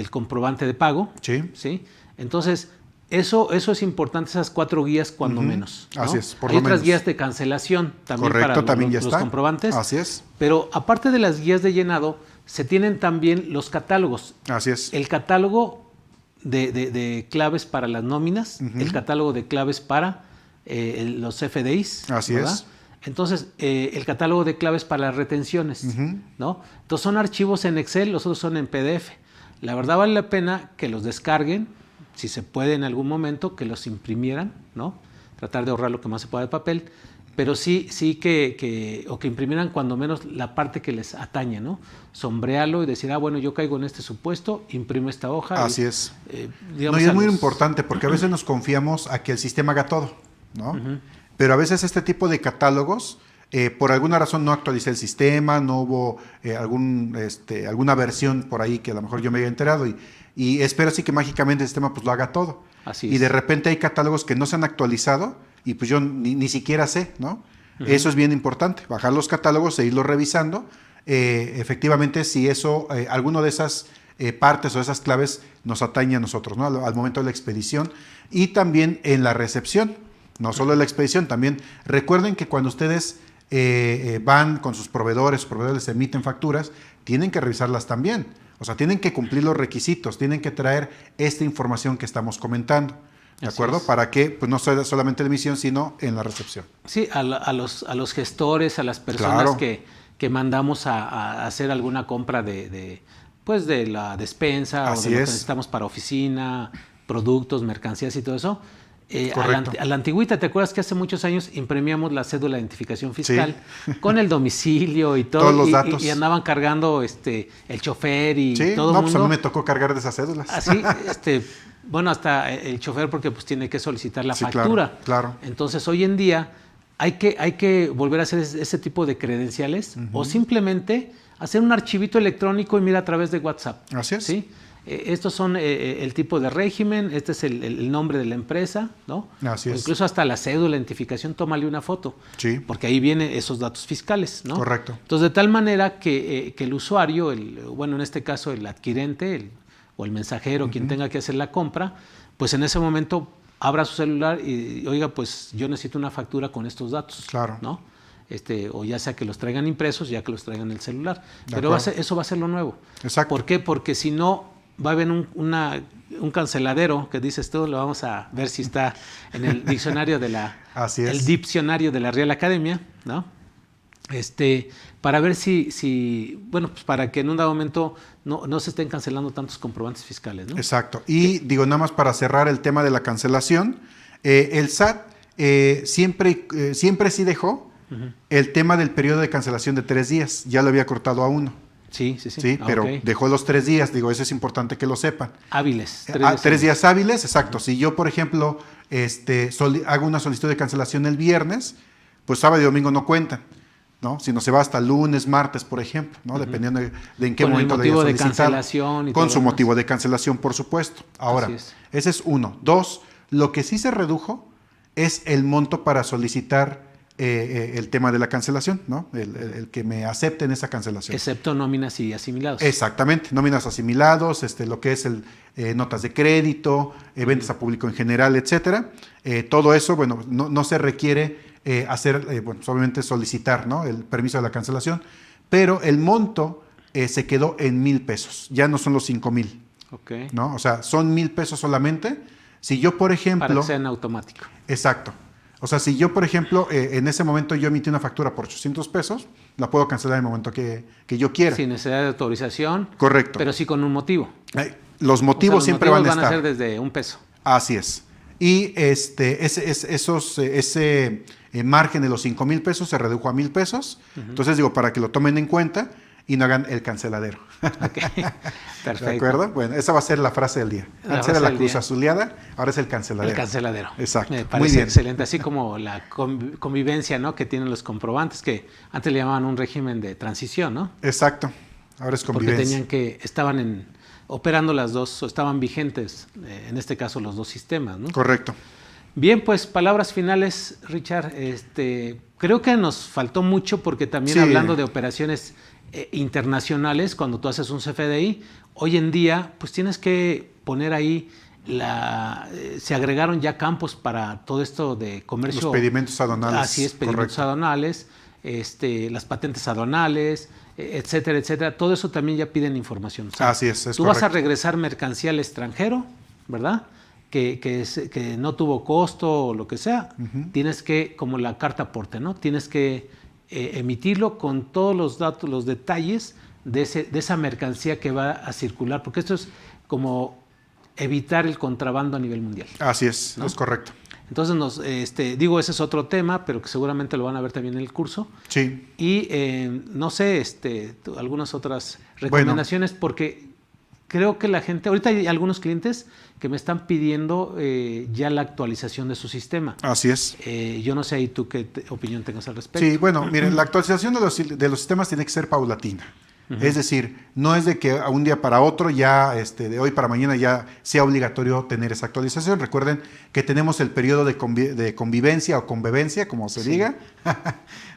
comprobante de pago. Sí. Entonces, eso es importante, esas 4 guías cuando menos, ¿no? Así es, Hay otras guías de cancelación también para los comprobantes. Así es. Pero aparte de las guías de llenado, se tienen también los catálogos. Así es. El catálogo de claves para las nóminas, el catálogo de claves para los FDIs. Así ¿verdad? es. Entonces, el catálogo de claves para las retenciones, ¿no? Entonces, son archivos en Excel, los otros son en PDF. La verdad vale la pena que los descarguen, si se puede en algún momento, que los imprimieran, ¿no? tratar de ahorrar lo que más se pueda de papel, pero sí que imprimieran cuando menos la parte que les atañe, ¿no? Sombrearlo y decir, bueno, yo caigo en este supuesto, imprimo esta hoja. Así es. No, y es muy importante porque a veces nos confiamos a que el sistema haga todo, ¿no? Pero a veces este tipo de catálogos, por alguna razón no actualicé el sistema, no hubo alguna versión por ahí que a lo mejor yo me haya enterado y espero así que mágicamente el sistema pues lo haga todo. Así y de repente hay catálogos que no se han actualizado y pues yo ni siquiera sé, ¿no? Eso es bien importante, bajar los catálogos e irlos revisando. Efectivamente, si eso, alguno de esas partes o esas claves nos atañe a nosotros, ¿no? Al momento de la expedición y también en la recepción, no solo en la expedición, también recuerden que cuando ustedes van con sus proveedores les emiten facturas, tienen que revisarlas también. O sea, tienen que cumplir los requisitos, tienen que traer esta información que estamos comentando, ¿de acuerdo? Para que pues, no sea solamente en la emisión, sino en la recepción. Sí, a los gestores, a las personas que mandamos a hacer alguna compra de la despensa o de lo que necesitamos para oficina, productos, mercancías y todo eso. A la antigüita, ¿te acuerdas que hace muchos años imprimíamos la cédula de identificación fiscal con el domicilio y todo? Todos los datos. Y andaban cargando el chofer y todo el mundo. Pues a mí me tocó cargar de esas cédulas. Así, bueno, hasta el chofer porque pues tiene que solicitar la factura. Claro. Entonces, hoy en día hay que volver a hacer ese tipo de credenciales o simplemente hacer un archivito electrónico y mira a través de WhatsApp. Así es. ¿Sí? Estos son el tipo de régimen, este es el nombre de la empresa, ¿no? Así es. Incluso hasta la cédula de identificación, tómale una foto. Sí. Porque ahí vienen esos datos fiscales, ¿no? Correcto. Entonces, de tal manera que el usuario, en este caso el adquirente o el mensajero, quien tenga que hacer la compra, pues en ese momento abra su celular y oiga, pues yo necesito una factura con estos datos. Claro. ¿No? O ya sea que los traigan impresos, ya que los traigan en el celular. Pero eso va a ser lo nuevo. Exacto. ¿Por qué? Porque si no, va a haber un canceladero que dices tú, lo vamos a ver si está en el diccionario el diccionario de la Real Academia, ¿no? Para ver pues para que en un dado momento no se estén cancelando tantos comprobantes fiscales, ¿no? Exacto. Y digo, nada más para cerrar el tema de la cancelación, el SAT siempre sí dejó el tema del periodo de cancelación de 3 días, ya lo había cortado a 1. Sí. Pero dejó los 3 días, digo, eso es importante que lo sepan. Hábiles. 3 días hábiles, exacto. Si yo, por ejemplo, hago una solicitud de cancelación el viernes, pues sábado y domingo no cuentan, ¿no? Sino se va hasta lunes, martes, por ejemplo, ¿no? Dependiendo de en qué momento le haya solicitado. Con el motivo de cancelación. Con su motivo de cancelación, por supuesto. Ahora, ese es 1. 2, lo que sí se redujo es el monto para solicitar el tema de la cancelación, ¿no? El que me acepten esa cancelación. Excepto nóminas y asimilados. Exactamente, nóminas asimilados, lo que es notas de crédito, ventas a público en general, etcétera. Todo eso, bueno, no se requiere obviamente solicitar, ¿no? El permiso de la cancelación, pero el monto se quedó en 1,000 pesos, ya no son los 5,000. Okay. ¿No? O sea, son 1,000 pesos solamente. Si yo, por ejemplo... Para que sea en automático. Exacto. O sea, si yo, por ejemplo, en ese momento yo emití una factura por 800 pesos, la puedo cancelar en el momento que yo quiera. Sin necesidad de autorización. Correcto. Pero sí con un motivo. Los motivos siempre van a estar. Van a ser desde $1. Así es. Y ese margen de los 5,000 pesos se redujo a 1,000 pesos. Entonces, digo, para que lo tomen en cuenta y no hagan el canceladero. Ok, perfecto. ¿De acuerdo? Bueno, esa va a ser la frase del día. Antes era la cruz azuleada, ahora es el canceladero. El canceladero. Exacto. Me parece excelente. Así como la convivencia, ¿no? Que tienen los comprobantes, que antes le llamaban un régimen de transición, ¿no? Exacto. Ahora es convivencia. Porque estaban operando las dos, o estaban vigentes, en este caso, los dos sistemas, ¿no? Correcto. Bien, pues palabras finales, Richard. Creo que nos faltó mucho porque también hablando de operaciones internacionales, cuando tú haces un CFDI, hoy en día pues tienes que poner ahí se agregaron ya campos para todo esto de comercio. Los pedimentos aduanales. Así es, pedimentos aduanales, las patentes aduanales, etcétera, etcétera. Todo eso también ya piden información. O sea, así es tú vas a regresar mercancía al extranjero, ¿verdad? Que no tuvo costo o lo que sea, tienes que, como la carta aporte, ¿no? Tienes que emitirlo con todos los datos, los detalles de esa mercancía que va a circular, porque esto es como evitar el contrabando a nivel mundial. Así es, ¿no? Es correcto. Entonces, digo, ese es otro tema, pero que seguramente lo van a ver también en el curso. Sí. Y no sé, algunas otras recomendaciones, porque creo que la gente, ahorita hay algunos clientes que me están pidiendo ya la actualización de su sistema. Así es. Yo no sé, ¿y tú qué opinión tengas al respecto? Sí, bueno, miren, la actualización de los sistemas tiene que ser paulatina. Es decir, no es de que a un día para otro ya, de hoy para mañana ya sea obligatorio tener esa actualización. Recuerden que tenemos el periodo de convivencia o convivencia, como se diga,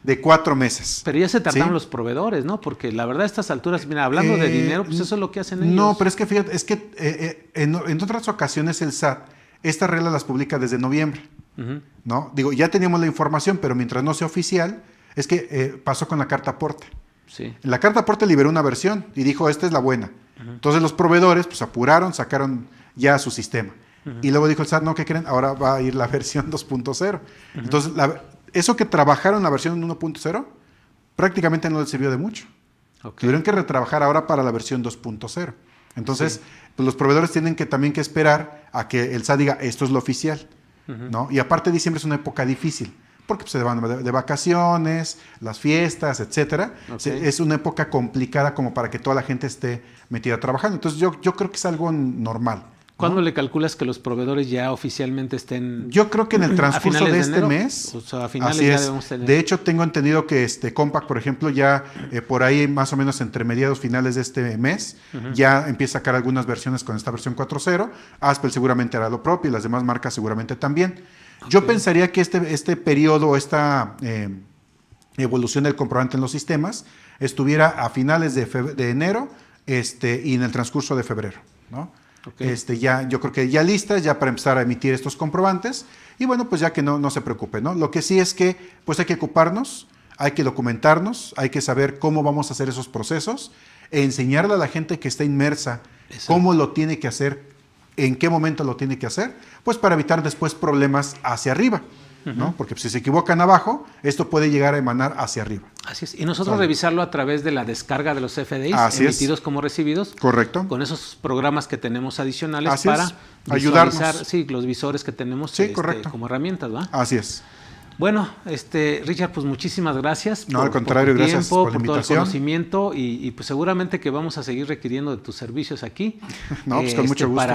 de 4 meses. Pero ya se tardaron los proveedores, ¿no? Porque la verdad a estas alturas, mira, hablando de dinero, pues eso es lo que hacen ellos. No, pero es que fíjate, en otras ocasiones el SAT, estas reglas las publica desde noviembre, ¿no? Digo, ya teníamos la información, pero mientras no sea oficial, es que pasó con la carta aporte. Sí. La carta aporte liberó una versión y dijo, esta es la buena. Entonces los proveedores pues apuraron, sacaron ya su sistema. Y luego dijo el SAT, no, ¿qué creen? Ahora va a ir la versión 2.0. Entonces, eso que trabajaron la versión 1.0 prácticamente no les sirvió de mucho. Okay. Tuvieron que retrabajar ahora para la versión 2.0. Entonces, pues los proveedores tienen que también que esperar a que el SAT diga, esto es lo oficial, ¿no? Y aparte diciembre es una época difícil, porque pues, se van de vacaciones, las fiestas, etcétera. Okay. Es una época complicada como para que toda la gente esté metida trabajando. Entonces, yo creo que es algo normal. ¿Cuándo le calculas que los proveedores ya oficialmente estén? Yo creo que en el transcurso de este mes. O sea, a finales ya debemos tener. De hecho, tengo entendido que Compaq, por ejemplo, ya por ahí más o menos entre mediados finales de este mes, ya empieza a sacar algunas versiones con esta versión 4.0. Aspel seguramente hará lo propio y las demás marcas seguramente también. Okay. Yo pensaría que este periodo, esta evolución del comprobante en los sistemas, estuviera a finales de enero y en el transcurso de febrero, ¿no? Okay. Yo creo que ya listas, ya para empezar a emitir estos comprobantes, y bueno, pues ya que no se preocupe, ¿no? Lo que sí es que pues hay que ocuparnos, hay que documentarnos, hay que saber cómo vamos a hacer esos procesos, enseñarle a la gente que está inmersa cómo lo tiene que hacer, en qué momento lo tiene que hacer, pues para evitar después problemas hacia arriba, ¿no? Porque si se equivocan abajo, esto puede llegar a emanar hacia arriba. Así es. Y nosotros revisarlo a través de la descarga de los CFDIs, emitidos como recibidos. Correcto. Con esos programas que tenemos adicionales Así para ayudarnos. Sí, los visores que tenemos como herramientas, ¿va? Así es. Bueno, Richard, pues muchísimas gracias al contrario, por tu gracias tiempo, por la todo el invitación. Conocimiento y pues seguramente que vamos a seguir requiriendo de tus servicios aquí. No, pues con mucho gusto.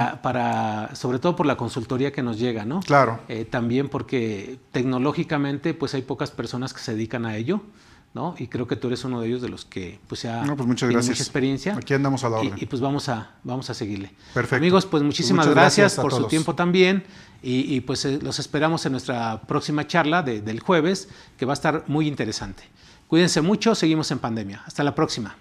Sobre todo por la consultoría que nos llega, ¿no? Claro. También porque tecnológicamente pues hay pocas personas que se dedican a ello, ¿no? Y creo que tú eres uno de ellos de los que pues ya pues muchas tiene gracias. mucha experiencia. Aquí andamos a la orden. Y pues vamos a seguirle. Perfecto. Amigos, pues muchísimas gracias por todos. su tiempo también. Y pues los esperamos en nuestra próxima charla del jueves, que va a estar muy interesante. Cuídense mucho, seguimos en pandemia. Hasta la próxima.